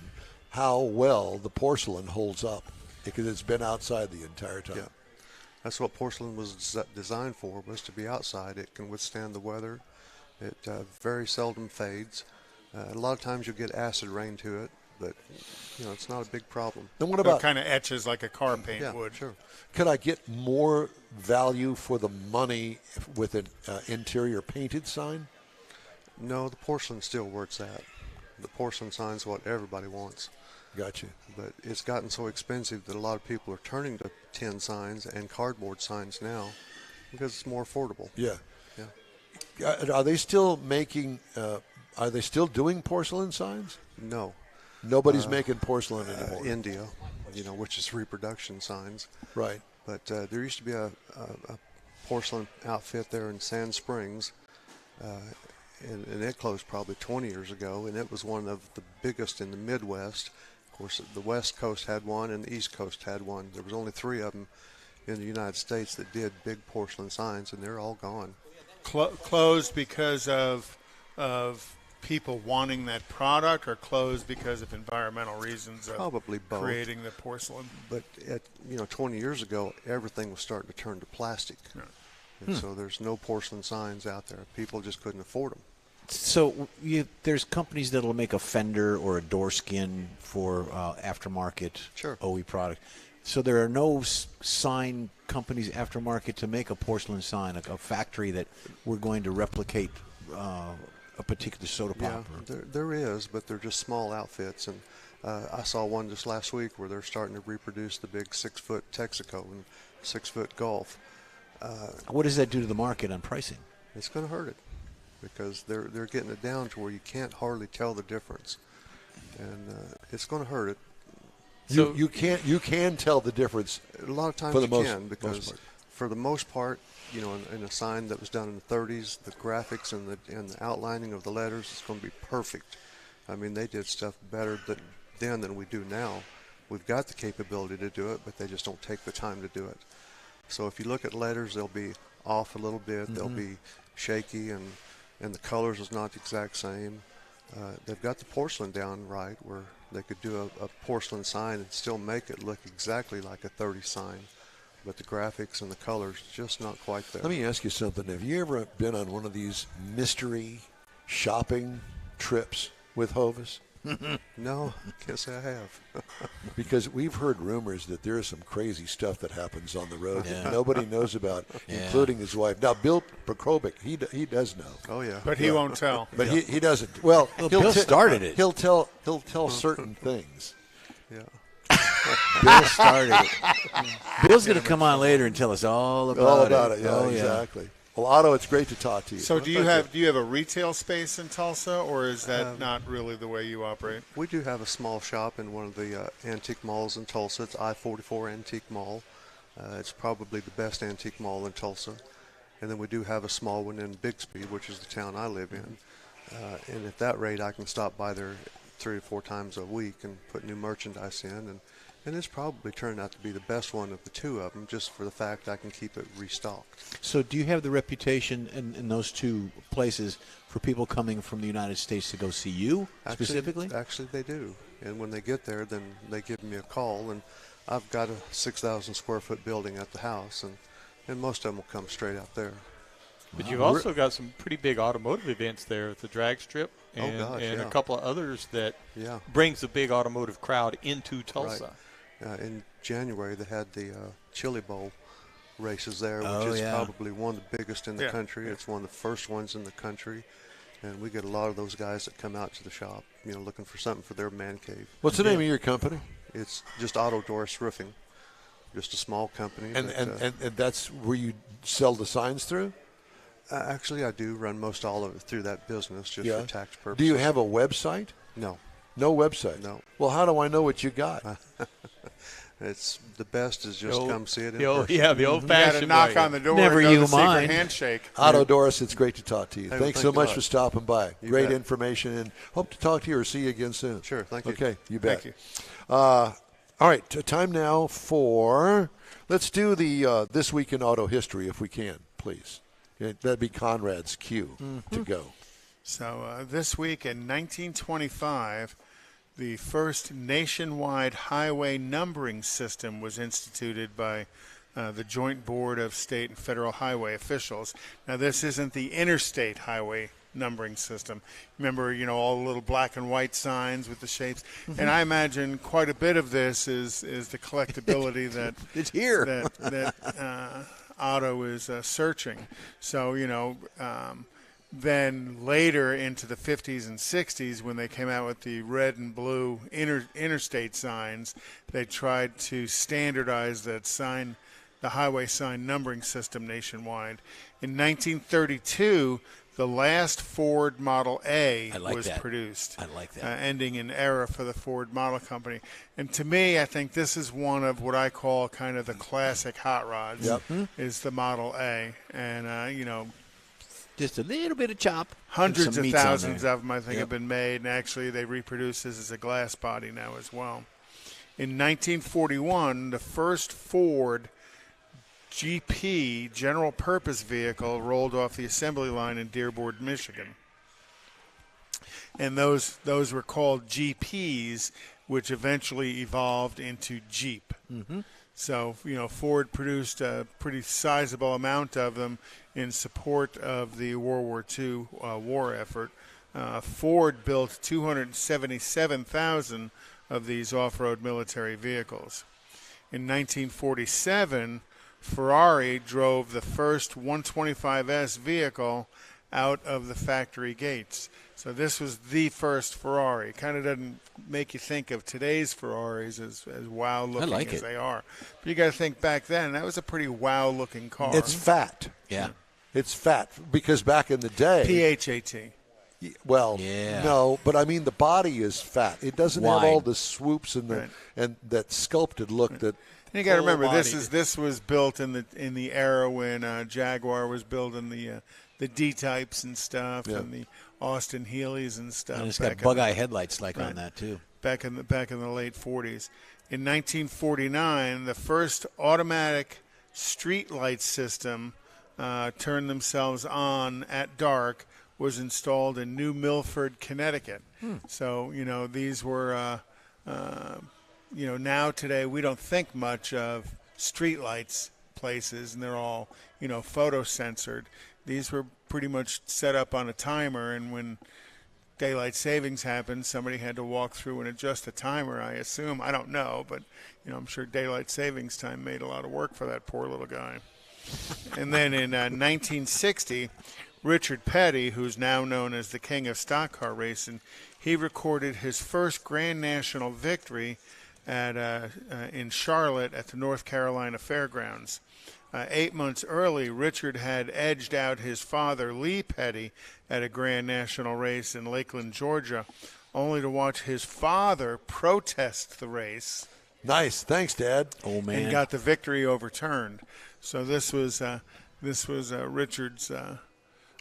how well the porcelain holds up because it's been outside the entire time. Yeah. That's what porcelain was designed for, was to be outside. It can withstand the weather. It very seldom fades. A lot of times you'll get acid rain to it, but it's not a big problem. And what about it kind of etches like a car paint would? Sure. Could I get more value for the money with an interior painted sign? No, the porcelain's still where it's at. The porcelain sign's what everybody wants. Gotcha. But it's gotten so expensive that a lot of people are turning to tin signs and cardboard signs now because it's more affordable. Yeah. Yeah. Are they still making? Are they still doing porcelain signs? No. Nobody's making porcelain anymore. India, which is reproduction signs. Right. But there used to be a porcelain outfit there in Sand Springs, and it closed probably 20 years ago, and it was one of the biggest in the Midwest. Of course, the West Coast had one, and the East Coast had one. There was only 3 of them in the United States that did big porcelain signs, and they're all gone. Closed because of people wanting that product, or closed because of environmental reasons of Probably both. creating the porcelain? But 20 years ago, everything was starting to turn to plastic. Yeah. And so there's no porcelain signs out there. People just couldn't afford them. So there's companies that'll make a fender or a door skin for aftermarket OE product. So there are no sign companies aftermarket to make a porcelain sign, a factory that we're going to replicate a particular soda pop. Yeah, there is, but they're just small outfits. And I saw one just last week where they're starting to reproduce the big 6-foot Texaco and 6-foot Golf. What does that do to the market on pricing? It's going to hurt it because they're getting it down to where you can't hardly tell the difference, and it's going to hurt it. So you can tell the difference. A lot of times for the you most, can, because for the most part, you know, in a sign that was done in the 30s, the graphics and the outlining of the letters is going to be perfect. I mean, they did stuff better then than we do now. We've got the capability to do it, but they just don't take the time to do it. So if you look at letters, they'll be off a little bit. They'll be shaky, and the colors is not the exact same. They've got the porcelain down right, where they could do a porcelain sign and still make it look exactly like a 30 sign. But the graphics and the colors just not quite there. Let me ask you something. Have you ever been on one of these mystery shopping trips with Hovis? No, can't say I have. Because we've heard rumors that there is some crazy stuff that happens on the road that nobody knows about, including his wife. Now, Bill Prokovic, he does know. Oh yeah, but he won't tell. But he doesn't. Well, Bill started it. He'll tell certain things. yeah. Bill started it. Bill's going to come on later and tell us all about it. Yeah, Oh, exactly. Well, Otto, it's great to talk to you. So do you have a retail space in Tulsa, or is that not really the way you operate? We do have a small shop in one of the antique malls in Tulsa. It's I-44 Antique Mall. It's probably the best antique mall in Tulsa. And then we do have a small one in Bixby, which is the town I live in. And at that rate, I can stop by there 3 or 4 times a week and put new merchandise in. And it's probably turned out to be the best one of the two of them, just for the fact I can keep it restocked. So do you have the reputation in those two places for people coming from the United States to go see you specifically? Actually, they do. And when they get there, then they give me a call. And I've got a 6,000 square foot building at the house, and most of them will come straight out there. But you've also got some pretty big automotive events there at the drag strip and a couple of others that brings a big automotive crowd into Tulsa. Right. In January, they had the Chili Bowl races there, which is probably one of the biggest in the country. It's one of the first ones in the country. And we get a lot of those guys that come out to the shop, you know, looking for something for their man cave. What's the name of your company? It's just Auto Doris Roofing, just a small company. And that's where you sell the signs through? Actually, I do run most all of it through that business just for tax purposes. Do you have a website? No. No website? No. Well, how do I know what you got? It's the best is just come see it in person. Yeah, the old-fashioned knock on the door. Never and you go the mind. secret handshake. Otto Doris, it's great to talk to you. Hey, Thanks thank so you much a lot. for stopping by. You Great bet. information, and hope to talk to you or see you again soon. Sure, thank you. Okay, you bet. Thank you. All right, time now for, let's do the This Week in Auto History if we can, please. That'd be Conrad's cue to go. So this week in 1925, the first nationwide highway numbering system was instituted by the Joint Board of State and Federal Highway officials. Now, this isn't the interstate highway numbering system. Remember, you know, all the little black and white signs with the shapes. And I imagine quite a bit of this is the collectability that It's here. that Otto is searching. So, you know, then later into the 50s and 60s, when they came out with the red and blue interstate signs, they tried to standardize that sign, the highway sign numbering system nationwide. In 1932, the last Ford Model A was produced. I like that. Ending an era for the Ford Model Company. And to me, I think this is one of what I call kind of the classic hot rods, is the Model A. And, you know, Just a little bit of chop. hundreds of thousands of them, I think, have been made. And actually, they reproduce this as a glass body now as well. In 1941, the first Ford GP, general purpose vehicle, rolled off the assembly line in Dearborn, Michigan. And those were called GPs, which eventually evolved into Jeep. So, you know, Ford produced a pretty sizable amount of them in support of the World War II war effort. Ford built 277,000 of these off-road military vehicles. In 1947, Ferrari drove the first 125S vehicle out of the factory gates. So this was the first Ferrari. Kind of doesn't make you think of today's Ferraris as wow-looking as they are. But you got to think back then, that was a pretty wow-looking car. It's fat. Yeah. It's fat because back in the day. PHAT. Well, Yeah. no, but I mean the body is fat. It doesn't have Wide. all the swoops and the and that sculpted look that. You got to remember Full-bodied. this was built in the era when Jaguar was building the D types and stuff and the Austin Healey's and stuff. And it's got bug-eye headlights on that too. Back in the late 40s. In 1949, the first automatic street light system turned themselves on at dark was installed in New Milford, Connecticut. So, these were, now today we don't think much of street lights places, and they're all, photo censored. These were pretty much set up on a timer, and when daylight savings happened, somebody had to walk through and adjust the timer, I assume. I don't know, but, I'm sure daylight savings time made a lot of work for that poor little guy. And then in 1960, Richard Petty, who's now known as the king of stock car racing, he recorded his first Grand National victory in Charlotte at the North Carolina Fairgrounds. 8 months early, Richard had edged out his father, Lee Petty, at a Grand National race in Lakeland, Georgia, only to watch his father protest the race. Nice, thanks, Dad. Oh man, And got the victory overturned. So this was Richard's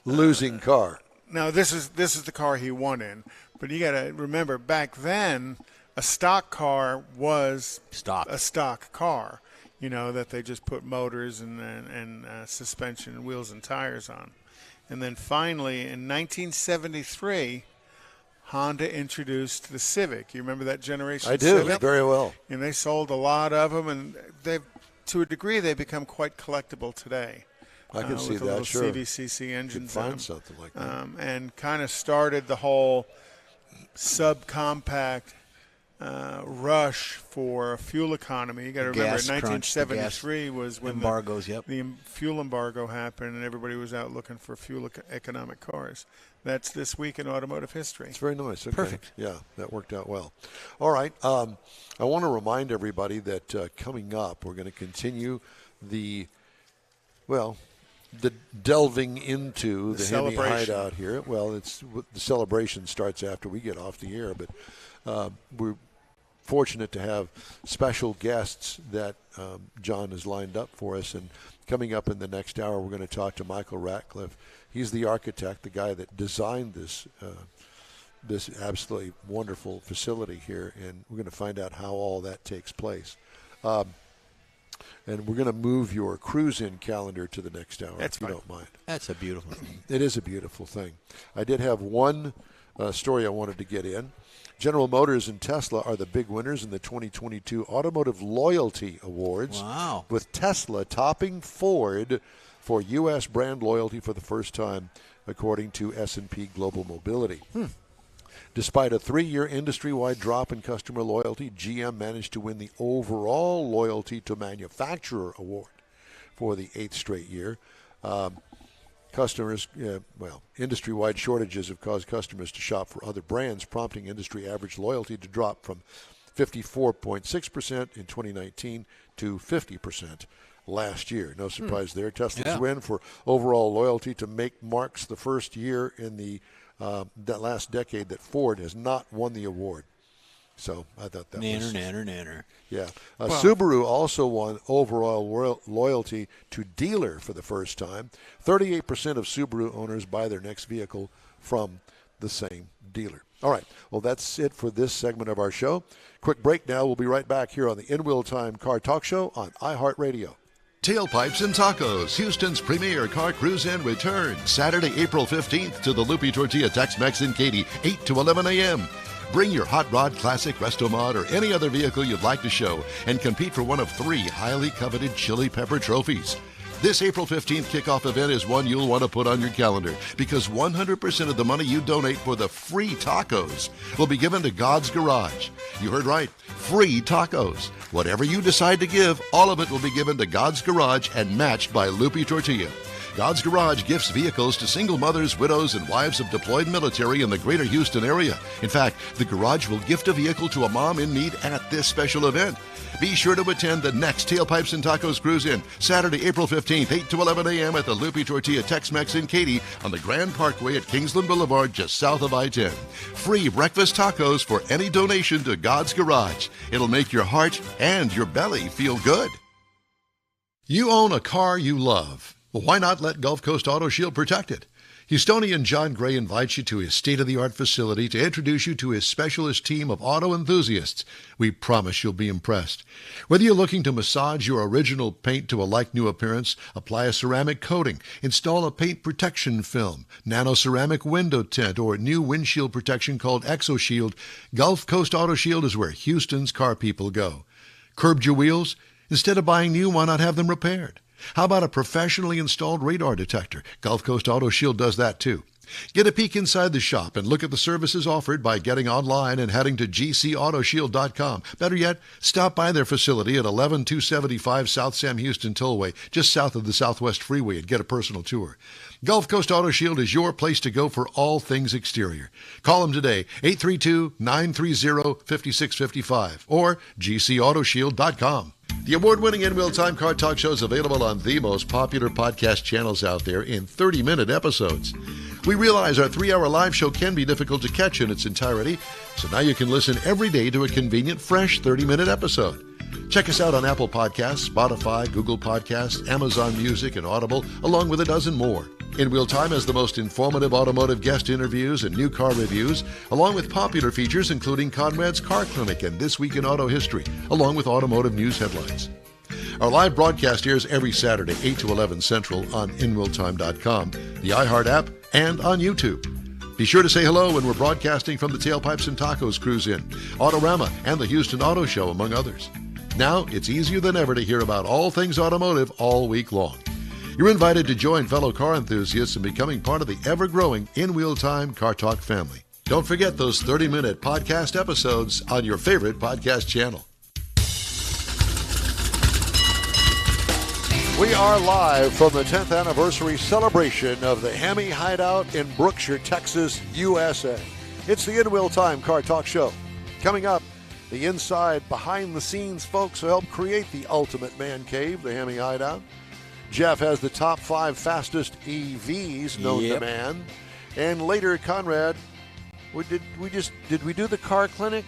Losing car. Now this is the car he won in, but you got to remember back then a stock car was a stock car, that they just put motors and suspension and wheels and tires on. And then finally in 1973, Honda introduced the Civic. You remember that generation? I do, Civic? very well. And they sold a lot of them, and to a degree they've become quite collectible today. I can see with the that, little sure. CVCC engines. Find in them. something like that. And kind of started the whole subcompact rush for fuel economy. You got to remember, 1973 was when the fuel embargo happened, and everybody was out looking for fuel economic cars. That's this week in automotive history. It's very nice. Okay. Perfect. Yeah, that worked out well. All right. I want to remind everybody that coming up, we're going to continue the delving into the HEMI Hideout here. Well, the celebration starts after we get off the air, but we're fortunate to have special guests that John has lined up for us. And coming up in the next hour, we're going to talk to Michael Ratcliffe. He's the architect, the guy that designed this absolutely wonderful facility here, and we're going to find out how all that takes place. And we're going to move your cruise-in calendar to the next hour, if you don't mind. That's a beautiful thing. It is a beautiful thing. I did have one story I wanted to get in. General Motors and Tesla are the big winners in the 2022 Automotive Loyalty Awards. Wow. With Tesla topping Ford for U.S. brand loyalty for the first time, according to S&P Global Mobility. Despite a 3-year industry-wide drop in customer loyalty, GM managed to win the overall Loyalty to Manufacturer Award for the 8th straight year. Industry-wide shortages have caused customers to shop for other brands, prompting industry average loyalty to drop from 54.6% in 2019 to 50% last year. No surprise there. Tesla's win for overall loyalty to make marks the first year in that last decade that Ford has not won the award. So I thought that was... Nanner. Yeah. Subaru also won overall loyalty to dealer for the first time. 38% of Subaru owners buy their next vehicle from the same dealer. All right. Well, that's it for this segment of our show. Quick break now. We'll be right back here on the In Wheel Time Car Talk Show on iHeartRadio. Tailpipes and Tacos, Houston's premier car cruise-in returns Saturday, April 15th to the Lupi Tortilla Tex-Mex in Katy, 8 to 11 a.m. Bring your Hot Rod Classic, Resto Mod, or any other vehicle you'd like to show and compete for one of 3 highly coveted Chili Pepper trophies. This April 15th kickoff event is one you'll want to put on your calendar because 100% of the money you donate for the free tacos will be given to God's Garage. You heard right, free tacos. Whatever you decide to give, all of it will be given to God's Garage and matched by Lupi Tortilla. God's Garage gifts vehicles to single mothers, widows, and wives of deployed military in the greater Houston area. In fact, the garage will gift a vehicle to a mom in need at this special event. Be sure to attend the next Tailpipes and Tacos Cruise In, Saturday, April 15th, 8 to 11 a.m. at the Lupi Tortilla Tex-Mex in Katy on the Grand Parkway at Kingsland Boulevard, just south of I-10. Free breakfast tacos for any donation to God's Garage. It'll make your heart and your belly feel good. You own a car you love. Well, why not let Gulf Coast Auto Shield protect it? Houstonian John Gray invites you to his state-of-the-art facility to introduce you to his specialist team of auto enthusiasts. We promise you'll be impressed. Whether you're looking to massage your original paint to a like-new appearance, apply a ceramic coating, install a paint protection film, nano-ceramic window tint, or new windshield protection called ExoShield, Gulf Coast Auto Shield is where Houston's car people go. Curbed your wheels? Instead of buying new, why not have them repaired? How about a professionally installed radar detector? Gulf Coast Auto Shield does that too. Get a peek inside the shop and look at the services offered by getting online and heading to gcautoshield.com. Better yet, stop by their facility at 11275 South Sam Houston Tollway, just south of the Southwest Freeway, and get a personal tour. Gulf Coast Auto Shield is your place to go for all things exterior. Call them today, 832-930-5655 or gcautoshield.com. The award-winning In-Wheel Time Car Talk Show is available on the most popular podcast channels out there in 30-minute episodes. We realize our 3-hour live show can be difficult to catch in its entirety, so now you can listen every day to a convenient, fresh 30-minute episode. Check us out on Apple Podcasts, Spotify, Google Podcasts, Amazon Music, and Audible, along with a dozen more. In-Wheel Time has the most informative automotive guest interviews and new car reviews, along with popular features including Conrad's Car Clinic and This Week in Auto History, along with automotive news headlines. Our live broadcast airs every Saturday, 8 to 11 Central on InWheelTime.com, the iHeart app, and on YouTube. Be sure to say hello when we're broadcasting from the Tailpipes and Tacos Cruise In, Autorama, and the Houston Auto Show, among others. Now, it's easier than ever to hear about all things automotive all week long. You're invited to join fellow car enthusiasts in becoming part of the ever-growing In-Wheel Time Car Talk family. Don't forget those 30-minute podcast episodes on your favorite podcast channel. We are live from the 10th anniversary celebration of the HEMI Hideout in Brookshire, Texas, USA. It's the In-Wheel Time Car Talk Show. Coming up, the inside, behind-the-scenes folks who helped create the ultimate man cave, the HEMI Hideout. Jeff has the top 5 fastest EVs known to man. And later, Conrad, did we do the car clinic?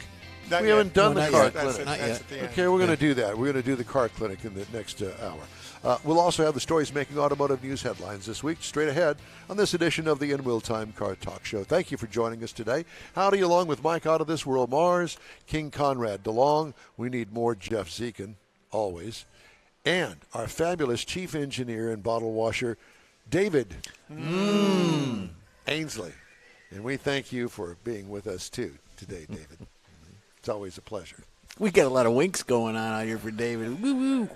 Not we yet. haven't done No, the not car yet. clinic. That's at the end. Okay, we're going to do that. We're going to do the car clinic in the next hour. We'll also have the stories making automotive news headlines this week, straight ahead on this edition of the In-Wheel Time Car Talk Show. Thank you for joining us today. Howdy, along with Mike Out of This World Mars, King Conrad DeLong. We need more Jeff Zekin, always. And our fabulous chief engineer and bottle washer, David Ainsley. And we thank you for being with us, too, today, David. It's always a pleasure. We got a lot of winks going on out here for David. Woo-woo.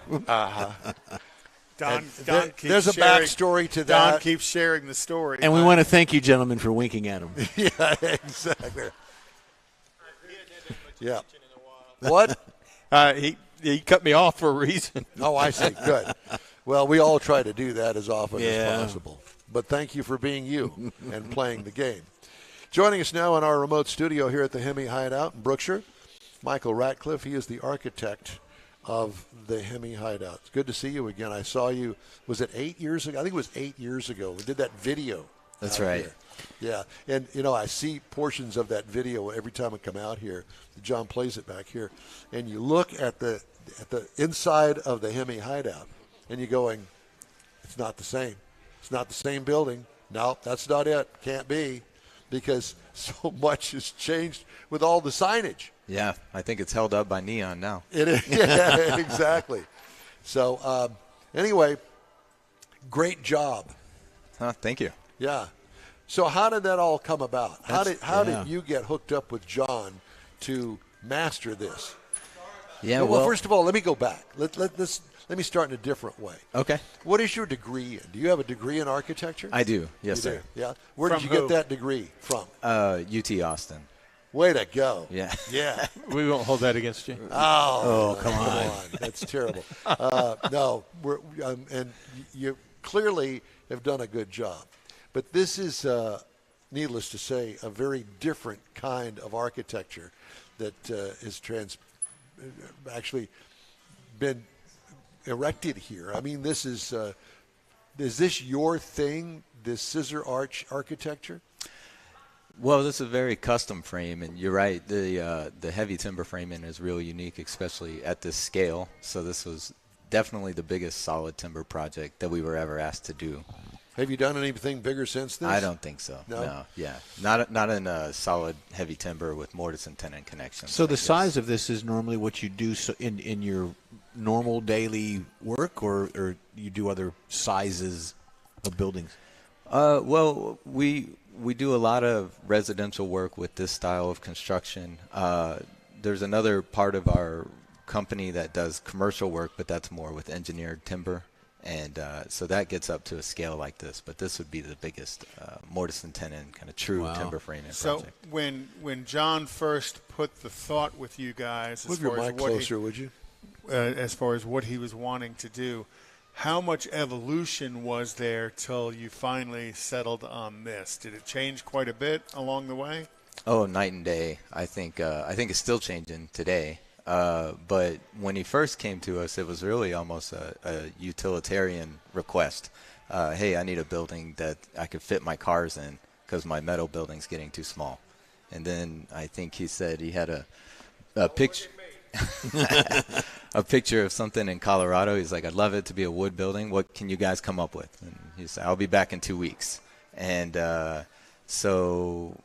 Don keeps there's a sharing, backstory to Don that. keeps sharing the story. And we want to thank you, gentlemen, for winking at him. Yeah, exactly. Yeah. What? He cut me off for a reason. Oh, I see. Good. Well, we all try to do that as often Yeah. as possible. But thank you for being you and playing the game. Joining us now in our remote studio here at the HEMI Hideout in Brookshire, Michael Ratcliffe. He is the architect of the HEMI Hideout. It's good to see you again. I saw you, was it 8 years ago? I think it was 8 years ago. We did that video. That's right. Here. Yeah. And, you know, I see portions of that video every time I come out here. John plays it back here. And you look at the inside of the HEMI Hideout, and you're going, it's not the same. It's not the same building. No, that's not it. Can't be, because so much has changed with all the signage. Yeah, I think it's held up by neon now. It is. Yeah, exactly. So, anyway, great job. Thank you. Yeah. So how did that all come about? How did you get hooked up with John to master this? Yeah. Well, first of all, let me go back. Let me start in a different way. Okay. What is your degree in? Do you have a degree in architecture? I do. Yes, You sir. do? Yeah. Where did you get that degree from? UT Austin. Way to go. Yeah. Yeah. We won't hold that against you. Oh, come on. That's terrible. No, and you clearly have done a good job. But this is, needless to say, a very different kind of architecture that is actually been erected here. I mean, this is this your thing, this scissor arch architecture? Well, this is a very custom frame, and you're right. The heavy timber framing is really unique, especially at this scale. So this was definitely the biggest solid timber project that we were ever asked to do. Have you done anything bigger since this? I don't think so. No. Yeah. Not in a solid heavy timber with mortise and tenon connections. So the size of this is normally what you do in your normal daily work, or you do other sizes of buildings? Well, we do a lot of residential work with this style of construction. There's another part of our company that does commercial work, but that's more with engineered timber. And so that gets up to a scale like this. But this would be the biggest mortise and tenon kind of true timber framing project. So when John first put the thought with you guys, Move your mic closer, would you? As far as what he was wanting to do, how much evolution was there till you finally settled on this? Did it change quite a bit along the way? Oh, night and day. I think it's still changing today. But when he first came to us, it was really almost a utilitarian request. Hey, I need a building that I could fit my cars in because my metal building's getting too small. And then I think he said he had a picture. A picture of something in Colorado. He's like, I'd love it to be a wood building. What can you guys come up with? And he said, I'll be back in 2 weeks. And so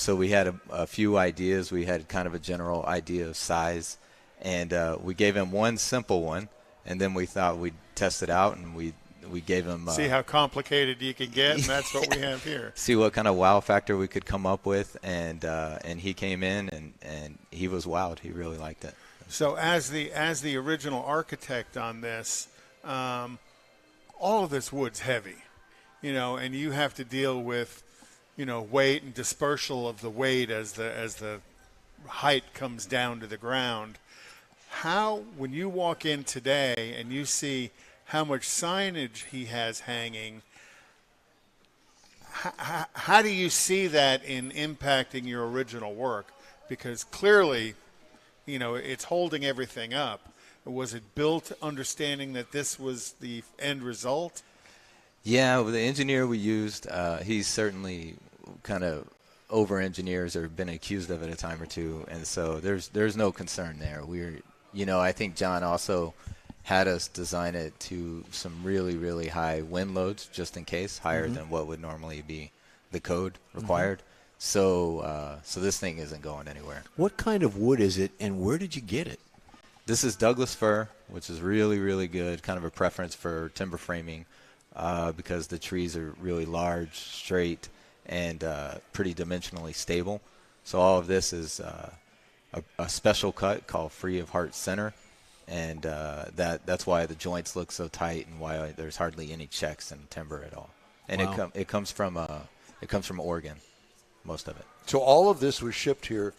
we had a few ideas. We had kind of a general idea of size. And we gave him one simple one. And then we thought we'd test it out. And we gave him... see how complicated you can get. And that's what we have here. See what kind of wow factor we could come up with. And he came in and he was wowed. He really liked it. So as the original architect on this, all of this wood's heavy, and you have to deal with, weight and dispersal of the weight as the height comes down to the ground. How, when you walk in today and you see how much signage he has hanging, how do you see that in impacting your original work? Because clearly, it's holding everything up. Was it built understanding that this was the end result? Yeah, well, the engineer we used, he's certainly kind of over-engineers or been accused of it a time or two, and so there's no concern there. I think John also had us design it to some really, really high wind loads, just in case, higher than what would normally be the code required. Mm-hmm. So this thing isn't going anywhere. What kind of wood is it, and where did you get it? This is Douglas fir, which is really, really good, kind of a preference for timber framing because the trees are really large, straight, and pretty dimensionally stable. So all of this is a special cut called Free of Heart Center, and that's why the joints look so tight and why there's hardly any checks in timber at all. And wow. it comes from Oregon. Most of it. So all of this was shipped here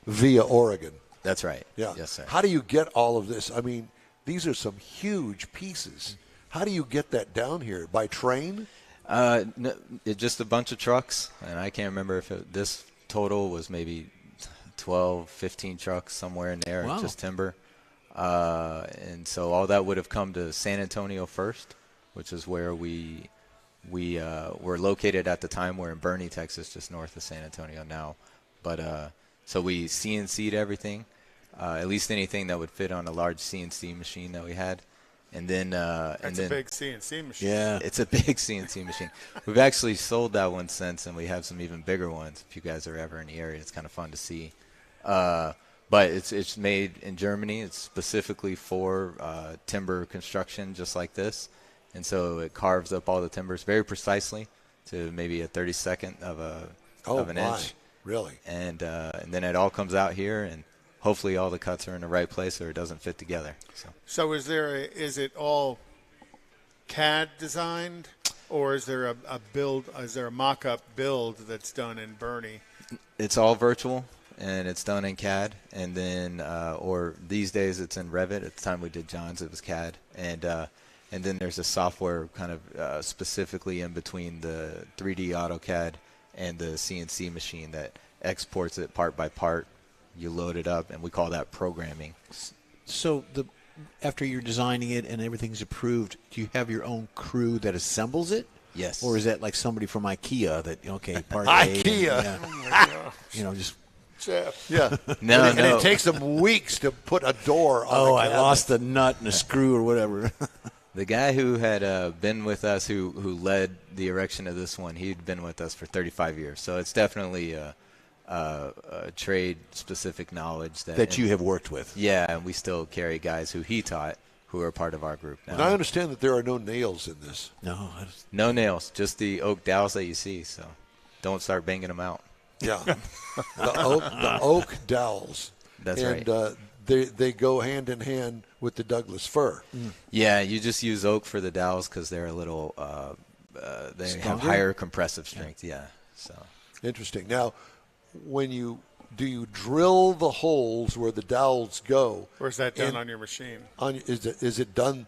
via Oregon. That's right. Yeah. Yes, sir. How do you get all of this? I mean, these are some huge pieces. How do you get that down here? By train? No, just a bunch of trucks, and I can't remember if this total was maybe 12, 15 trucks, somewhere in there, wow. Just timber. And so all that would have come to San Antonio first, which is where we were located at the time. We're in Bernie, Texas, just north of San Antonio now. But so we CNC'd everything, at least anything that would fit on a large CNC machine that we had. And then a big CNC machine. Yeah, it's a big CNC machine. We've actually sold that one since, and we have some even bigger ones. If you guys are ever in the area, it's kind of fun to see. But it's made in Germany. It's specifically for timber construction, just like this. And so it carves up all the timbers very precisely to maybe a 32nd of an inch. Really? And then it all comes out here, and hopefully all the cuts are in the right place or it doesn't fit together. So is it all CAD designed, or is there a build? Is there a mock-up build that's done in Bernie? It's all virtual, and it's done in CAD, and then or these days it's in Revit. At the time we did John's, it was CAD, and then there's a software kind of specifically in between the 3D AutoCAD and the CNC machine that exports it part by part. You load it up, and we call that programming. So after you're designing it and everything's approved, do you have your own crew that assembles it? Yes. Or is that like somebody from IKEA that, okay, part IKEA. Just Yeah. No, and it takes them weeks to put a door on the I cabinet. lost a nut and a screw or whatever. The guy who had been with us, who led the erection of this one, he'd been with us for 35 years. So it's definitely a trade-specific knowledge that you have worked with. Yeah, and we still carry guys who he taught who are part of our group now. And I understand that there are no nails in this. No nails, just the oak dowels that you see. So don't start banging them out. Yeah, the oak dowels. That's right. And they go hand in hand with the Douglas fir. Yeah, you just use oak for the dowels because they're a little they have higher compressive strength. Yeah. So Interesting. Now, do you drill the holes where the dowels go? Or is that done on your machine? Is it done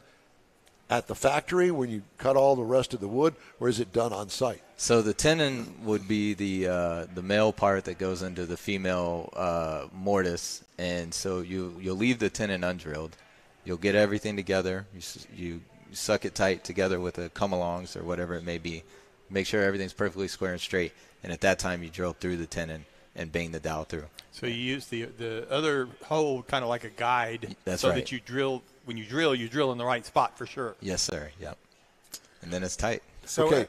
at the factory when you cut all the rest of the wood, or is it done on site? So the tenon would be the male part that goes into the female mortise, and so you'll leave the tenon undrilled. You'll get everything together. You suck it tight together with a come-alongs or whatever it may be. Make sure everything's perfectly square and straight, and at that time you drill through the tenon and bang the dowel through. So you use the other hole kind of like a guide. That's so right. that you drill. When you drill in the right spot for sure. Yes, sir. Yep. And then it's tight. So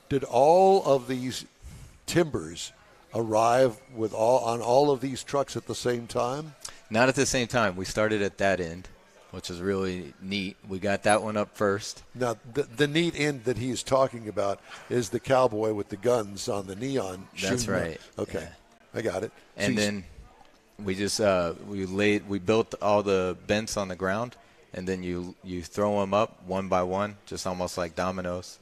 did all of these timbers arrive on all of these trucks at the same time? Not at the same time. We started at that end, which is really neat. We got that one up first. Now, the neat end that he's talking about is the cowboy with the guns on the neon. That's right. Okay, yeah. I got it. And then we just we built all the bents on the ground, and then you throw them up one by one, just almost like dominoes.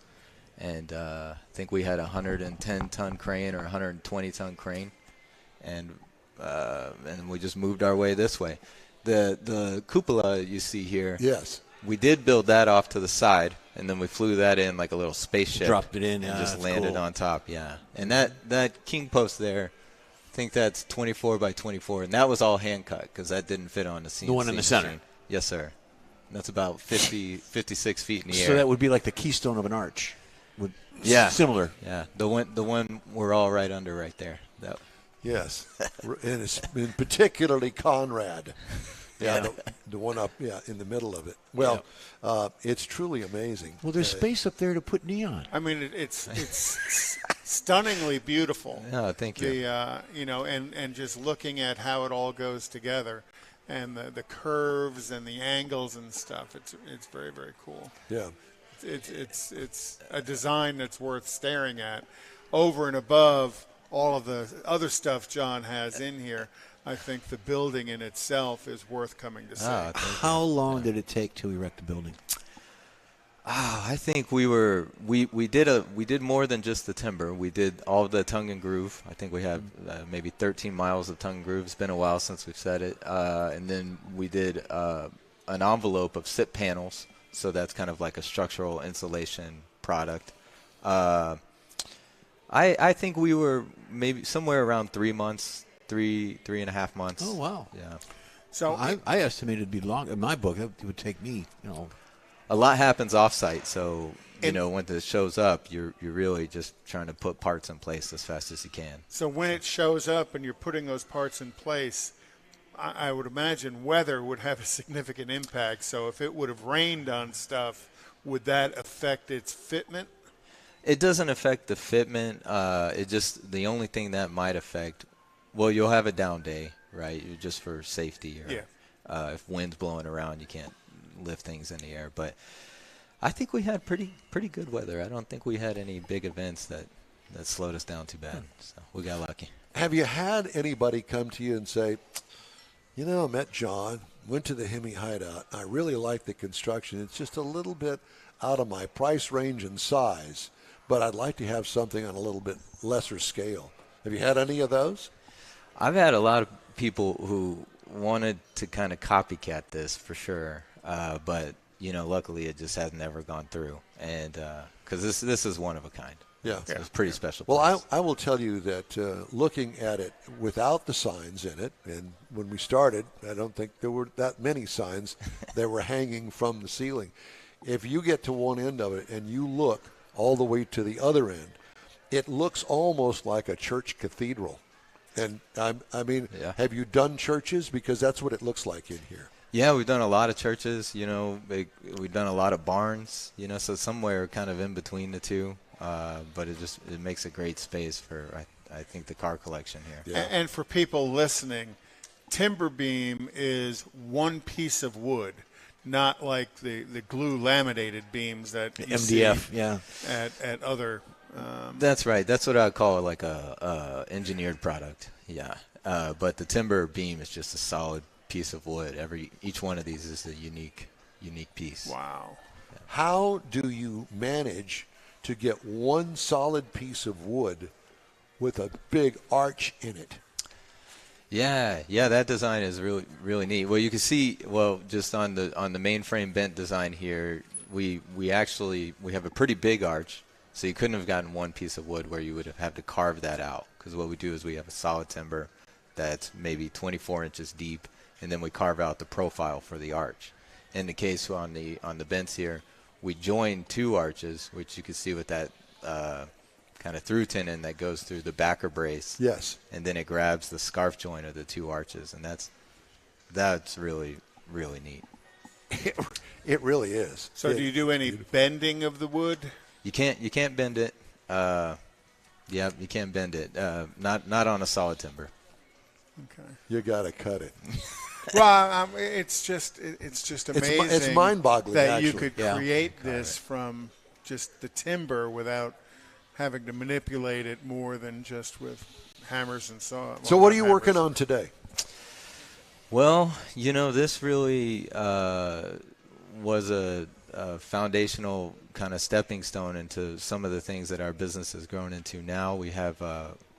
And I think we had a 110-ton crane or 120-ton crane, and we just moved our way this way. The cupola you see here. Yes. We did build that off to the side, and then we flew that in like a little spaceship. Dropped it in, and just landed on top. Yeah, and that king post there, I think that's 24 by 24, and that was all hand cut because that didn't fit on the CNC. The one in the center. Machine. Yes, sir. And that's about 56 feet in the air. So that would be like the keystone of an arch. Yeah, similar. Yeah, the one we're all right under right there. That. Yes, and particularly Conrad. Yeah, the one up in the middle of it. Well, it's truly amazing. Well, there's space up there to put neon. I mean, it's stunningly beautiful. Oh, thank you. And just looking at how it all goes together, and the curves and the angles and stuff. It's very, very cool. Yeah. It's a design that's worth staring at, over and above all of the other stuff John has in here. I think the building in itself is worth coming to see. How long did it take to erect the building? I think we did more than just the timber. We did all of the tongue and groove. I think we have maybe 13 miles of tongue and groove. It's been a while since we've said it. And then we did an envelope of SIP panels. So that's kind of like a structural insulation product. I think we were maybe somewhere around 3 months, three and a half months. Oh, wow. Yeah. So I estimated it'd be long. In my book, it would take me, A lot happens off-site, so when it shows up, you're really just trying to put parts in place as fast as you can. So when it shows up and you're putting those parts in place, I would imagine weather would have a significant impact. So if it would have rained on stuff, would that affect its fitment? It doesn't affect the fitment. The only thing that might affect, well, you'll have a down day, right? Just for safety. Or, if wind's blowing around, you can't lift things in the air. But I think we had pretty good weather. I don't think we had any big events that slowed us down too bad. So we got lucky. Have you had anybody come to you and say, I met John, went to the HEMI Hideout. I really like the construction. It's just a little bit out of my price range and size, but I'd like to have something on a little bit lesser scale. Have you had any of those? I've had a lot of people who wanted to kind of copycat this for sure, but luckily it just has never gone through, and because this is one of a kind. Yeah. So it's a pretty special Well, place. I will tell you that looking at it without the signs in it, and when we started, I don't think there were that many signs that were hanging from the ceiling. If you get to one end of it and you look all the way to the other end, it looks almost like a church cathedral. And I mean, Yeah. have you done churches? Because that's what it looks like in here. Yeah, we've done a lot of churches, we've done a lot of barns, so somewhere kind of in between the two. But it makes a great space for, I think, the car collection here. Yeah. And for people listening, timber beam is one piece of wood, not like the glue laminated beams that you MDF, see yeah. at other. That's right. That's what I would call like a engineered product. Yeah. But the timber beam is just a solid piece of wood. Each one of these is a unique piece. Wow. Yeah. How do you manage to get one solid piece of wood with a big arch in it? Yeah, that design is really neat. Well, you can see, just on the mainframe bent design here, we have a pretty big arch, so you couldn't have gotten one piece of wood where you would have had to carve that out. Because what we do is we have a solid timber that's maybe 24 inches deep, and then we carve out the profile for the arch. In the case on the bents here, we join two arches, which you can see with that kind of through tenon that goes through the backer brace. Yes. And then it grabs the scarf joint of the two arches, and that's really, really neat. It really is. So do you do any bending of the wood? You can't bend it. Yeah, you can't bend it. Not on a solid timber. Okay. You got to cut it. Well, it's just amazing. It's mind-boggling that actually. you could create this from just the timber without having to manipulate it more than just with hammers and saws. So what are you working on today? Well, this really was a foundational kind of stepping stone into some of the things that our business has grown into. Now we have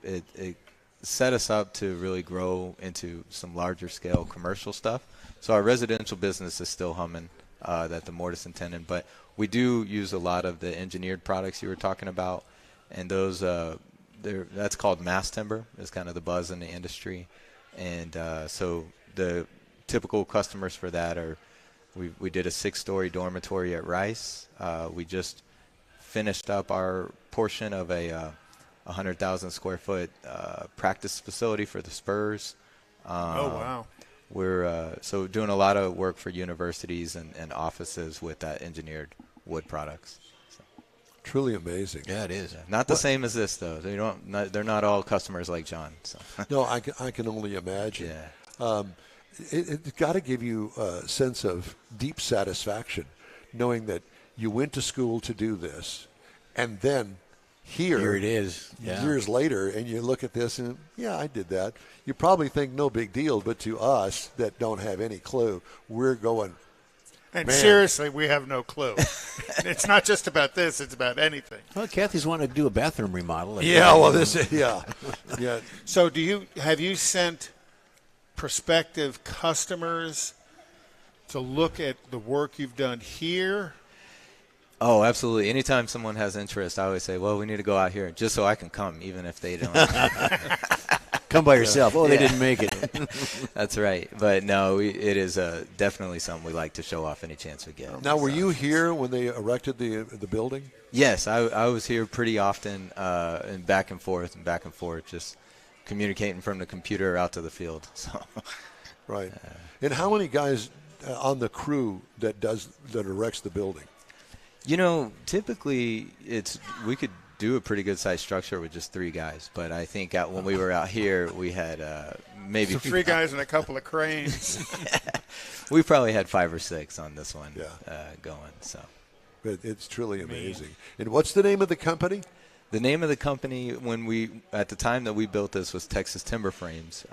it set us up to really grow into some larger scale commercial stuff. So our residential business is still humming, that the mortise and tenon, but we do use a lot of the engineered products you were talking about, and those that's called mass timber is kind of the buzz in the industry. And so the typical customers for that are, we did a 6-story dormitory at Rice. We just finished up our portion of a 100,000 square foot practice facility for the Spurs. Oh, wow. We're so doing a lot of work for universities and offices with that engineered wood products. So. Truly amazing. Yeah, it is. Not the same as this, though. They're not all customers like John. So. No, I can only imagine. Yeah. It's got to give you a sense of deep satisfaction knowing that you went to school to do this, and then here it is. Yeah. Years later, and you look at this and, yeah, I did that. You probably think no big deal, but to us that don't have any clue, we're going, and man. Seriously, we have no clue. It's not just about this; it's about anything. Well, Kathy's wanting to do a bathroom remodel. Yeah, well, this is, yeah. So, have you sent prospective customers to look at the work you've done here? Oh, absolutely. Anytime someone has interest, I always say, well, we need to go out here just so I can come, even if they don't. Come by yourself. Oh, they didn't make it. That's right. But no, it is definitely something we like to show off any chance we get. Now, were you here when they erected the building? Yes, I was here pretty often, and back and forth, just communicating from the computer out to the field. So, right. And how many guys on the crew that erects the building? Typically we could do a pretty good sized structure with just 3 guys, but I think when we were out here, we had maybe so 3 guys and a couple of cranes. We probably had 5 or 6 on this one going. So, but it's truly amazing. And what's the name of the company? The name of the company, at the time that we built this, was Texas Timber Frames.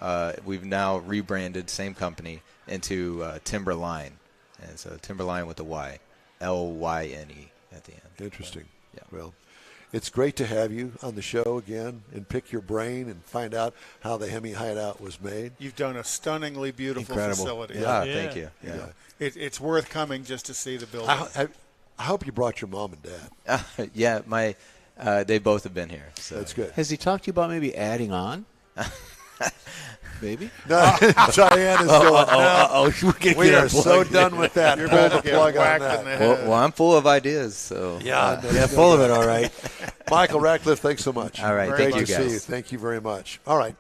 We've now rebranded, same company, into Timberline, and so Timberline with a Y, Lyne at the end. Interesting. Yeah. Well, it's great to have you on the show again and pick your brain and find out how the HEMI Hideout was made. You've done a stunningly beautiful facility. Yeah, thank you. Yeah. It's worth coming just to see the building. I hope you brought your mom and dad. Yeah, They both have been here. So. That's good. Has he talked to you about maybe adding on? Maybe? No, Diane is going, we are so done with that. You're Pull about the to get plug on whacked that. in the head. Well, I'm full of ideas. So Yeah, Full of it, all right. Michael Ratcliffe, thanks so much. All right, Great thank to you, see guys. you. Thank you very much. All right,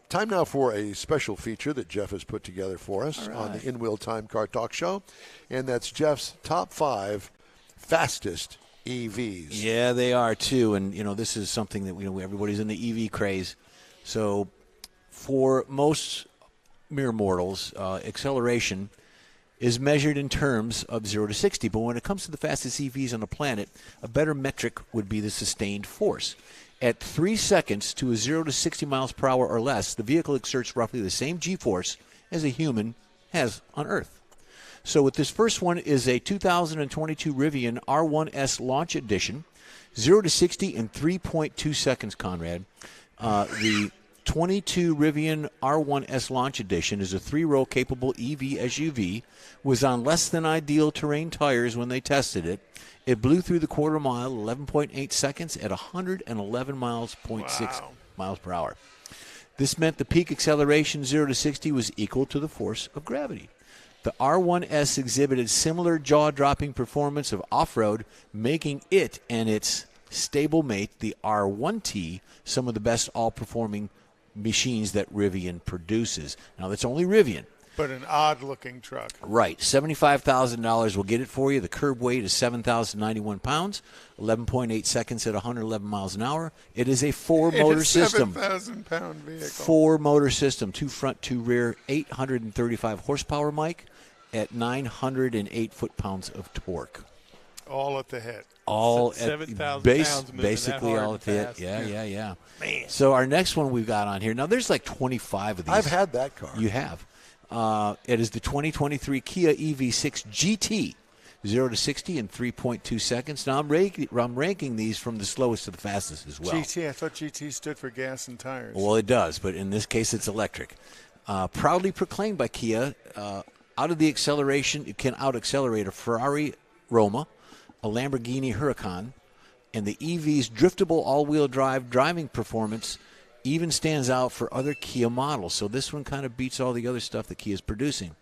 time now for a special feature that Jeff has put together for us on the In Wheel Time Car Talk Show, and that's Jeff's top 5 fastest EVs. Yeah, they are too, and this is something that everybody's in the EV craze. So, for most mere mortals, acceleration is measured in terms of 0 to 60. But when it comes to the fastest EVs on the planet, a better metric would be the sustained force. At 3 seconds to a 0 to 60 miles per hour or less, the vehicle exerts roughly the same G-force as a human has on Earth. So with this first one is a 2022 Rivian R1S Launch Edition, 0 to 60 in 3.2 seconds, Conrad. The 22 Rivian R1S Launch Edition is a 3-row capable EV SUV, was on less than ideal terrain tires when they tested it. It blew through the quarter mile 11.8 seconds at 111 miles, 0.6 miles per hour. This meant the peak acceleration 0 to 60 was equal to the force of gravity. The R1S exhibited similar jaw-dropping performance of off-road, making it and its stable mate, the R1T, some of the best all-performing machines that Rivian produces. Now, that's only Rivian. But an odd-looking truck. Right. $75,000 will get it for you. The curb weight is 7,091 pounds, 11.8 seconds at 111 miles an hour. It is a 4-motor system. 7,000-pound vehicle. 4-motor system, 2 front, 2 rear, 835 horsepower, Mike, at 908 foot-pounds of torque. All at the head. All 7,000 pounds moving basically that all hard at the and head. fast. Yeah. Man. So our next one we've got on here. Now, there's like 25 of these. I've had that car. You have. It is the 2023 Kia EV6 GT, 0 to 60 in 3.2 seconds. Now, I'm ranking these from the slowest to the fastest as well. GT, I thought GT stood for gas and tires. Well, it does, but in this case, it's electric. Proudly proclaimed by Kia, out of the acceleration, it can out-accelerate a Ferrari Roma, a Lamborghini Huracan, and the EV's driftable all-wheel drive driving performance even stands out for other Kia models. So this one kind of beats all the other stuff that Kia is producing.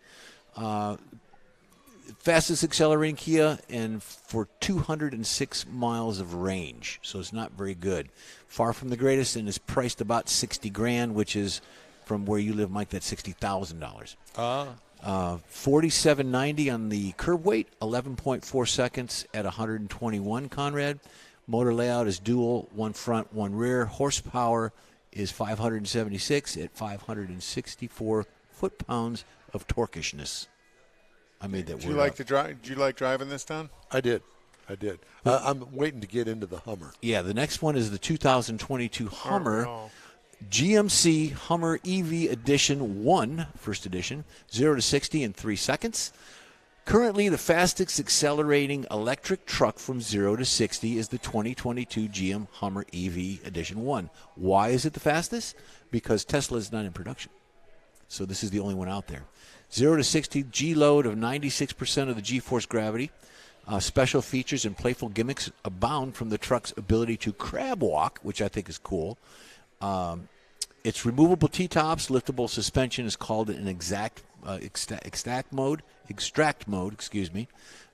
Fastest accelerating Kia and for 206 miles of range. So it's not very good. Far from the greatest, and is priced about $60,000, which is, from where you live, Mike, that's $60,000. $47.90 on the curb weight, 11.4 seconds at 121, Conrad. Motor layout is dual, 1 front, 1 rear. Horsepower is 576 at 564 foot-pounds of torquishness. I made that Did word you like up. to drive? Did you like driving this, Don? I did. I'm waiting to get into the Hummer. Yeah, the next one is the 2022 Hummer. GMC Hummer EV Edition 1, first edition, 0 to 60 in 3 seconds. Currently, the fastest accelerating electric truck from 0 to 60 is the 2022 GM Hummer EV Edition 1. Why is it the fastest? Because Tesla is not in production. So this is the only one out there. 0 to 60 G-load of 96% of the G-force gravity. Special features and playful gimmicks abound from the truck's ability to crab walk, which I think is cool. Its removable T-tops, liftable suspension is called an extract mode,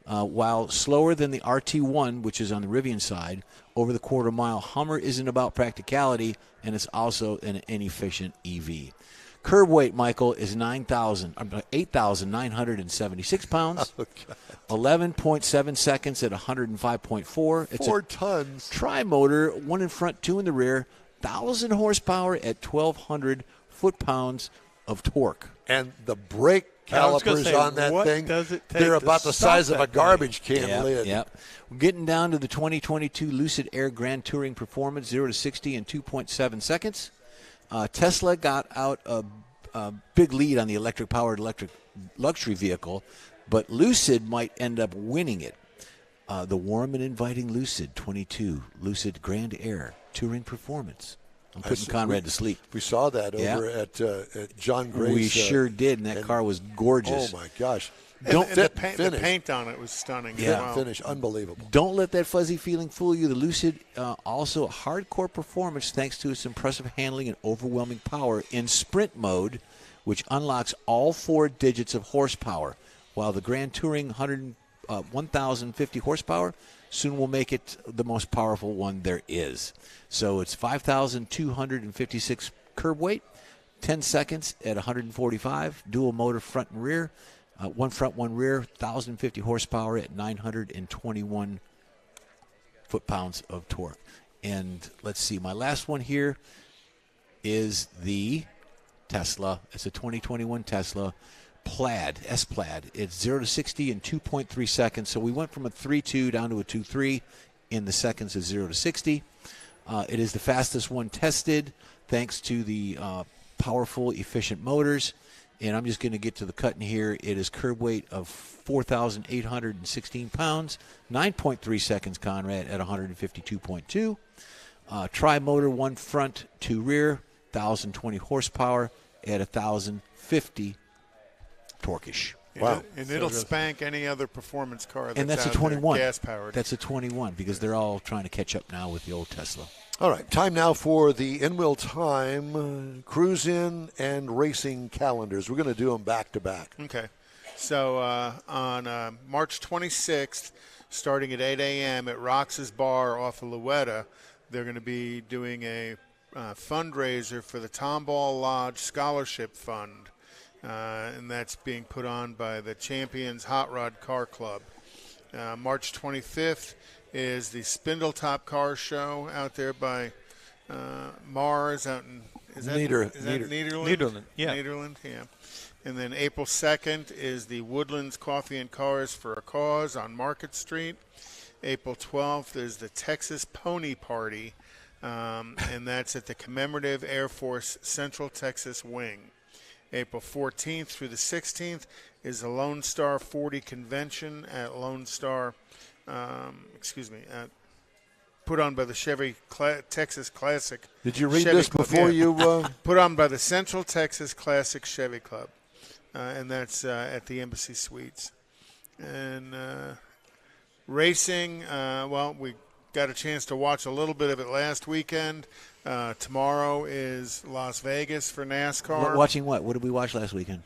while slower than the RT1, which is on the Rivian side, over the quarter mile. Hummer isn't about practicality, and it's also an inefficient EV. Curb weight, Michael, is 8,976 pounds, 11.7 seconds at 105.4. It's 4 tons. Tri-motor, 1 in front, 2 in the rear, 1,000 horsepower at 1,200 foot-pounds of torque. And the brake calipers on that thing, they're about the size of a garbage can lid. Yep. We're getting down to the 2022 Lucid Air Grand Touring Performance, 0 to 60 in 2.7 seconds. Tesla got out a big lead on the electric-powered luxury vehicle, but Lucid might end up winning it. The warm and inviting Lucid 22, Lucid Grand Air Touring Performance. I'm putting Conrad to sleep. We saw that over at John Gray's. We sure did, and that car was gorgeous. Oh, my gosh. The paint on it was stunning. Yeah, as well. Finish unbelievable. Don't let that fuzzy feeling fool you. The Lucid also hardcore performance thanks to its impressive handling and overwhelming power in sprint mode, which unlocks all 4 digits of horsepower, while the Grand Touring 1,050 horsepower soon will make it the most powerful one there is. So it's 5,256 curb weight, 10 seconds at 145, dual motor front and rear, one front, one rear, 1,050 horsepower at 921 foot-pounds of torque. And let's see, my last one here is the Tesla. It's a 2021 Tesla Plaid, S-Plaid. It's 0 to 60 in 2.3 seconds. So we went from a 3.2 down to a 2.3 in the seconds of 0 to 60. It is the fastest one tested thanks to the powerful, efficient motors. And I'm just going to get to the cut in here. It is curb weight of 4,816 pounds, 9.3 seconds, Conrad, at 152.2. Tri-motor, 1 front, 2 rear, 1,020 horsepower at 1,050 torque-ish. Wow. And it'll spank any other performance car that's and that's a out there, 21. gas-powered. That's a 21 because they're all trying to catch up now with the old Tesla. All right, time now for the In-Wheel Time cruise-in and racing calendars. We're going to do them back-to-back. Okay. So on March 26th, starting at 8 a.m. at Rox's Bar off of Louetta, they're going to be doing a fundraiser for the Tomball Lodge Scholarship Fund, and that's being put on by the Champions Hot Rod Car Club. March 25th is the Spindletop Car Show out there by Mars out in Nederland? Yeah. Nederland, yeah. And then April 2nd is the Woodlands Coffee and Cars for a Cause on Market Street. April 12th is the Texas Pony Party, and that's at the Commemorative Air Force Central Texas Wing. April 14th through the 16th is the Lone Star 40 Convention at Lone Star, put on by the Chevy Texas Classic. Did you read Chevy this Club, before yeah. you? Put on by the Central Texas Classic Chevy Club, and that's at the Embassy Suites. And racing, we got a chance to watch a little bit of it last weekend. Tomorrow is Las Vegas for NASCAR. Watching what? What did we watch last weekend?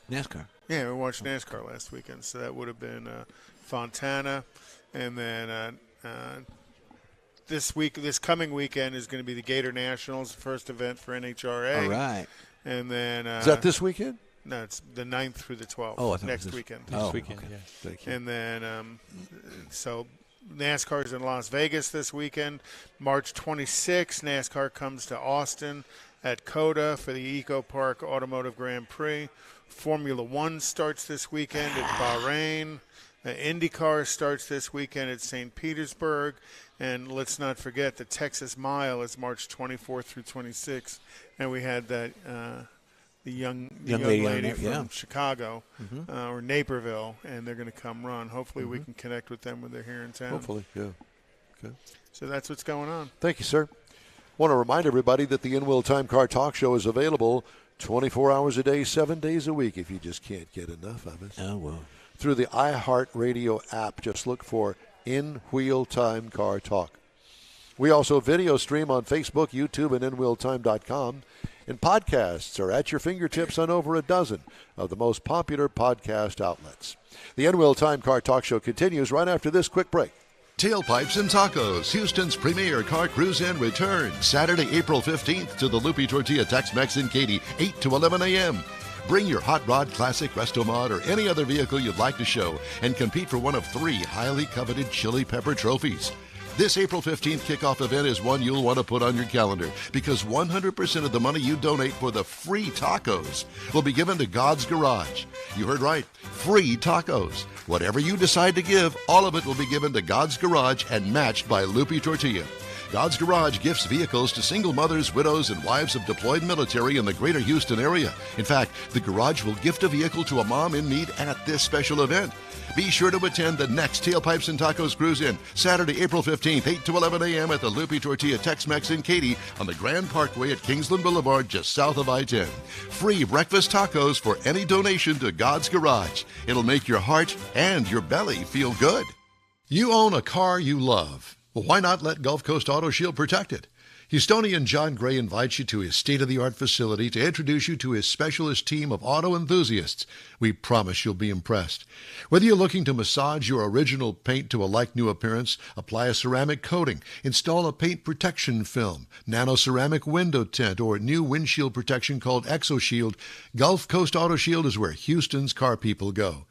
NASCAR. Yeah, we watched NASCAR last weekend, so that would have been Fontana. And then this coming weekend is going to be the Gator Nationals, the first event for NHRA. All right. And then Is that this weekend? No, it's the 9th through the 12th. Oh, I thought next it was weekend. Next weekend, okay. yeah. Thank you. And then, so NASCAR's in Las Vegas this weekend. March 26th, NASCAR comes to Austin at COTA for the Eco Park Automotive Grand Prix. Formula One starts this weekend at Bahrain. IndyCar starts this weekend at St. Petersburg. And let's not forget the Texas Mile is March 24th through 26th. And we had that the young lady from Chicago or Naperville, and they're going to come run. Hopefully we can connect with them when they're here in town. Hopefully, yeah. Okay. So that's what's going on. Thank you, sir. Want to remind everybody that the In-Wheel Time Car Talk Show is available 24 hours a day, 7 days a week if you just can't get enough of us. Oh, well. Through the iHeartRadio app, just look for In-Wheel Time Car Talk. We also video stream on Facebook, YouTube, and InWheelTime.com. And podcasts are at your fingertips on over a dozen of the most popular podcast outlets. The In-Wheel Time Car Talk Show continues right after this quick break. Tailpipes and Tacos, Houston's premier car cruise-in returns Saturday, April 15th to the Lupi Tortilla Tex-Mex in Katy, 8 to 11 a.m. Bring your Hot Rod, Classic, Resto Mod, or any other vehicle you'd like to show and compete for one of 3 highly coveted chili pepper trophies. This April 15th kickoff event is one you'll want to put on your calendar because 100% of the money you donate for the free tacos will be given to God's Garage. You heard right, free tacos. Whatever you decide to give, all of it will be given to God's Garage and matched by Lupi Tortilla. God's Garage gifts vehicles to single mothers, widows, and wives of deployed military in the greater Houston area. In fact, the Garage will gift a vehicle to a mom in need at this special event. Be sure to attend the next Tailpipes and Tacos Cruise-In, Saturday, April 15th. 15th, 8 to 11 a.m. at the Loopy Tortilla Tex-Mex in Katy on the Grand Parkway at Kingsland Boulevard, just south of I-10. Free breakfast tacos for any donation to God's Garage. It'll make your heart and your belly feel good. You own a car you love. Well, why not let Gulf Coast Auto Shield protect it? Houstonian John Gray invites you to his state-of-the-art facility to introduce you to his specialist team of auto enthusiasts. We promise you'll be impressed. Whether you're looking to massage your original paint to a like-new appearance, apply a ceramic coating, install a paint protection film, nano-ceramic window tint, or new windshield protection called ExoShield, Gulf Coast Auto Shield is where Houston's car people go.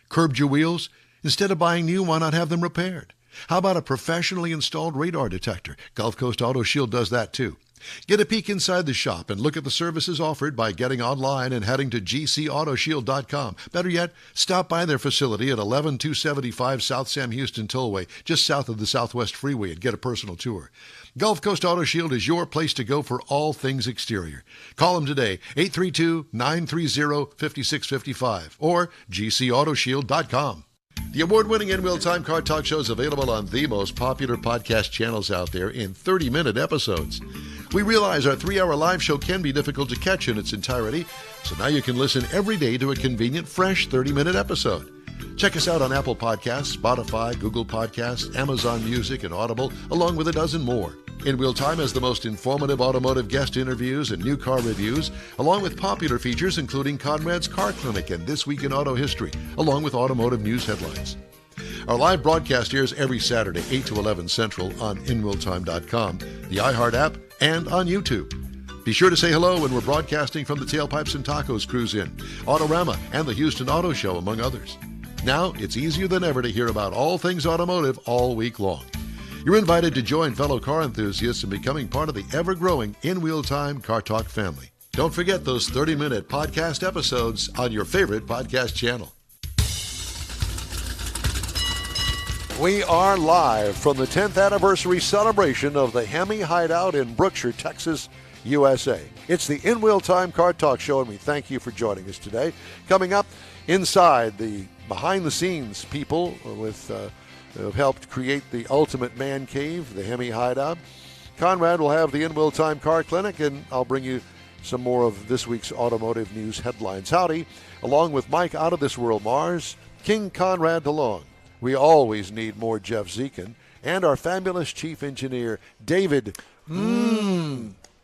Curbed your wheels? Instead of buying new, why not have them repaired? How about a professionally installed radar detector? Gulf Coast Auto Shield does that too. Get a peek inside the shop and look at the services offered by getting online and heading to gcautoshield.com. Better yet, stop by their facility at 11275 South Sam Houston Tollway, just south of the Southwest Freeway, and get a personal tour. Gulf Coast Auto Shield is your place to go for all things exterior. Call them today, 832-930-5655 or gcautoshield.com. The award-winning In-Wheel Time Car Talk Show is available on the most popular podcast channels out there in 30-minute episodes. We realize our 3-hour live show can be difficult to catch in its entirety, so now you can listen every day to a convenient, fresh 30-minute episode. Check us out on Apple Podcasts, Spotify, Google Podcasts, Amazon Music, and Audible, along with a dozen more. In-Wheel Time has the most informative automotive guest interviews and new car reviews, along with popular features including Conrad's Car Clinic and This Week in Auto History, along with automotive news headlines. Our live broadcast airs every Saturday, 8 to 11 Central on InWheelTime.com, the iHeart app, and on YouTube. Be sure to say hello when we're broadcasting from the Tailpipes and Tacos Cruise In, Autorama, and the Houston Auto Show, among others. Now, it's easier than ever to hear about all things automotive all week long. You're invited to join fellow car enthusiasts in becoming part of the ever-growing In-Wheel Time Car Talk family. Don't forget those 30-minute podcast episodes on your favorite podcast channel. We are live from the 10th anniversary celebration of the HEMI Hideout in Brookshire, Texas, USA. It's the In-Wheel Time Car Talk Show, and we thank you for joining us today. Coming up inside, the behind-the-scenes people with who have helped create the ultimate man cave, the HEMI Hideout. Conrad will have the In-Wheel Time Car Clinic, and I'll bring you some more of this week's automotive news headlines. Howdy, along with Mike Out of This World Mars, King Conrad DeLong. We always need more Jeff Zekin, and our fabulous chief engineer, David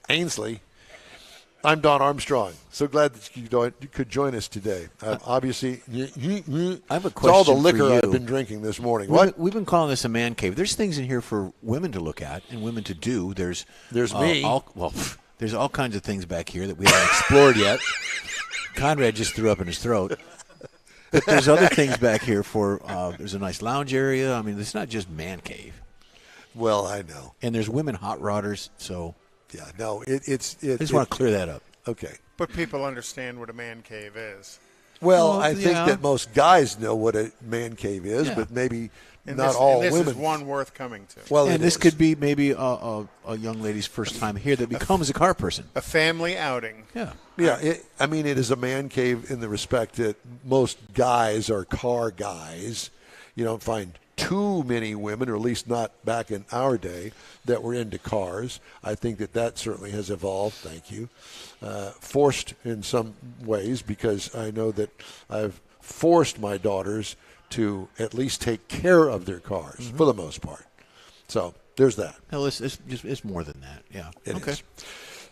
Ainsley. I'm Don Armstrong. So glad that you could join us today. Obviously, I have a question it's all the liquor for you. I've been drinking this morning. We've been calling this a man cave. There's things in here for women to look at and women to do. There's me. There's all kinds of things back here that we haven't explored yet. Conrad just threw up in his throat. But there's other things back here for. There's a nice lounge area. I mean, it's not just man cave. Well, I know. And there's women hot rodders. So yeah, no, I just want to clear that up. Okay. But people understand what a man cave is. Well, I think that most guys know what a man cave is, but maybe not all this women. This is one worth coming to. Well, and this could be maybe a young lady's first time here that becomes a car person. A family outing. Yeah. Yeah, it is a man cave in the respect that most guys are car guys. You don't find too many women, or at least not back in our day, that were into cars. I think that certainly has evolved. Thank you. Forced in some ways, because I know that I've forced my daughters to at least take care of their cars for the most part. So there's that. No, it's more than that. Yeah. It is.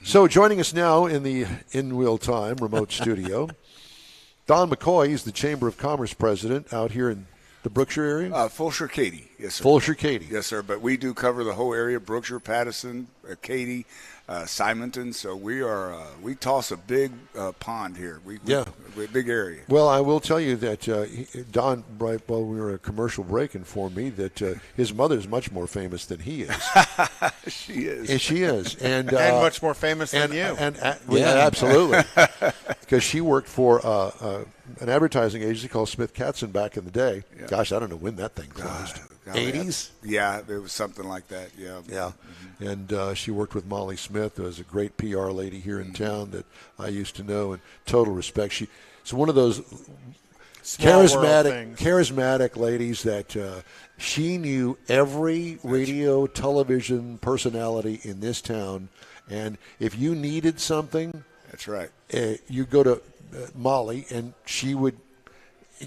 So joining us now in the In-Wheel Time remote studio, Don McCoy. He's the Chamber of Commerce president out here in the Brookshire area? Fulshire, Katy, yes, sir. Fulshire, Katy. Yes, sir, but we do cover the whole area, Brookshire, Patterson, Katy, Simonton, so we toss a big pond here. We're a big area. Well, I will tell you that Don, right while we were at a commercial break, informed me that his mother is much more famous than he is. She is. And she is. And much more famous than you. Absolutely. Because she worked for an advertising agency called Smith Katzen back in the day. Yeah. Gosh, I don't know when that thing closed. 80s? Yeah, it was something like that, yeah. Yeah. And she worked with Molly Smith, who was a great PR lady here in town that I used to know, and total respect. She's one of those charismatic ladies that she knew every radio, television personality in this town, and if you needed something, that's right. You go to Molly, and she would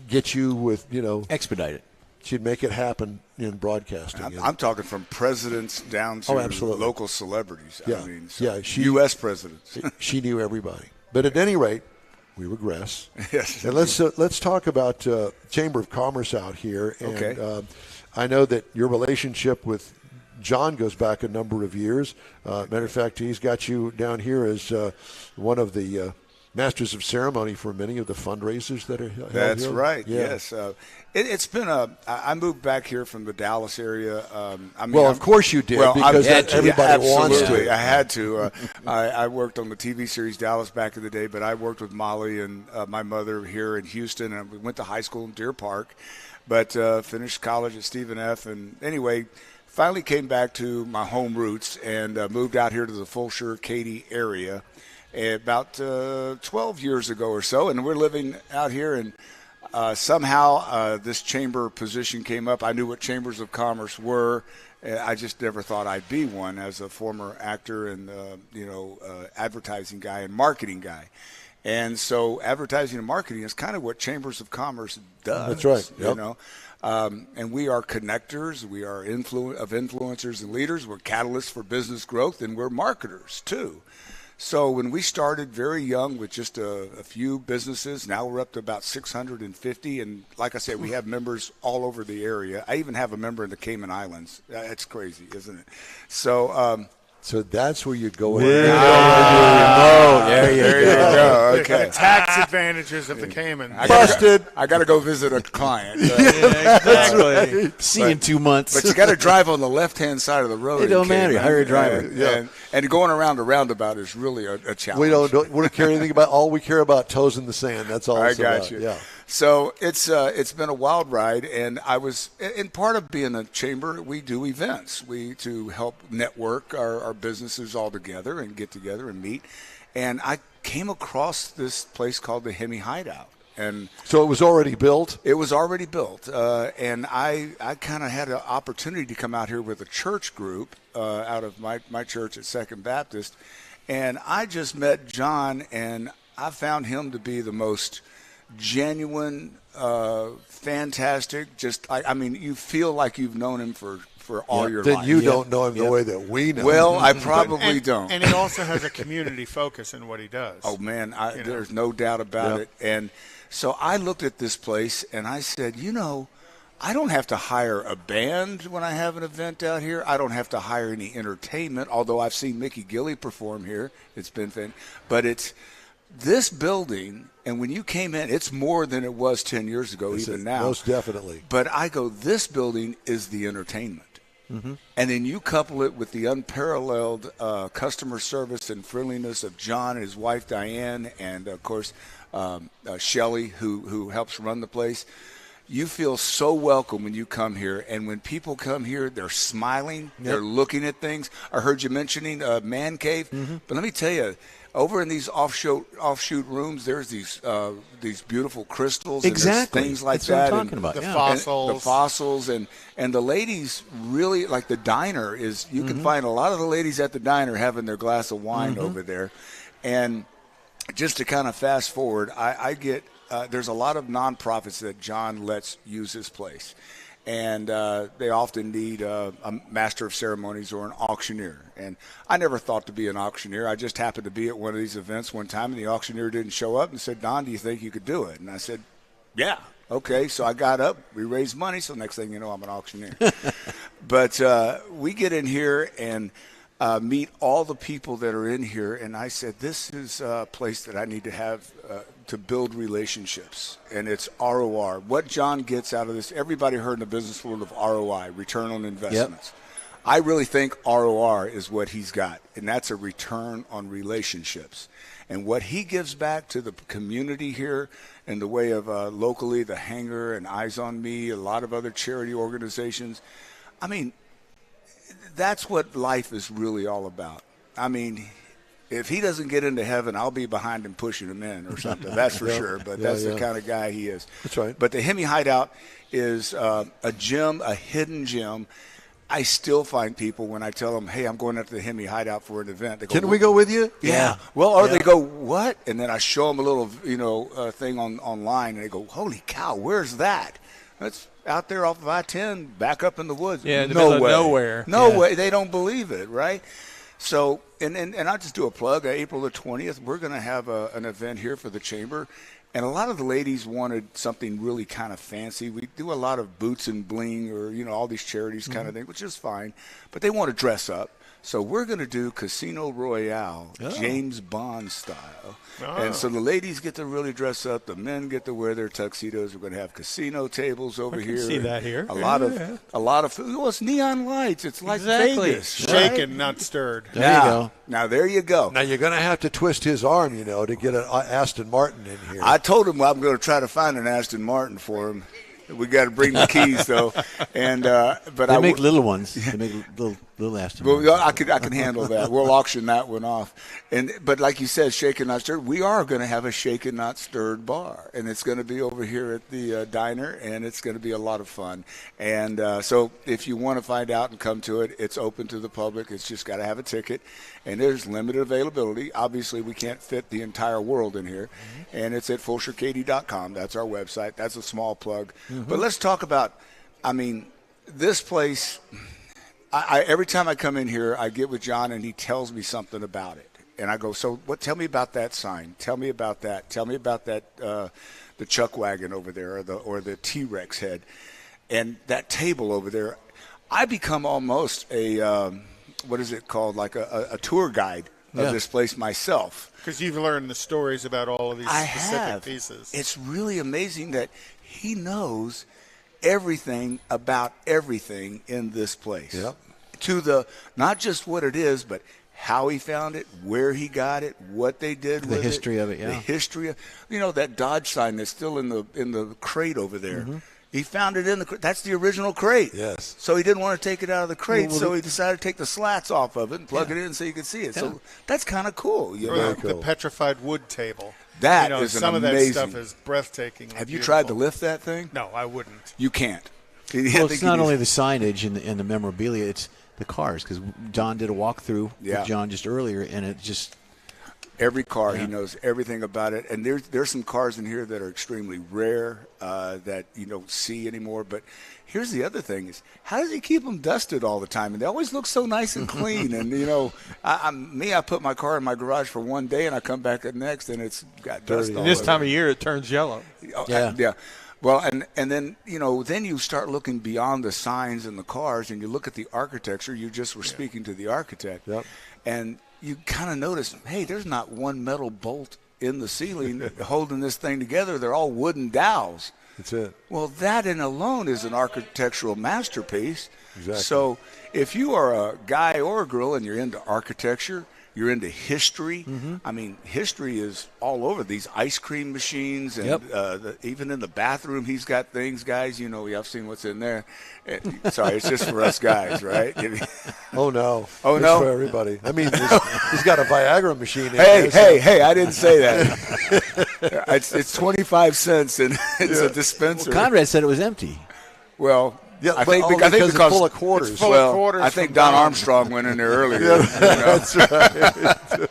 get you with expedite it. She'd make it happen in broadcasting. I'm talking from presidents down to local celebrities. Yeah, I mean, U.S. presidents. She knew everybody. But at any rate, we regress. Yes. And let's talk about Chamber of Commerce out here. And, okay. I know that your relationship with John goes back a number of years. Matter of fact, he's got you down here as one of the masters of ceremony for many of the fundraisers that are held That's here. right. Yeah. Yes. It's been I moved back here from the Dallas area. Of course you did, because everybody wants to. I had to. I worked on the TV series Dallas back in the day, but I worked with Molly and my mother here in Houston, and we went to high school in Deer Park, but finished college at Stephen F. And anyway, finally came back to my home roots and moved out here to the Fulshire, Katy area about 12 years ago or so, and we're living out here, and somehow this chamber position came up. I knew what chambers of commerce were. I just never thought I'd be one as a former actor and advertising guy and marketing guy. And so advertising and marketing is kind of what chambers of commerce does. That's right. Yep. You know. And we are connectors. We are influencers and leaders. We're catalysts for business growth, and we're marketers too. So when we started very young with just a few businesses, now we're up to about 650. And like I said, we have members all over the area. I even have a member in the Cayman Islands. That's crazy, isn't it? So that's where you go. There you go. Okay. The tax advantages of the Cayman. Busted. I got to go visit a client. Exactly. See you in 2 months. But you got to drive on the left-hand side of the road. It don't matter. Hire a driver. And going around a roundabout is really a challenge. We don't care anything about. All we care about toes in the sand. That's all. I it's got about. you. Yeah. So it's been a wild ride, and I was in part of being a chamber. We do events. To help network our businesses all together and get together and meet. And I came across this place called the HEMI Hideout. And so it was already built? It was already built. And I kind of had an opportunity to come out here with a church group out of my church at Second Baptist. And I just met John, and I found him to be the most genuine, fantastic. You feel like you've known him for all your life. Then you don't know him the way that we know him. Well, I probably don't. And he also has a community focus in what he does. Oh, man, there's no doubt about it. And so I looked at this place, and I said, I don't have to hire a band when I have an event out here. I don't have to hire any entertainment, although I've seen Mickey Gilley perform here. It's been fun. But it's this building, and when you came in, it's more than it was 10 years ago, even now. Most definitely. But I go, this building is the entertainment. Mm-hmm. And then you couple it with the unparalleled customer service and friendliness of John and his wife Diane, and of course Shelley, who helps run the place. You feel so welcome when you come here, and when people come here, they're smiling, they're looking at things. I heard you mentioning Man Cave, but let me tell you, over in these offshoot rooms, there's these beautiful crystals and things like That's that. What I'm talking about. The fossils. And the ladies really, like the diner is, you can find a lot of the ladies at the diner having their glass of wine over there. And just to kind of fast forward, I get, there's a lot of nonprofits that John lets use his place. And they often need a master of ceremonies or an auctioneer. And I never thought to be an auctioneer. I just happened to be at one of these events one time, and the auctioneer didn't show up and said, Don, do you think you could do it? And I said, yeah. Okay, so I got up, we raised money, so next thing you know, I'm an auctioneer. But we get in here and meet all the people that are in here, and I said, this is a place that I need to have to build relationships, and it's ROR. What John gets out of this, everybody heard in the business world of ROI, return on investments. Yep. I really think ROR is what he's got, and that's a return on relationships. And what he gives back to the community here in the way of locally, the Hangar and Eyes on Me, a lot of other charity organizations, I mean, that's what life is really all about. I mean, if he doesn't get into heaven, I'll be behind him pushing him in or something. That's for sure. But that's the kind of guy he is. That's right. But the HEMI Hideout is a gym, a hidden gym. I still find people when I tell them, hey, I'm going up to the HEMI Hideout for an event. They go, can we go with you? Yeah. Well, or they go, what? And then I show them a little, thing online, and they go, holy cow, where's that? That's out there off of I-10, back up in the woods. Yeah, in the middle of nowhere. No way. They don't believe it, right? So, and I'll just do a plug. April the 20th, we're going to have an event here for the Chamber. And a lot of the ladies wanted something really kind of fancy. We do a lot of boots and bling or, all these charities kind of thing, which is fine. But they want to dress up. So we're going to do Casino Royale, James Bond style. And so the ladies get to really dress up. The men get to wear their tuxedos. We're going to have casino tables over here. See that here. A lot of food. Well, it's neon lights. It's like Vegas. Shaken, right? Not stirred. There you go. Now, there you go. Now, you're going to have to twist his arm, to get an Aston Martin in here. I told him I'm going to try to find an Aston Martin for him. We got to bring the keys though, and but they make little ones. They make little Aston Martins. Well, I can handle that. We'll auction that one off. But like you said, shaken not stirred. We are going to have a shaken not stirred bar, and it's going to be over here at the diner, and it's going to be a lot of fun. And so if you want to find out and come to it, it's open to the public. It's just got to have a ticket, and there's limited availability. Obviously, we can't fit the entire world in here, and it's at FulshereKatie.com. That's our website. That's a small plug. But let's talk about, this place. Every time I come in here, I get with John, and he tells me something about it. And I go, so what? Tell me about that sign. Tell me about that. Tell me about that, the chuck wagon over there or the T-Rex head. And that table over there. I become almost a, what is it called, like a tour guide of this place myself. Because you've learned the stories about all of these specific pieces. It's really amazing that he knows everything about everything in this place. Yep. To the, not just what it is, but how he found it, where he got it, what they did with it. The history of it, yeah. The history of, that Dodge sign that's still in the crate over there. He found it in the crate. That's the original crate. Yes. So he didn't want to take it out of the crate, so he decided to take the slats off of it and plug it in so you could see it. Yeah. So that's kind of cool. The petrified wood table. That is some of amazing. that stuff is breathtaking. Have you tried to lift that thing? No, I wouldn't. You can't. Well, it's not only the signage and the memorabilia, it's the cars, because John did a walkthrough with John just earlier, and it just... Every car, he knows everything about it. And there's some cars in here that are extremely rare that you don't see anymore. But here's the other thing is, how does he keep them dusted all the time? And they always look so nice and clean. And, I put my car in my garage for one day, and I come back the next, and it's got dust all over. This time of year, it turns yellow. Yeah. Well, and then, then you start looking beyond the signs and the cars, and you look at the architecture. You just were speaking to the architect. Yep. And you kind of notice, hey, there's not one metal bolt in the ceiling holding this thing together. They're all wooden dowels. That's it. Well, that in alone is an architectural masterpiece. Exactly. So if you are a guy or a girl and you're into architecture, you're into history. History is all over these ice cream machines, and even in the bathroom, he's got things, guys. I've seen what's in there. Sorry, it's just for us guys, right? Oh no! It's for everybody. He's got a Viagra machine. Hey! I didn't say that. It's 25 cents, and it's a dispenser. Well, Conrad said it was empty. Well. Yeah, I think because it's full of quarters. It's full of quarters. I think Don Armstrong went in there earlier. That's right.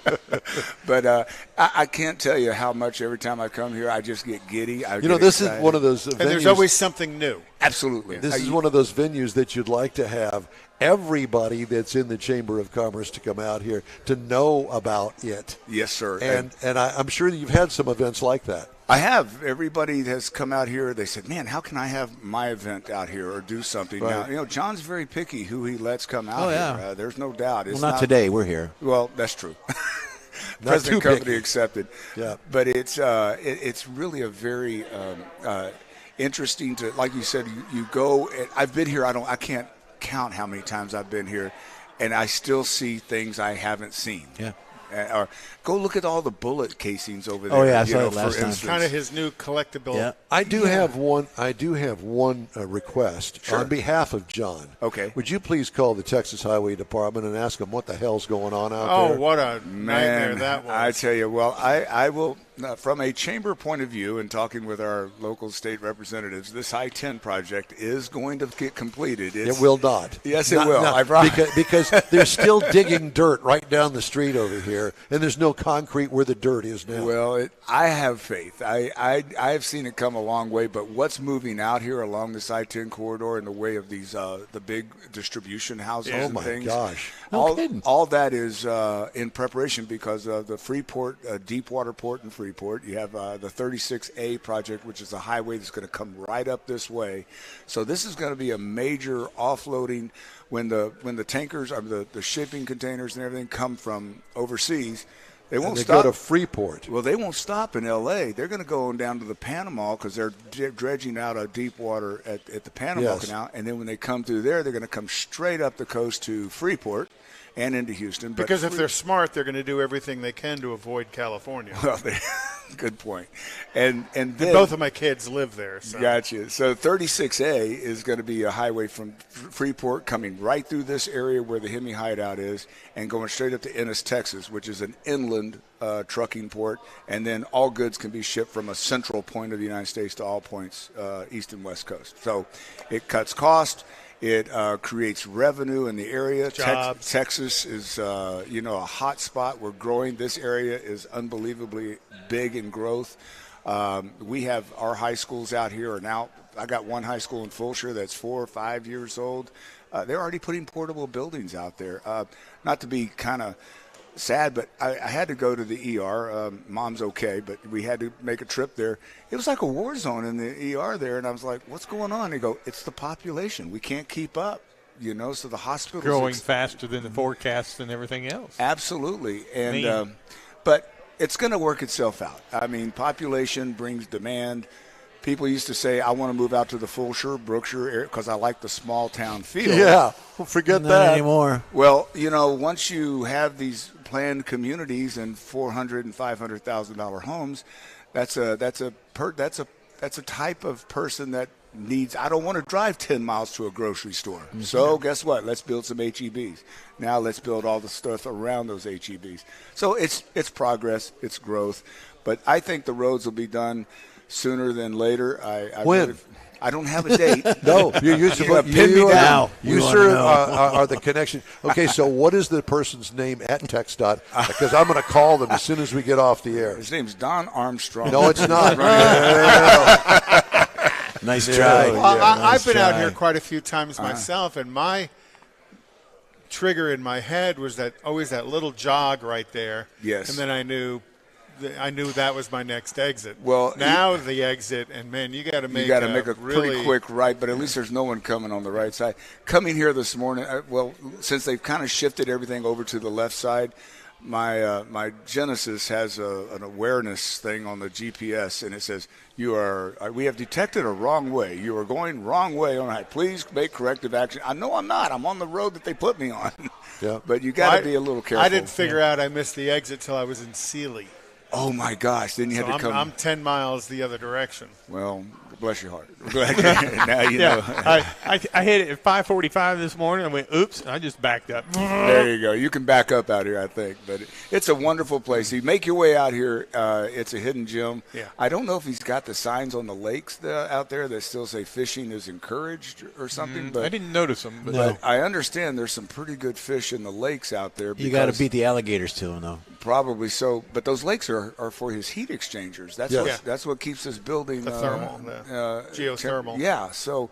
But I can't tell you how much every time I come here I just get giddy. This is one of those venues. And there's always something new. Absolutely. This is one of those venues that you'd like to have everybody that's in the Chamber of Commerce to come out here to know about it. Yes, sir. And I'm sure that you've had some events like that. I have. Everybody has come out here. They said, man, how can I have my event out here or do something? Right. Now, John's very picky who he lets come out here. There's no doubt. It's not today. We're here. Well, that's true. Not President too company picky. accepted. Yeah. But it's really a very interesting to, like you said, you go. I've been here. I can't count how many times I've been here, and I still see things I haven't seen. Yeah. Or go look at all the bullet casings over there. Oh, yeah, I you saw know, it last for time. instance. Kind of his new collectible. Yeah. I do have one request Sure. on behalf of John. Okay. Would you please call the Texas Highway Department and ask them what the hell's going on out Oh, there? what a nightmare that was. I tell you, well, I will, from a chamber point of view and talking with our local state representatives, this I-10 project is going to get completed. It will not. Yes, it will. I promise. Because they're still digging dirt right down the street over here, and there's no concrete where the dirt is now. Well, I have faith. I've seen it come a long way, but what's moving out here along this I-10 corridor in the way of these the big distribution houses Oh and my things, gosh. No kidding. all that is in preparation because of the Freeport, Deepwater Port in Freeport. You have the 36A project, which is a highway that's going to come right up this way. So this is going to be a major offloading when the tankers, the shipping containers and everything come from overseas. They won't they stop. go to Freeport. Well, they won't stop in L.A. They're going to go on down to the Panama because they're dredging out of deep water at the Panama Yes. Canal. And then when they come through there, they're going to come straight up the coast to Freeport and into Houston. But Because if they're smart, they're going to do everything they can to avoid California. well, good point. And then Both of my kids live there. So. Gotcha. So 36A is going to be a highway from Freeport coming right through this area where the HEMI Hideout is and going straight up to Ennis, Texas, which is an inland trucking port. And then all goods can be shipped from a central point of the United States to all points, east and west coast. So it cuts cost. It creates revenue in the area. Jobs. Texas is, a hot spot. We're growing. This area is unbelievably big in growth. We have our high schools out here are now. I got one high school in Fulshire that's 4 or 5 years old. They're already putting portable buildings out there. Not to be kind of sad, but I had to go to the ER. Mom's okay, but we had to make a trip there. It was like a war zone in the ER there, and I was like, what's going on? They go, it's the population. We can't keep up, so the hospitals Growing faster than the forecasts and everything else. Absolutely. And but it's going to work itself out. I mean, population brings demand. People used to say, I want to move out to the Fulshire, Brookshire area because I like the small town feel. Yeah, forget Not that. anymore. Well, once you have these planned communities and $400,000 and $500,000 homes, that's a type of person that needs. I don't want to drive 10 miles to a grocery store. Mm-hmm. So guess what? Let's build some HEBs. Now let's build all the stuff around those HEBs. So it's progress, it's growth, but I think the roads will be done sooner than later. When? I don't have a date. No, you sir are the connection. Okay, so what is the person's name at TxDOT? Because I'm going to call them as soon as we get off the air. His name's Don Armstrong. No, it's not. Nice try. Well, I've been out here quite a few times myself, and my trigger in my head was always that little jog right there. Yes. And then I knew that was my next exit. Well, now the exit, and man, you got to make a really pretty quick right, but at least there's no one coming on the right side. Coming here this morning, since they've kind of shifted everything over to the left side, my Genesis has an awareness thing on the GPS, and it says we have detected a wrong way. You are going wrong way on right. Please make corrective action. I know I'm not. I'm on the road that they put me on. Yeah. But you got to be a little careful. I didn't figure out I missed the exit till I was in Sealy. Oh my gosh! Then you had to come. I'm 10 miles the other direction. Well, bless your heart. Now you know. I hit it at 5:45 this morning. I went, oops! I just backed up. There you go. You can back up out here, I think. But it's a wonderful place. You make your way out here. It's a hidden gem. Yeah. I don't know if he's got the signs on the lakes out there that still say fishing is encouraged or something. But I didn't notice them. But But I understand there's some pretty good fish in the lakes out there. You got to beat the alligators to them, though. Probably so. But those lakes are for his heat exchangers. That's what keeps this building The thermal, geothermal. Yeah. So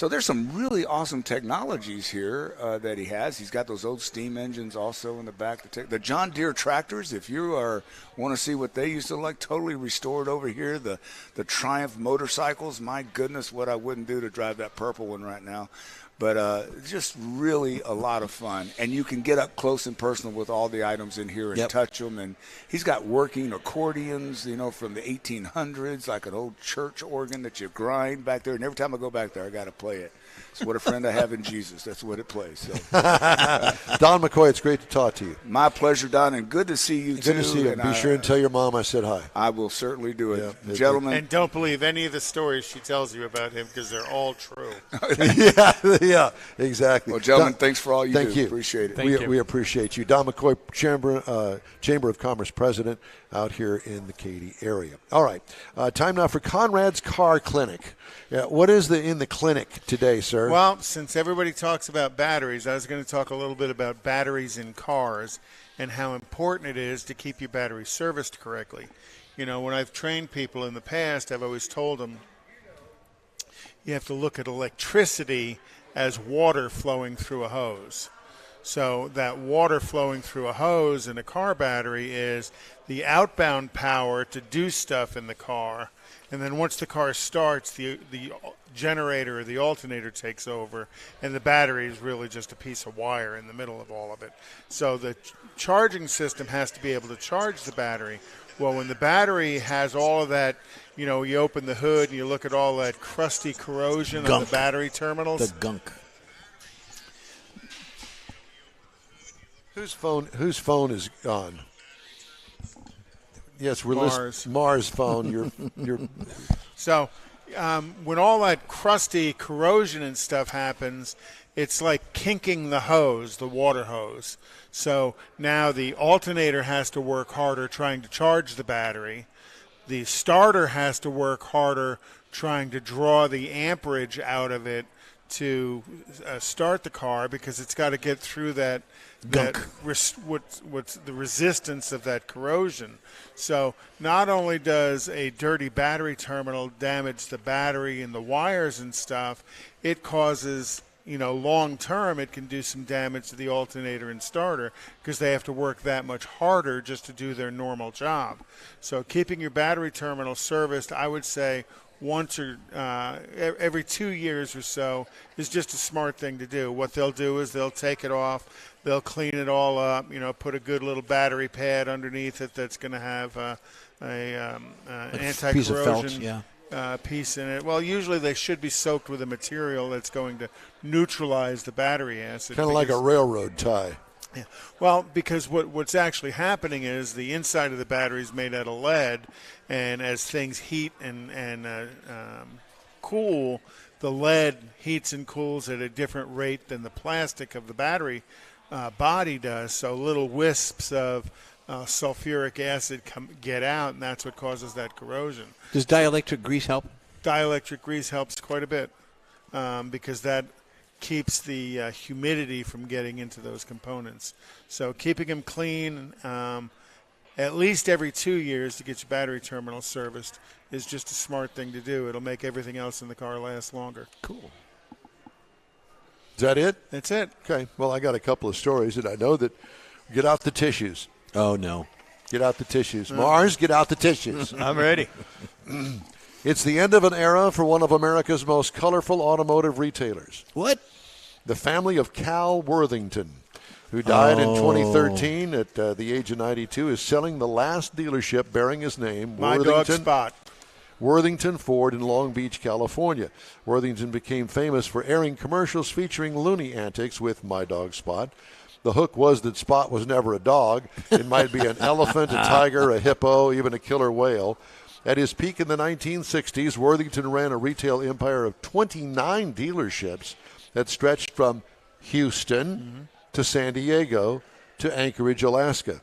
there's some really awesome technologies here that he has. He's got those old steam engines also in the back. The John Deere tractors, if you want to see what they used to like, totally restored over here. The Triumph motorcycles, my goodness, what I wouldn't do to drive that purple one right now. But just really a lot of fun. And you can get up close and personal with all the items in here and touch them. And he's got working accordions, from the 1800s, like an old church organ that you grind back there. And every time I go back there, I got to play it. It's what a friend I have in Jesus. That's what it plays. So. Don McCoy, it's great to talk to you. My pleasure, Don, and good to see you, too. Good to see you. Be sure and tell your mom I said hi. I will certainly do it. Yeah, Gentlemen. And don't believe any of the stories she tells you about him because they're all true. yeah, exactly. Well, gentlemen, thanks for all you thank do. You. Appreciate it. We appreciate you. Don McCoy, Chamber of Commerce President out here in the Katy area. All right, time now for Conrad's Car Clinic. What is in the clinic today, sir? Well, since everybody talks about batteries, I was going to talk a little bit about batteries in cars and how important it is to keep your battery serviced correctly. You know, when I've trained people in the past, I've always told them you have to look at electricity as water flowing through a hose. So that water flowing through a hose in a car battery is the outbound power to do stuff in the car. And then once the car starts, the generator or the alternator takes over, and the battery is really just a piece of wire in the middle of all of it. So the charging system has to be able to charge the battery. Well, when the battery has all of that, you know, you open the hood and you look at all that crusty corrosion on the battery terminals. The gunk. Whose phone is on? Yes, we're Mars. Mars phone. You're So when all that crusty corrosion and stuff happens, it's like kinking the hose, the water hose. So now the alternator has to work harder trying to charge the battery. The starter has to work harder trying to draw the amperage out of it to start the car, because it's got to get through that what's the resistance of that corrosion. So not only does a dirty battery terminal damage the battery and the wires and stuff, it causes, you know, long term it can do some damage to the alternator and starter because they have to work that much harder just to do their normal job. So keeping your battery terminal serviced, I would say once or every 2 years or so is just a smart thing to do. What they'll do is they'll take it off, they'll clean it all up, you know, put a good little battery pad underneath it that's going to have anti-corrosion piece of felt, piece in it. Well, usually they should be soaked with a material that's going to neutralize the battery acid. kind of like a railroad tie. Yeah. Well, because what's actually happening is the inside of the battery is made out of lead, and as things heat and cool, the lead heats and cools at a different rate than the plastic of the battery body does. So little wisps of sulfuric acid get out, and that's what causes that corrosion. Does dielectric grease help? Dielectric grease helps quite a bit because that keeps the humidity from getting into those components. So keeping them clean at least every 2 years to get your battery terminal serviced is just a smart thing to do. It'll make everything else in the car last longer. Cool. Is that it? That's it. Okay. Well, I got a couple of stories, and I know that get out the tissues. Oh, no. Get out the tissues. Mars, get out the tissues. I'm ready. It's the end of an era for one of America's most colorful automotive retailers. What? The family of Cal Worthington, who died in 2013 at the age of 92, is selling the last dealership bearing his name, My dog Spot. Worthington Ford in Long Beach, California. Worthington became famous for airing commercials featuring loony antics with My Dog Spot. The hook was that Spot was never a dog. It might be an elephant, a tiger, a hippo, even a killer whale. At his peak in the 1960s, Worthington ran a retail empire of 29 dealerships that stretched from Houston to San Diego to Anchorage, Alaska.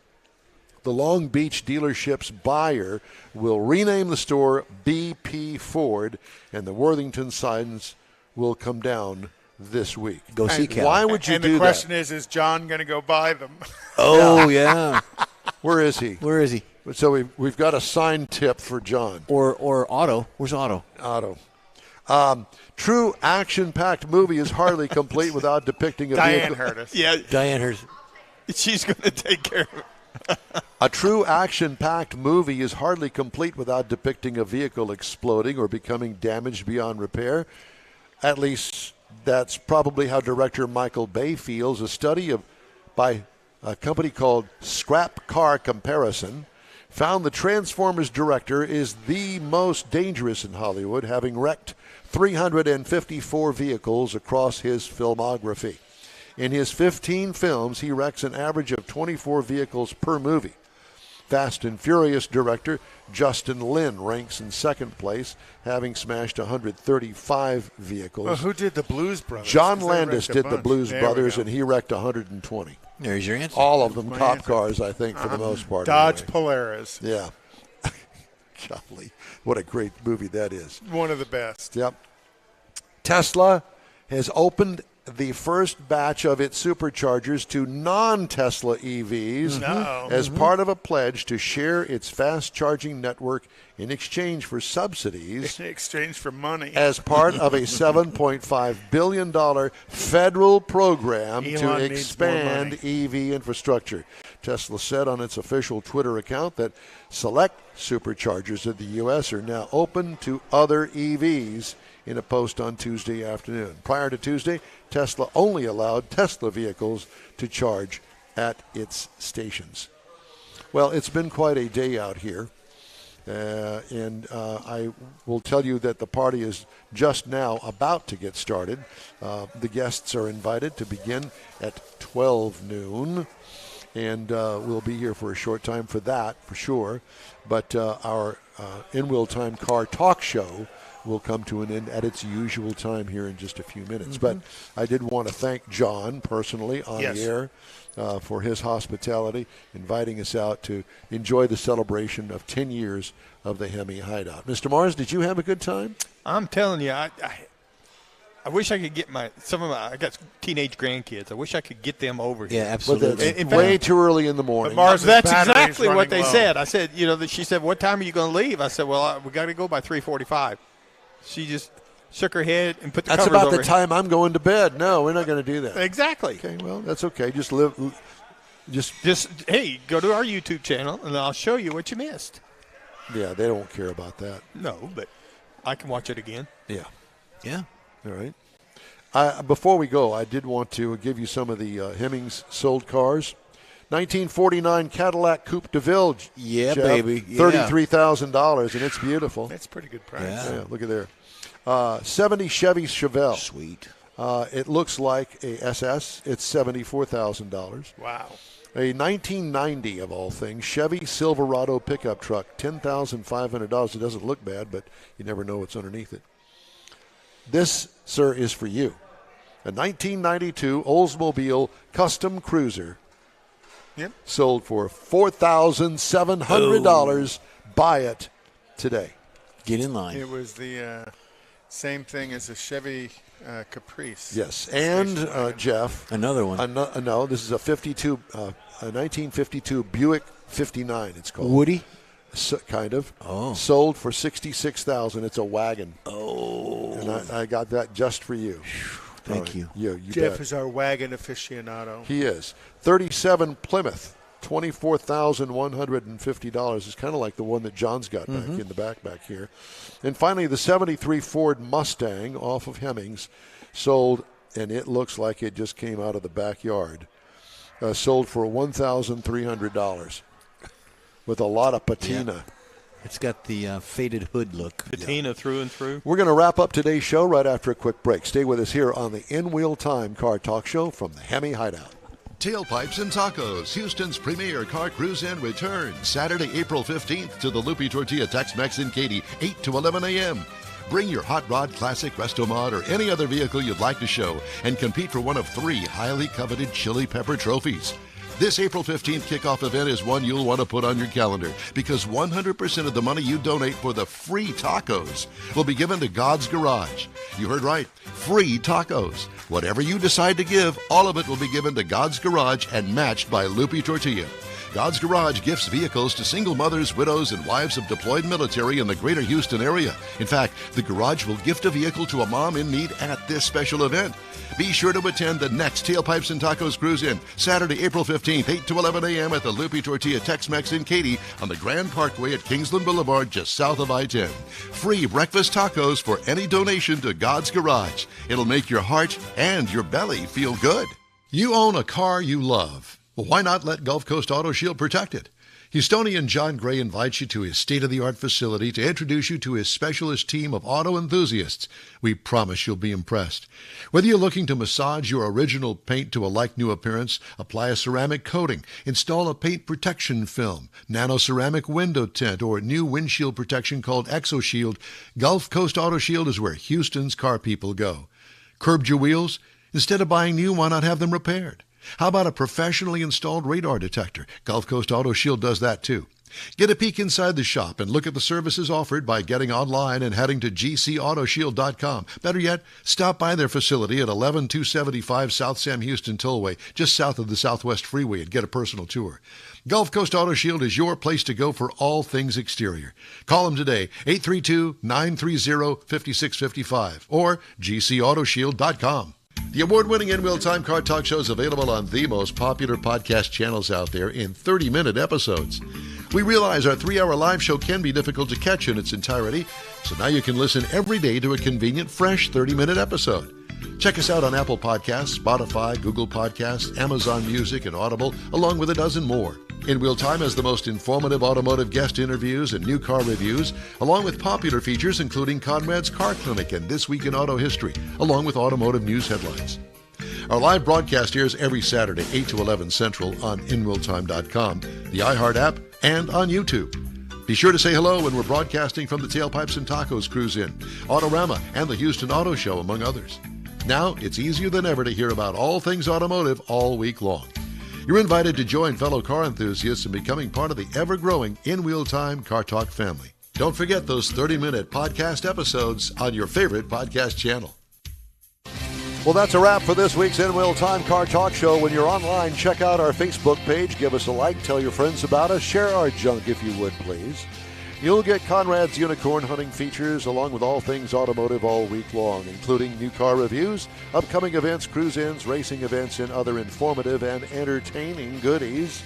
The Long Beach dealership's buyer will rename the store BP Ford, and the Worthington signs will come down this week. Go see Cal. Why would you and do that? the question is John going to go buy them? Oh, yeah. Where is he? Where is he? So we've got a sign tip for John. Or Otto. Where's Otto? Otto. True action-packed movie is hardly complete without depicting a Diane vehicle. heard us. Yeah, Diane Hurst. she's going to take care of it. A true action-packed movie is hardly complete without depicting a vehicle exploding or becoming damaged beyond repair. At least that's probably how director Michael Bay feels. A study by a company called Scrap Car Comparison found the Transformers director is the most dangerous in Hollywood, having wrecked 354 vehicles across his filmography. In his 15 films, he wrecks an average of 24 vehicles per movie. Fast and Furious director Justin Lin ranks in second place, having smashed 135 vehicles. Well, who did the Blues Brothers? John 'Cause they Landis wrecked a did the bunch. Blues There Brothers, we and go. he wrecked 120. There's your answer. All of them My cop answer. cars, I think, for the most part. Dodge anyway. Polaris. Yeah. Golly, what a great movie that is. One of the best. Yep. Tesla has opened the first batch of its superchargers to non-Tesla EVs as part of a pledge to share its fast charging network in exchange for subsidies In exchange for money. as part of a $7.5 billion federal program Elon to needs expand more EV infrastructure. Tesla said on its official Twitter account that select superchargers in the U.S. are now open to other EVs in a post on Tuesday afternoon. Prior to Tuesday, Tesla only allowed Tesla vehicles to charge at its stations. Well, it's been quite a day out here. And I will tell you that the party is just now about to get started. The guests are invited to begin at 12 noon. And we'll be here for a short time for that, for sure. But our in-wheel time car talk show will come to an end at its usual time here in just a few minutes. But I did want to thank John personally on the air for his hospitality, inviting us out to enjoy the celebration of 10 years of the HEMI Hideout. Mr. Mars, did you have a good time? I'm telling you, I wish I could get I got teenage grandkids. I wish I could get them over here. Yeah, absolutely. It's way too early in the morning. Mars's That's battery's exactly what running they low. said. I said, she said, what time are you going to leave? I said, well, we got to go by 3:45. She just shook her head and put the That's covers about over the her. time I'm going to bed. No, we're not going to do that. Exactly. Okay, well, that's okay. Just Hey, go to our YouTube channel, and I'll show you what you missed. yeah, they don't care about that. No, but I can watch it again. Yeah. Yeah. All right. Before we go, I did want to give you some of the Hemmings sold cars. 1949 Cadillac Coupe de Ville. Yeah, Jeff, baby. Yeah. $33,000, and it's beautiful. That's a pretty good price. Yeah. Look at there. 70 Chevy Chevelle. Sweet. It looks like a SS. It's $74,000. Wow. A 1990, of all things, Chevy Silverado pickup truck, $10,500. It doesn't look bad, but you never know what's underneath it. This, sir, is for you. A 1992 Oldsmobile Custom Cruiser. Yep. Sold for $4,700. Buy it today. Get in line. It was the same thing as a Chevy Caprice. Yes, and Jeff. Another one. No, this is a 1952 Buick 59. It's called Woody? kind of. Oh. Sold for $66,000. It's a wagon. Oh. And I got that just for you. Thank you. You Jeff bet. is our wagon aficionado. He is. 37 Plymouth, $24,150. It's kind of like the one that John's got back in the back here. And finally, the 73 Ford Mustang off of Hemmings sold, and it looks like it just came out of the backyard. Sold for $1,300 with a lot of patina. Yeah. It's got the faded hood look. Patina through and through. We're going to wrap up today's show right after a quick break. Stay with us here on the In-Wheel Time Car Talk Show from the HEMI Hideout. Tailpipes and Tacos, Houston's premier car cruise in return, Saturday, April 15th to the Lupi Tortilla Tex-Mex in Katy, 8 to 11 a.m. Bring your hot rod, classic, resto mod, or any other vehicle you'd like to show and compete for one of 3 highly coveted chili pepper trophies. This April 15th kickoff event is one you'll want to put on your calendar because 100% of the money you donate for the free tacos will be given to God's Garage. You heard right, free tacos. Whatever you decide to give, all of it will be given to God's Garage and matched by Lupi Tortilla. God's Garage gifts vehicles to single mothers, widows, and wives of deployed military in the greater Houston area. In fact, the Garage will gift a vehicle to a mom in need at this special event. Be sure to attend the next Tailpipes and Tacos Cruise In, Saturday, April 15th, 8 to 11 a.m. at the Lupi Tortilla Tex-Mex in Katy on the Grand Parkway at Kingsland Boulevard, just south of I-10. Free breakfast tacos for any donation to God's Garage. It'll make your heart and your belly feel good. You own a car you love. Well, why not let Gulf Coast Auto Shield protect it? Houstonian John Gray invites you to his state-of-the-art facility to introduce you to his specialist team of auto enthusiasts. We promise you'll be impressed. Whether you're looking to massage your original paint to a like-new appearance, apply a ceramic coating, install a paint protection film, nano-ceramic window tint, or new windshield protection called ExoShield, Gulf Coast Auto Shield is where Houston's car people go. Curbed your wheels? Instead of buying new, why not have them repaired? How about a professionally installed radar detector? Gulf Coast Auto Shield does that too. Get a peek inside the shop and look at the services offered by getting online and heading to gcautoshield.com. Better yet, stop by their facility at 11275 South Sam Houston Tollway, just south of the Southwest Freeway, and get a personal tour. Gulf Coast Auto Shield is your place to go for all things exterior. Call them today, 832-930-5655 or gcautoshield.com. The award-winning In-Wheel Time Car Talk Show is available on the most popular podcast channels out there in 30-minute episodes. We realize our 3-hour live show can be difficult to catch in its entirety, so now you can listen every day to a convenient, fresh 30-minute episode. Check us out on Apple Podcasts, Spotify, Google Podcasts, Amazon Music, and Audible, along with a dozen more. In-Wheel Time has the most informative automotive guest interviews and new car reviews, along with popular features including Conrad's Car Clinic and This Week in Auto History, along with automotive news headlines. Our live broadcast airs every Saturday, 8 to 11 Central on InWheelTime.com, the iHeart app, and on YouTube. Be sure to say hello when we're broadcasting from the Tailpipes and Tacos Cruise-In, Autorama, and the Houston Auto Show, among others. Now, it's easier than ever to hear about all things automotive all week long. You're invited to join fellow car enthusiasts in becoming part of the ever-growing In-Wheel Time Car Talk family. Don't forget those 30-minute podcast episodes on your favorite podcast channel. Well, that's a wrap for this week's In-Wheel Time Car Talk Show. When you're online, check out our Facebook page. Give us a like. Tell your friends about us. Share our junk if you would, please. You'll get Conrad's unicorn hunting features along with all things automotive all week long, including new car reviews, upcoming events, cruise-ins, racing events, and other informative and entertaining goodies.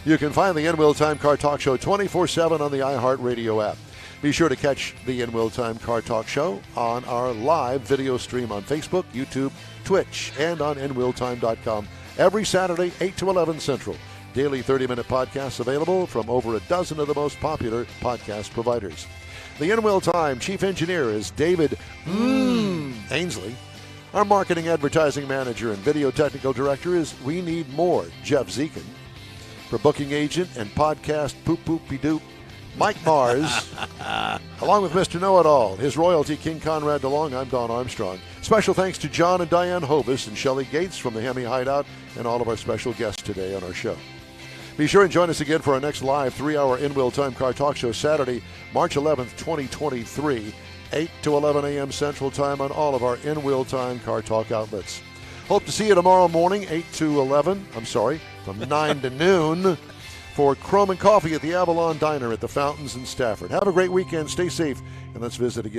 You can find the In-Wheel Time Car Talk Show 24/7 on the iHeartRadio app. Be sure to catch the In-Wheel Time Car Talk Show on our live video stream on Facebook, YouTube, Twitch, and on InWheelTime.com every Saturday, 8 to 11 Central. Daily 30-minute podcasts available from over a dozen of the most popular podcast providers. The In-Wheel Time Chief Engineer is David Ainsley. Our Marketing Advertising Manager and Video Technical Director is We Need More, Jeff Zekin. For Booking Agent and Podcast Poop-Poopy-Doop, Mike Mars. Along with Mr. Know-It-All, his royalty, King Conrad DeLong, I'm Don Armstrong. Special thanks to John and Diane Hovis and Shelley Gates from the HEMI Hideout and all of our special guests today on our show. Be sure and join us again for our next live 3-hour In-Wheel Time Car Talk Show Saturday, March 11th, 2023, 8 to 11 a.m. Central Time on all of our In-Wheel Time Car Talk outlets. Hope to see you tomorrow morning, from 9 to noon, for Chrome and Coffee at the Avalon Diner at the Fountains in Stafford. Have a great weekend. Stay safe, and let's visit again